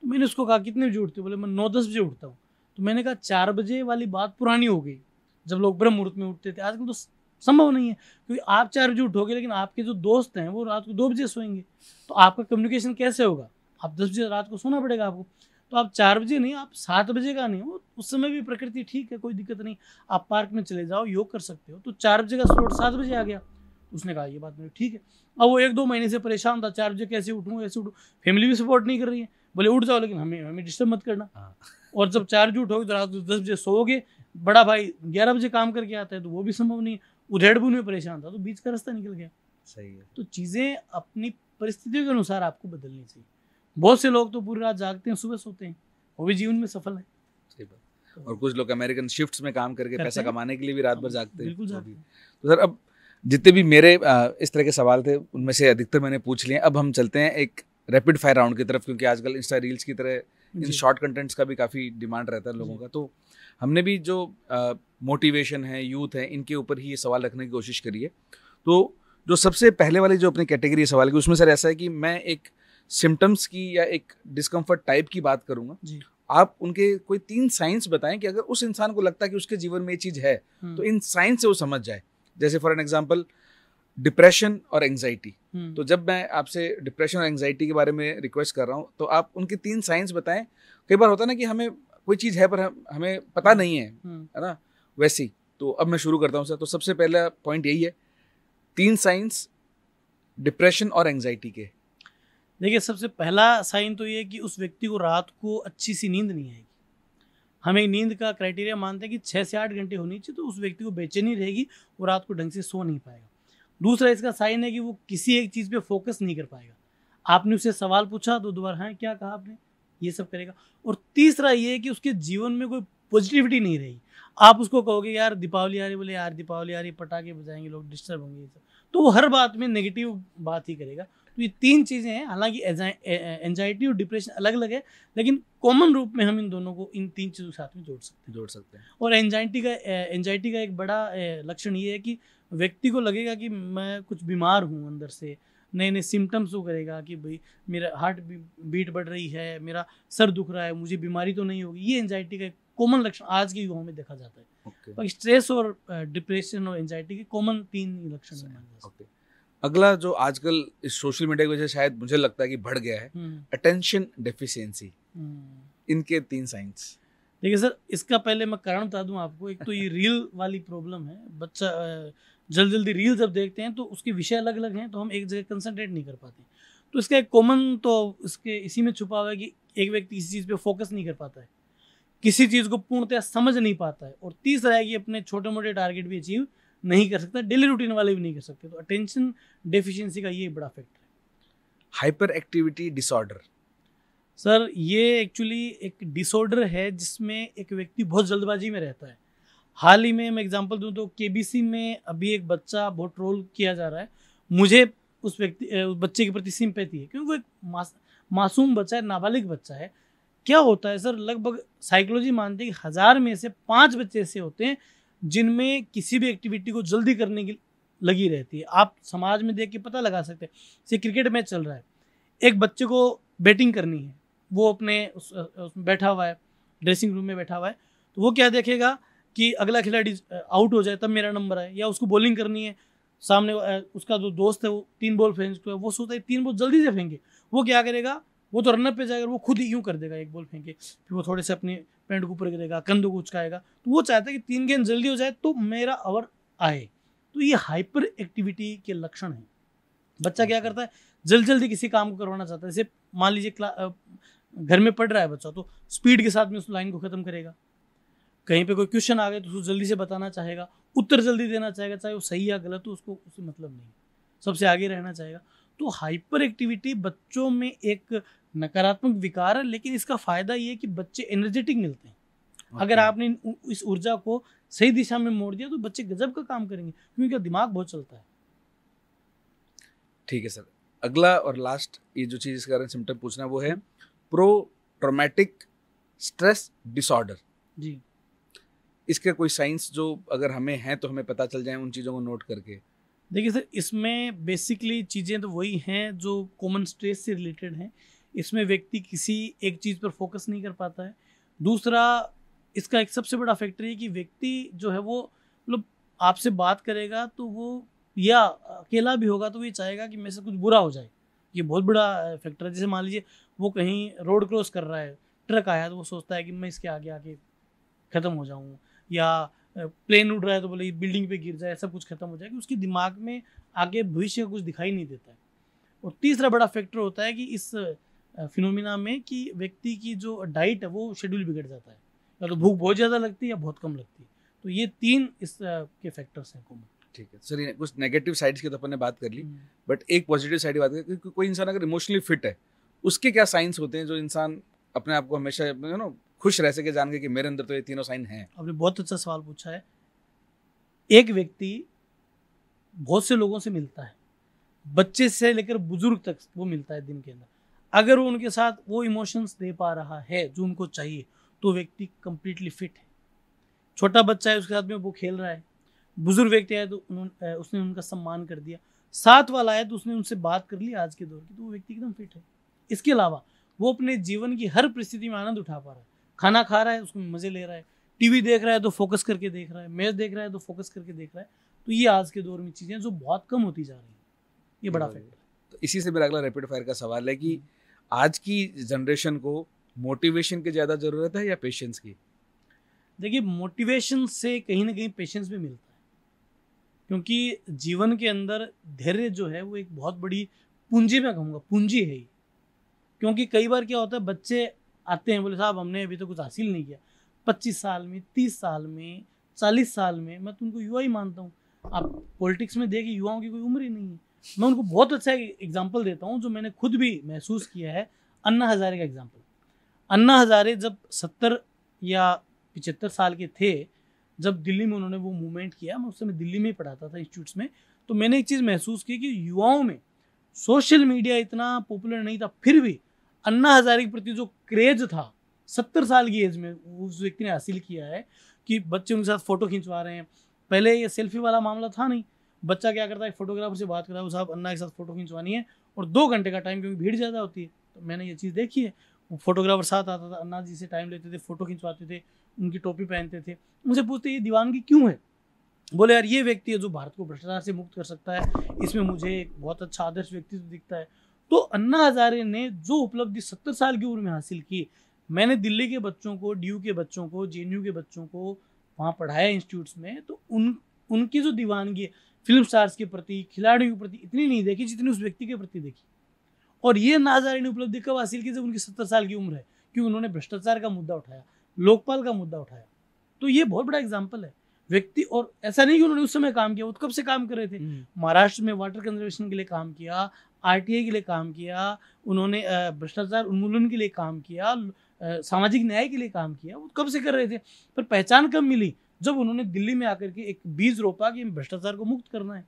तो मैंने उसको कहा कितने बजे उठते हो? बोले मैं 9-10 बजे उठता हूँ। तो मैंने कहा 4 बजे वाली बात पुरानी हो गई, जब लोग ब्रह्म मुहूर्त में उठते थे। आजकल तो संभव नहीं है, क्योंकि आप 4 बजे उठोगे लेकिन आपके जो दोस्त हैं वो रात को 2 बजे सोएंगे, तो आपका कम्युनिकेशन कैसे होगा? आप 10 बजे रात को सोना पड़ेगा आपको। तो आप 4 बजे नहीं, आप 7 बजे का नहीं हो, उस समय भी प्रकृति ठीक है, कोई दिक्कत नहीं, आप पार्क में चले जाओ, योग कर सकते हो। तो 4 बजे का स्लॉट 7 बजे आ गया। उसने कहा ये बात मेरी ठीक है। अब वो 1-2 महीने से परेशान था, 4 बजे कैसे उठूँ, कैसे उठूँ, फैमिली भी सपोर्ट नहीं कर रही है। बोले उठ जाओ लेकिन हमें डिस्टर्ब मत करना। और जब 4 बजे उठोगे तो रात को 10 बजे सोओगे। बड़ा भाई 11 बजे काम करके आता है, तो वो भी संभव नहीं है। वो रेड बुल में परेशान था, तो बीच का रास्ता निकल गया। सही है। तो चीज़ें अपनी परिस्थितियों के अनुसार आपको बदलनी चाहिए। बहुत से लोग तो पूरी रात जागते हैं, सुबह सोते हैं, वो भी जीवन में सफल है। सही बात। और कुछ लोग अमेरिकन शिफ्ट्स में काम करके पैसा कमाने के लिए भी रात भर जागते हैं। बिल्कुल जागते हैं। तो सर अब जितने भी मेरे इस तरह के सवाल थे उनमें से अधिकतर मैंने पूछ लिए। अब हम चलते हैं एक रैपिड फायर राउंड की तरफ, क्योंकि आजकल इंस्टा रील्स की तरह इन शॉर्ट कंटेंट्स का भी काफ़ी डिमांड रहता है लोगों का। तो हमने भी जो मोटिवेशन है, यूथ है, इनके ऊपर ही ये सवाल रखने की कोशिश करी है। तो जो सबसे पहले वाली जो अपनी कैटेगरी सवाल की, उसमें सर ऐसा है कि मैं एक सिम्टम्स की या एक डिस्कम्फर्ट टाइप की बात करूंगा। आप उनके कोई 3 साइंस बताएं कि अगर उस इंसान को लगता है कि उसके जीवन में ये चीज़ है तो इन साइंस से वो समझ जाए। जैसे फॉर एन एग्जाम्पल डिप्रेशन और एंग्जाइटी। तो जब मैं आपसे डिप्रेशन और एंग्जाइटी के बारे में रिक्वेस्ट कर रहा हूँ तो आप उनके 3 साइंस बताएं। कई बार होता है ना कि हमें कोई चीज़ है पर हमें पता नहीं है, है ना, वैसी। तो अब मैं शुरू करता हूँ सर। तो सबसे पहला पॉइंट यही है, 3 साइंस डिप्रेशन और एंग्जाइटी के। देखिए सबसे पहला साइन तो ये है कि उस व्यक्ति को रात को अच्छी सी नींद नहीं आएगी। हम एक नींद का क्राइटेरिया मानते हैं कि 6 से 8 घंटे होनी चाहिए, तो उस व्यक्ति को बेचैनी रहेगी, वो रात को ढंग से सो नहीं पाएगा। दूसरा इसका साइन है कि वो किसी एक चीज़ पे फोकस नहीं कर पाएगा। आपने उससे सवाल पूछा तो दोबारा हाँ क्या कहा आपने, ये सब करेगा। और तीसरा ये है कि उसके जीवन में कोई पॉजिटिविटी नहीं रहेगी। आप उसको कहोगे यार दीपावली आ रही, बोले यार दीपावली आ रही, पटाखे बजाएंगे, लोग डिस्टर्ब होंगे, ये सब, तो वो हर बात में नेगेटिव बात ही करेगा। तो ये 3 चीज़ें हैं। हालांकि एंजाइटी और डिप्रेशन अलग अलग है, लेकिन कॉमन रूप में हम इन दोनों को, इन 3 चीज़ों के साथ में जोड़ सकते हैं। और एंजाइटी का एक बड़ा लक्षण ये है कि व्यक्ति को लगेगा कि मैं कुछ बीमार हूँ अंदर से, नए नए सिम्टम्स वो करेगा कि भाई मेरा हार्ट बीट बढ़ रही है, मेरा सर दुख रहा है, मुझे बीमारी तो नहीं होगी। ये एंजाइटी का एक कॉमन लक्षण आज के युवाओं में देखा जाता है। तो स्ट्रेस और डिप्रेशन और एंजाइटी के कॉमन 3 लक्षण हैं। अगला जो आजकल इस सोशल मीडिया की वजह से शायद मुझे लगता है कि बढ़ गया है, अटेंशन डेफिशिएंसी। इनके 3 साइंस। देखिए सर, इसका पहले मैं कारण बता दूं आपको। एक तो ये रील वाली प्रॉब्लम है। बच्चा जल्दी रील जब देखते हैं तो उसके विषय अलग अलग हैं, तो हम एक जगह कंसंट्रेट नहीं कर पाते। तो इसका एक कॉमन तो इसके इसी में छुपा हुआ है कि एक व्यक्ति किसी चीज़ पे फोकस नहीं कर पाता है, किसी चीज़ को पूर्णतः समझ नहीं पाता है। और तीसरा है कि अपने छोटे मोटे टारगेट भी अचीव नहीं कर सकता, डेली रूटीन वाले भी नहीं कर सकते। तो अटेंशन डेफिशिएंसी का ये बड़ा फैक्टर है। Hyper activity disorder. सर ये एक्चुअली एक डिसऑर्डर है जिसमें एक व्यक्ति बहुत जल्दबाजी में रहता है। हाल ही में मैं एग्जांपल दूं तो केबीसी में अभी एक बच्चा बहुत ट्रोल किया जा रहा है। मुझे उस बच्चे के प्रति सिंपैथी है, क्योंकि वो एक मासूम बच्चा है, नाबालिग बच्चा है। क्या होता है सर, लगभग साइकोलॉजी मानती है कि 1000 में से 5 बच्चे ऐसे होते हैं जिनमें किसी भी एक्टिविटी को जल्दी करने की लगी रहती है। आप समाज में देख के पता लगा सकते हैं। जैसे क्रिकेट मैच चल रहा है, एक बच्चे को बैटिंग करनी है, वो अपने उसमें बैठा हुआ है, ड्रेसिंग रूम में बैठा हुआ है, तो वो क्या देखेगा कि अगला खिलाड़ी आउट हो जाए तब मेरा नंबर आए, या उसको बॉलिंग करनी है, सामने उसका जो दोस्त है वो 3 बॉल फेंकता है, वो सोचता है 3 बॉल जल्दी से फेंके, वो क्या करेगा, वो तो रनअप पे जाएगा, वो खुद ही यूँ कर देगा, 1 बॉल फेंके, फिर वो थोड़े से अपने पैंट को ऊपर करेगा, कंधों को उचकाएगा, तो वो चाहता है कि 3 गेंद जल्दी हो जाए तो मेरा ओवर आए। तो ये हाइपर एक्टिविटी के लक्षण हैं। बच्चा क्या करता है, जल्दी जल्दी किसी काम को करवाना चाहता है। जैसे मान लीजिए घर में पढ़ रहा है बच्चा, तो स्पीड के साथ में उस लाइन को खत्म करेगा। कहीं पे कोई क्वेश्चन आ गया तो उसको जल्दी से बताना चाहेगा, उत्तर जल्दी देना चाहेगा, चाहे वो सही या गलत हो, उसको उससे मतलब नहीं, सबसे आगे रहना चाहेगा। तो हाइपर एक्टिविटी बच्चों में एक नकारात्मक विकार है, लेकिन इसका फायदा ये है कि बच्चे एनर्जेटिक मिलते हैं। अगर आपने इस ऊर्जा को सही दिशा में मोड़ दिया तो बच्चे गजब का काम करेंगे, क्योंकि उनका दिमाग बहुत चलता है। ठीक है सर, अगला और लास्ट ये जो चीज इसके बारे में सिम्टम पूछना है वो है प्रो ट्रॉमेटिक स्ट्रेस डिसऑर्डर। जी, इसके कोई साइंस जो अगर हमें हैं तो हमें पता चल जाए उन चीज़ों को नोट करके? देखिए सर, इसमें बेसिकली चीज़ें तो वही हैं जो कॉमन स्ट्रेस से रिलेटेड हैं। इसमें व्यक्ति किसी एक चीज़ पर फोकस नहीं कर पाता है। दूसरा, इसका एक सबसे बड़ा फैक्टर है कि व्यक्ति जो है वो मतलब आपसे बात करेगा तो वो, या अकेला भी होगा तो वो ये चाहेगा कि मेरे से कुछ बुरा हो जाए। ये बहुत बड़ा फैक्टर है। जैसे मान लीजिए वो कहीं रोड क्रॉस कर रहा है, ट्रक आया तो वो सोचता है कि मैं इसके आगे आके ख़त्म हो जाऊँ, या प्लेन उड़ रहा है तो बोले बिल्डिंग पे गिर जाए, सब कुछ खत्म हो जाए, कि उसके दिमाग में आगे भविष्य का कुछ दिखाई नहीं देता है। और तीसरा बड़ा फैक्टर होता है कि इस फिनोमिना में कि व्यक्ति की जो डाइट है वो शेड्यूल बिगड़ जाता है, या तो भूख बहुत ज़्यादा लगती है या बहुत कम लगती है। तो ये 3 इस के फैक्टर्स हैं कॉमन। ठीक है सर, ये कुछ नेगेटिव साइड्स की तो अपन ने बात कर ली, बट एक पॉजिटिव साइड की बात करें कि कोई इंसान अगर इमोशनली फिट है, उसके क्या साइंस होते हैं जो इंसान अपने आप को हमेशा खुश रह सके, जान के कि मेरे अंदर तो ये तीनों साइन हैं? आपने बहुत अच्छा सवाल पूछा है। एक व्यक्ति बहुत से लोगों से मिलता है, बच्चे से लेकर बुजुर्ग तक वो मिलता है दिन के अंदर। अगर वो उनके साथ वो इमोशंस दे पा रहा है जो उनको चाहिए, तो व्यक्ति कंप्लीटली फिट है। छोटा बच्चा है, उसके साथ में वो खेल रहा है, बुजुर्ग व्यक्ति है तो उसने उनका सम्मान कर दिया, साथ वाला है तो उसने उनसे बात कर ली आज के दौर की, तो वो व्यक्ति एकदम फिट है। इसके अलावा वो अपने जीवन की हर परिस्थिति में आनंद उठा पा रहा है। खाना खा रहा है, उसमें मजे ले रहा है, टीवी देख रहा है तो फोकस करके देख रहा है, मैच देख रहा है तो फोकस करके देख रहा है। तो ये आज के दौर में चीज़ें जो बहुत कम होती जा रही हैं, ये बड़ा फैक्टर है। तो इसी से मेरा अगला रैपिड फायर का सवाल है कि आज की जनरेशन को मोटिवेशन की ज़्यादा ज़रूरत है या पेशेंस की? देखिए, मोटिवेशन से कहीं ना कहीं पेशेंस भी मिलता है, क्योंकि जीवन के अंदर धैर्य जो है वो एक बहुत बड़ी पूंजी, मैं कहूँगा पूंजी है ये। क्योंकि कई बार क्या होता है, बच्चे आते हैं, बोले साहब हमने अभी तो कुछ हासिल नहीं किया, 25 साल में, 30 साल में, 40 साल में, मैं तो उनको युवा ही मानता हूँ। आप पॉलिटिक्स में देखिए, युवाओं की कोई उम्र ही नहीं है। मैं उनको बहुत अच्छा एग्जाम्पल देता हूँ जो मैंने खुद भी महसूस किया है, अन्ना हजारे का एग्जाम्पल। अन्ना हजारे जब 70 या 75 साल के थे, जब दिल्ली में उन्होंने वो मूवमेंट किया, मैं उस समय दिल्ली में ही पढ़ाता था इंस्टीट्यूट्स में, तो मैंने एक चीज़ महसूस की कि युवाओं में सोशल मीडिया इतना पॉपुलर नहीं था, फिर भी अन्ना हजारे के प्रति जो क्रेज था 70 साल की एज में उस व्यक्ति ने हासिल किया है कि बच्चे उनके साथ फ़ोटो खिंचवा रहे हैं। पहले ये सेल्फी वाला मामला था नहीं, बच्चा क्या करता है, फोटोग्राफर से बात करता है, वो साहब अन्ना के साथ फ़ोटो खिंचवानी है, और 2 घंटे का टाइम, क्योंकि भीड़ ज़्यादा होती है। तो मैंने ये चीज़ देखी है, वो फोटोग्राफर साथ आता था, अन्ना जी से टाइम लेते थे, फ़ोटो खिंचवाते थे, उनकी टोपी पहनते थे। मुझे पूछते ये दीवानगी क्यों है? बोले यार ये व्यक्ति है जो भारत को भ्रष्टाचार से मुक्त कर सकता है, इसमें मुझे एक बहुत अच्छा आदर्श व्यक्तित्व दिखता है। तो अन्ना हजारे ने जो उपलब्धि 70 साल की उम्र में हासिल की, मैंने दिल्ली के बच्चों को, DU के बच्चों को, JNU के बच्चों को वहाँ पढ़ाया इंस्टीट्यूट्स में, तो उनकी जो दीवानगी है फिल्म स्टार्स के प्रति, खिलाड़ियों के प्रति इतनी नहीं देखी जितनी उस व्यक्ति के प्रति देखी। और ये अन्ना हजारे ने उपलब्धि कब हासिल की? जब उनकी 70 साल की उम्र है, क्योंकि उन्होंने भ्रष्टाचार का मुद्दा उठाया, लोकपाल का मुद्दा उठाया। तो ये बहुत बड़ा एग्जाम्पल है व्यक्ति। और ऐसा नहीं कि उन्होंने उस समय काम किया, वो कब से काम कर रहे थे। महाराष्ट्र में वाटर कंजर्वेशन के लिए काम किया, RTI के लिए काम किया, उन्होंने भ्रष्टाचार उन्मूलन के लिए काम किया, सामाजिक न्याय के लिए काम किया, वो कब से कर रहे थे। पर पहचान कब मिली? जब उन्होंने दिल्ली में आकर के एक बीज रोपा कि भ्रष्टाचार को मुक्त करना है।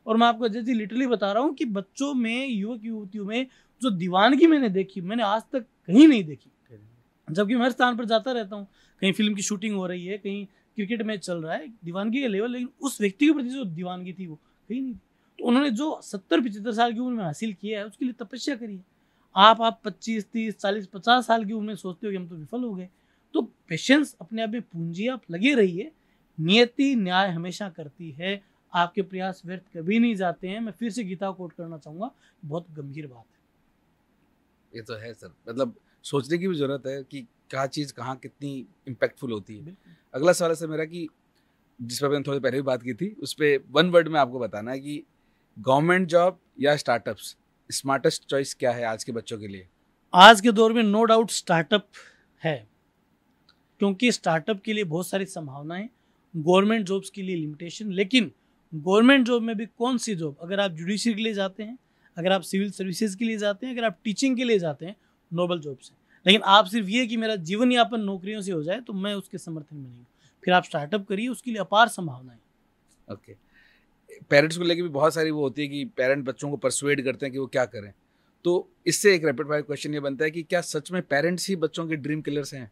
और मैं आपको जैसे लिटरली बता रहा हूँ कि बच्चों में, युवक युवतियों में जो दीवानगी मैंने देखी, मैंने आज तक कहीं नहीं देखी। जबकि मैं हर स्थान पर जाता रहता हूँ, कहीं फिल्म की शूटिंग हो रही है, कहीं क्रिकेट मैच चल रहा है, दीवानगी का लेवल, लेकिन उस व्यक्ति के प्रति जो दीवानगी थी वो कहीं नहीं थी। तो उन्होंने जो 70-75 साल की उम्र में हासिल किया है उसके लिए तपस्या करिए। आप 25, 30, 40, 50 साल की उम्र में सोचते हो कि हम तो विफल हो गए। तो पेशेंस अपने आप में पूंजी, आप लगे रहिए, नियति न्याय हमेशा करती है, आपके प्रयास व्यर्थ कभी नहीं जाते हैं। मैं फिर से गीता कोट करना चाहूँगा, बहुत गंभीर बात है। ये तो है सर, मतलब सोचने की भी जरूरत है कि क्या चीज़ कहाँ कितनी इम्पैक्टफुल होती है। अगला सवाल है सर मेरा कि जिस पर मैंने थोड़ी पहले भी बात की थी, उस पर वन वर्ड में आपको बताना है कि गवर्नमेंट जॉब या स्टार्टअप्स, स्मार्टेस्ट चॉइस क्या है आज के बच्चों के लिए? आज के दौर में नो डाउट स्टार्टअप है, क्योंकि स्टार्टअप के लिए बहुत सारी संभावनाएं, गवर्नमेंट जॉब्स के लिए लिमिटेशन। लेकिन गवर्नमेंट जॉब में भी कौन सी जॉब, अगर आप जुडिशरी के लिए जाते हैं, अगर आप सिविल सर्विसेज के लिए जाते हैं, अगर आप टीचिंग के लिए जाते हैं, नोबल जॉब्स हैं। लेकिन आप सिर्फ ये कि मेरा जीवन यापन नौकरियों से हो जाए, तो मैं उसके समर्थन में नहीं हूँ। फिर आप स्टार्टअप करिए, उसके लिए अपार संभावनाएं। ओके, पेरेंट्स को लेकर भी बहुत सारी वो होती है कि पेरेंट बच्चों को परसुएड करते हैं कि वो क्या करें। तो इससे एक रैपिड फायर क्वेश्चन ये बनता है कि क्या सच में पेरेंट्स ही बच्चों के ड्रीम किलर्स हैं?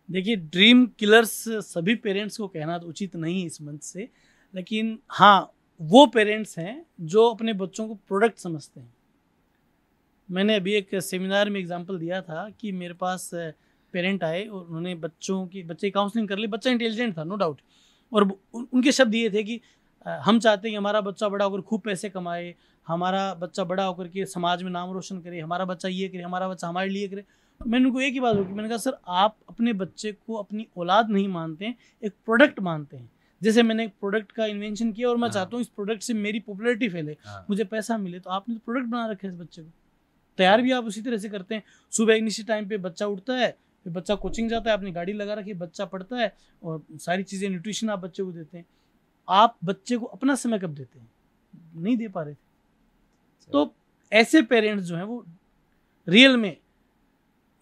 देखिए, ड्रीम किलर्स सभी पेरेंट्स को कहना तो उचित नहीं है इस मंच से, लेकिन हाँ, वो पेरेंट्स हैं जो अपने बच्चों को प्रोडक्ट समझते हैं। मैंने अभी एक सेमिनार में एग्जांपल दिया था कि मेरे पास पेरेंट आए और उन्होंने बच्चे काउंसलिंग कर ली। बच्चा इंटेलिजेंट था, नो डाउट, और उनके शब्द ये थे कि हम चाहते हैं कि हमारा बच्चा बड़ा होकर खूब पैसे कमाए, हमारा बच्चा बड़ा होकर के समाज में नाम रोशन करे, हमारा बच्चा ये करे, हमारा बच्चा हमारे लिए करे। मैंने उनको एक ही बात बोली, मैंने कहा सर, आप अपने बच्चे को अपनी औलाद नहीं मानते हैं, एक प्रोडक्ट मानते हैं। जैसे मैंने एक प्रोडक्ट का इन्वेंशन किया और मैं चाहता हूँ इस प्रोडक्ट से मेरी पॉपुलैरिटी फैले, मुझे पैसा मिले, तो आपने तो प्रोडक्ट बना रखा है इस बच्चे को। तैयार भी आप उसी तरह से करते हैं। सुबह एक निश्चित टाइम पे बच्चा उठता है, फिर बच्चा कोचिंग जाता है, अपनी गाड़ी लगा रखी है, बच्चा पढ़ता है और सारी चीज़ें, न्यूट्रिशन आप बच्चे को देते हैं। आप बच्चे को अपना समय कब देते हैं? नहीं दे पा रहे थे। तो ऐसे पेरेंट्स जो हैं वो रियल में,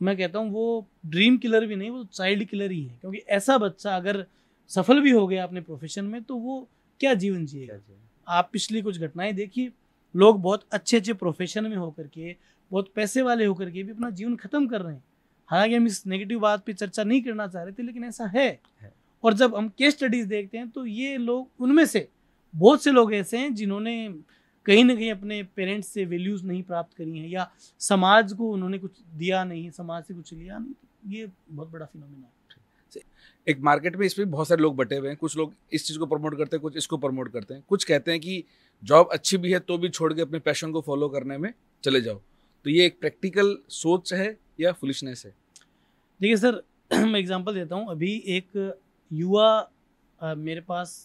मैं कहता हूँ, वो ड्रीम किलर भी नहीं, वो चाइल्ड किलर ही है। क्योंकि ऐसा बच्चा अगर सफल भी हो गया अपने प्रोफेशन में, तो वो क्या जीवन जिएगा? आप पिछली कुछ घटनाएं देखिए, लोग बहुत अच्छे अच्छे प्रोफेशन में होकर के, बहुत पैसे वाले होकर के भी अपना जीवन खत्म कर रहे हैं। हालांकि हम इस नेगेटिव बात पे चर्चा नहीं करना चाह रहे थे, लेकिन ऐसा है। और जब हम केस स्टडीज देखते हैं तो ये लोग, उनमें से बहुत से लोग ऐसे हैं जिन्होंने कहीं ना कहीं अपने पेरेंट्स से वैल्यूज नहीं प्राप्त करी हैं, या समाज को उन्होंने कुछ दिया नहीं, समाज से कुछ लिया नहीं। ये बहुत बड़ा फिनोमेना है। एक मार्केट में इसमें बहुत सारे लोग बटे हुए हैं, कुछ लोग इस चीज़ को प्रमोट करते हैं, कुछ इसको प्रमोट करते हैं। कुछ कहते हैं कि जॉब अच्छी भी है तो भी छोड़ के अपने पैशन को फॉलो करने में चले जाओ। तो ये एक प्रैक्टिकल सोच है या फुलिशनेस है? देखिए सर, मैं एग्जांपल देता हूँ। अभी एक युवा मेरे पास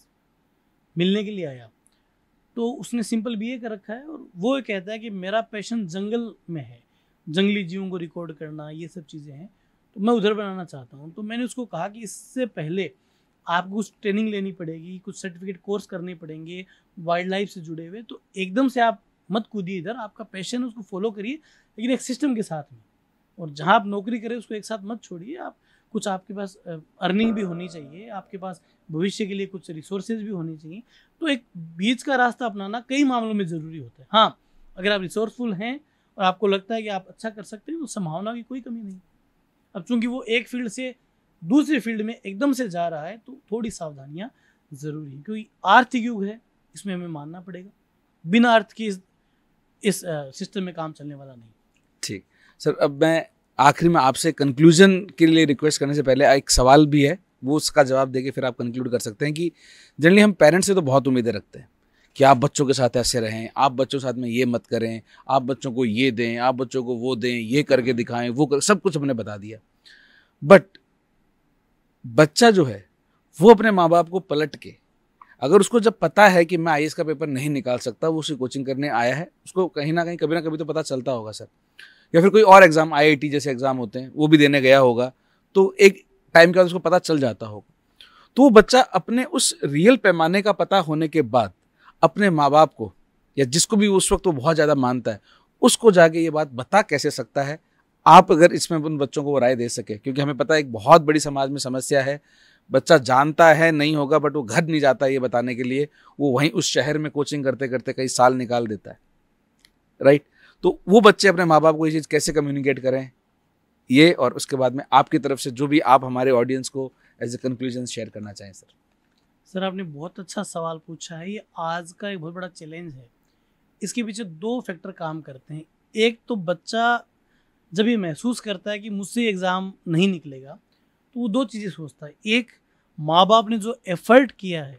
मिलने के लिए आया, तो उसने सिंपल बीए कर रखा है और वो कहता है कि मेरा पैशन जंगल में है, जंगली जीवों को रिकॉर्ड करना, ये सब चीज़ें हैं, तो मैं उधर बनाना चाहता हूँ। तो मैंने उसको कहा कि इससे पहले आपको कुछ ट्रेनिंग लेनी पड़ेगी, कुछ सर्टिफिकेट कोर्स करने पड़ेंगे वाइल्ड लाइफ से जुड़े हुए। तो एकदम से आप मत कूदिए इधर, आपका पैशन है उसको फॉलो करिए, लेकिन एक सिस्टम के साथ में। और जहाँ आप नौकरी करें उसको एक साथ मत छोड़िए। आप कुछ, आपके पास अर्निंग भी होनी चाहिए, आपके पास भविष्य के लिए कुछ रिसोर्सेज भी होनी चाहिए। तो एक बीच का रास्ता अपनाना कई मामलों में ज़रूरी होता है। हाँ, अगर आप रिसोर्सफुल हैं और आपको लगता है कि आप अच्छा कर सकते हैं, तो संभावना की कोई कमी नहीं। अब चूंकि वो एक फील्ड से दूसरे फील्ड में एकदम से जा रहा है, तो थोड़ी सावधानियाँ ज़रूरी है, क्योंकि आर्थिक युग है, इसमें हमें मानना पड़ेगा। बिना अर्थ के इस सिस्टम में काम चलने वाला नहीं। ठीक सर, अब मैं आखिरी में आपसे कंक्लूजन के लिए रिक्वेस्ट करने से पहले एक सवाल भी है, वो उसका जवाब देके फिर आप कंक्लूड कर सकते हैं कि जनरली हम पेरेंट्स से तो बहुत उम्मीदें रखते हैं कि आप बच्चों के साथ ऐसे रहें, आप बच्चों के साथ में ये मत करें, आप बच्चों को ये दें, आप बच्चों को वो दें, ये करके दिखाएं, वो कर, सब कुछ हमने बता दिया। बट बच्चा जो है वो अपने माँ बाप को पलट के, अगर उसको जब पता है कि मैं आईएएस का पेपर नहीं निकाल सकता, वो उसे कोचिंग करने आया है, उसको कहीं ना कभी तो पता चलता होगा सर, या फिर कोई और एग्जाम, आईआईटी जैसे एग्जाम होते हैं वो भी देने गया होगा, तो एक टाइम के बाद उसको पता चल जाता होगा। तो वो बच्चा अपने उस रियल पैमाने का पता होने के बाद अपने माँ बाप को, या जिसको भी उस वक्त वो बहुत ज़्यादा मानता है, उसको जाके ये बात बता कैसे सकता है? आप अगर इसमें उन बच्चों को राय दे सके, क्योंकि हमें पता है एक बहुत बड़ी समाज में समस्या है, बच्चा जानता है नहीं होगा बट वो घर नहीं जाता ये बताने के लिए, वो वहीं उस शहर में कोचिंग करते करते कई साल निकाल देता है, राइट? तो वो बच्चे अपने माँ बाप को ये चीज़ कैसे कम्युनिकेट करें, ये और उसके बाद में आपकी तरफ से जो भी आप हमारे ऑडियंस को एज ए कंक्लूजन शेयर करना चाहें सर। सर आपने बहुत अच्छा सवाल पूछा है। ये आज का एक बहुत बड़ा चैलेंज है। इसके पीछे दो फैक्टर काम करते हैं। एक तो बच्चा जब ये महसूस करता है कि मुझसे एग्ज़ाम नहीं निकलेगा तो वो दो चीज़ें सोचता है। एक, माँ बाप ने जो एफर्ट किया है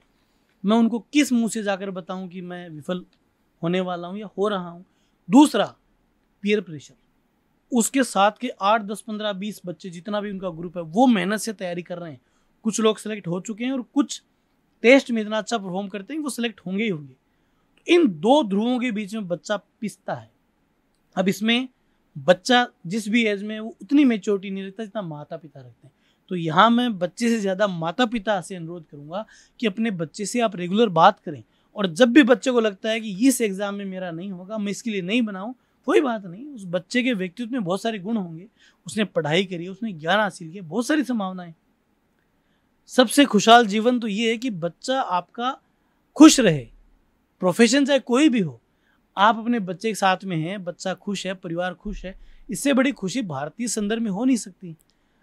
मैं उनको किस मुंह से जाकर बताऊं कि मैं विफल होने वाला हूं या हो रहा हूं। दूसरा, पीयर प्रेशर। उसके साथ के 8, 10, 15, 20 बच्चे जितना भी उनका ग्रुप है वो मेहनत से तैयारी कर रहे हैं। कुछ लोग सेलेक्ट हो चुके हैं और कुछ टेस्ट में इतना अच्छा परफॉर्म करते हैं वो सिलेक्ट होंगे ही होंगे। इन दो ध्रुवों के बीच में बच्चा पिसता है। अब इसमें बच्चा जिस भी एज में वो उतनी मेच्योरिटी नहीं रखता जितना माता पिता रखते हैं। तो यहाँ मैं बच्चे से ज़्यादा माता पिता से अनुरोध करूँगा कि अपने बच्चे से आप रेगुलर बात करें। और जब भी बच्चे को लगता है कि इस एग्ज़ाम में मेरा नहीं होगा, मैं इसके लिए नहीं बनाऊँ, कोई बात नहीं। उस बच्चे के व्यक्तित्व में बहुत सारे गुण होंगे, उसने पढ़ाई करी, उसने ज्ञान हासिल किया, बहुत सारी संभावनाएं। सबसे खुशहाल जीवन तो ये है कि बच्चा आपका खुश रहे, प्रोफेशन चाहे कोई भी हो, आप अपने बच्चे के साथ में हैं, बच्चा खुश है, परिवार खुश है, इससे बड़ी खुशी भारतीय संदर्भ में हो नहीं सकती।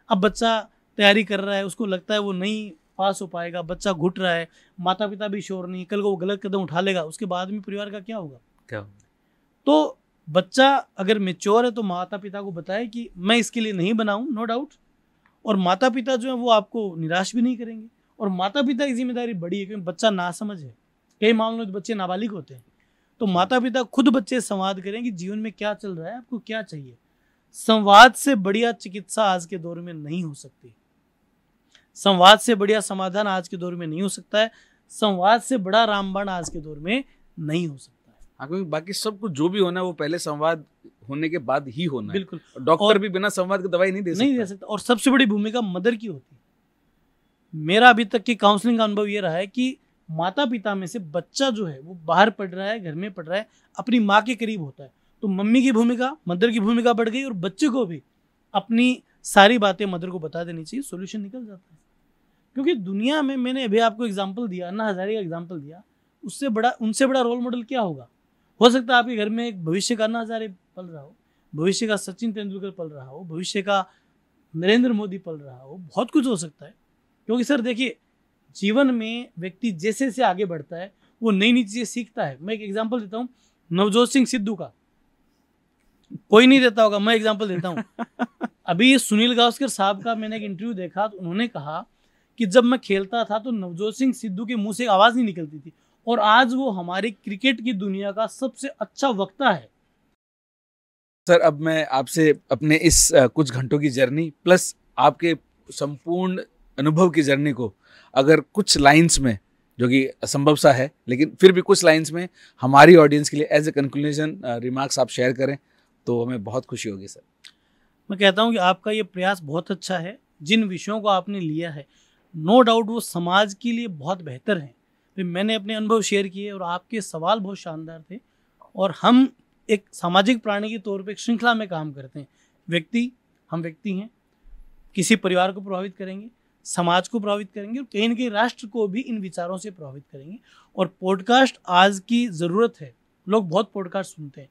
अब बच्चा तैयारी कर रहा है, उसको लगता है वो नहीं पास हो पाएगा, बच्चा घुट रहा है, माता पिता भी श्योर नहीं, कल को वो गलत कदम उठा लेगा, उसके बाद में परिवार का क्या होगा। तो बच्चा अगर मेच्योर है तो माता पिता को बताए कि मैं इसके लिए नहीं बनाऊं, नो डाउट। और माता पिता जो है वो आपको निराश भी नहीं करेंगे। और माता पिता की जिम्मेदारी बड़ी है क्योंकि बच्चा नासमझ है, कई मामलों में बच्चे नाबालिग होते हैं। तो माता पिता खुद बच्चे से संवाद करें कि जीवन में क्या चल रहा है, आपको क्या चाहिए। संवाद से बढ़िया चिकित्सा आज के दौर में नहीं हो सकती। संवाद से बढ़िया समाधान आज के दौर में नहीं हो सकता है। संवाद से बड़ा रामबाण आज के दौर में नहीं हो सकता है। हाँ, क्योंकि बाकी सब कुछ जो भी होना है वो पहले संवाद होने के बाद ही होना है। बिल्कुल। डॉक्टर भी बिना संवाद की दवाई नहीं दे सकता। और सबसे बड़ी भूमिका मदर की होती है। मेरा अभी तक की काउंसलिंग का अनुभव ये रहा है कि माता पिता में से बच्चा जो है वो बाहर पढ़ रहा है, घर में पढ़ रहा है, अपनी माँ के करीब होता है, तो मम्मी की भूमिका, मदर की भूमिका बढ़ गई और बच्चे को भी अपनी सारी बातें मदर को बता देनी चाहिए, सॉल्यूशन निकल जाता है। क्योंकि दुनिया में, मैंने अभी आपको एग्जांपल दिया, अन्ना हजारे का एग्जांपल दिया, उनसे बड़ा रोल मॉडल क्या होगा। हो सकता है आपके घर में एक भविष्य का अन्ना हजारे पल रहा हो, भविष्य का सचिन तेंदुलकर पल रहा हो, भविष्य का नरेंद्र मोदी पल रहा हो, बहुत कुछ हो सकता है। क्योंकि सर देखिए, जीवन में व्यक्ति जैसे जैसे आगे बढ़ता है वो नई नई चीजें सीखता है। मैं एक एग्जांपल देता हूँ नवजोत सिंह सिद्धू का, कोई नहीं देता होगा, मैं एग्जांपल देता हूँ। अभी सुनील गावस्कर साहब का मैंने एक इंटरव्यू देखा तो उन्होंने कहा कि जब मैं खेलता था तो नवजोत सिंह सिद्धू के मुंह से आवाज नहीं निकलती थी और आज वो हमारी क्रिकेट की दुनिया का सबसे अच्छा वक्ता है। सर, अब मैं आपसे अपने इस कुछ घंटों की जर्नी प्लस आपके संपूर्ण अनुभव की जर्नी को अगर कुछ लाइंस में, जो कि असंभव सा है लेकिन फिर भी कुछ लाइंस में हमारी ऑडियंस के लिए एज ए कंक्लूजन रिमार्क्स आप शेयर करें तो हमें बहुत खुशी होगी। सर, मैं कहता हूँ कि आपका ये प्रयास बहुत अच्छा है। जिन विषयों को आपने लिया है नो डाउट वो समाज के लिए बहुत बेहतर है। फिर मैंने अपने अनुभव शेयर किए और आपके सवाल बहुत शानदार थे। और हम एक सामाजिक प्राणी के तौर पे एक श्रृंखला में काम करते हैं। हम व्यक्ति हैं, किसी परिवार को प्रभावित करेंगे, समाज को प्रभावित करेंगे और कहीं न कहीं राष्ट्र को भी इन विचारों से प्रभावित करेंगे। और पॉडकास्ट आज की ज़रूरत है, लोग बहुत पॉडकास्ट सुनते हैं।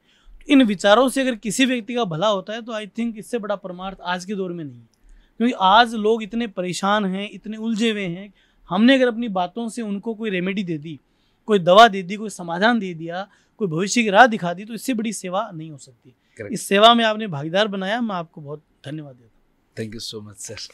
इन विचारों से अगर किसी व्यक्ति का भला होता है तो आई थिंक इससे बड़ा परमार्थ आज के दौर में नहीं है। क्योंकि आज लोग इतने परेशान हैं, इतने उलझे हुए हैं, हमने अगर अपनी बातों से उनको कोई रेमेडी दे दी, कोई दवा दे दी, कोई समाधान दे दिया, कोई भविष्य की राह दिखा दी, तो इससे बड़ी सेवा नहीं हो सकती। इस सेवा में आपने भागीदार बनाया, मैं आपको बहुत धन्यवाद देता हूँ। Thank you so much sir.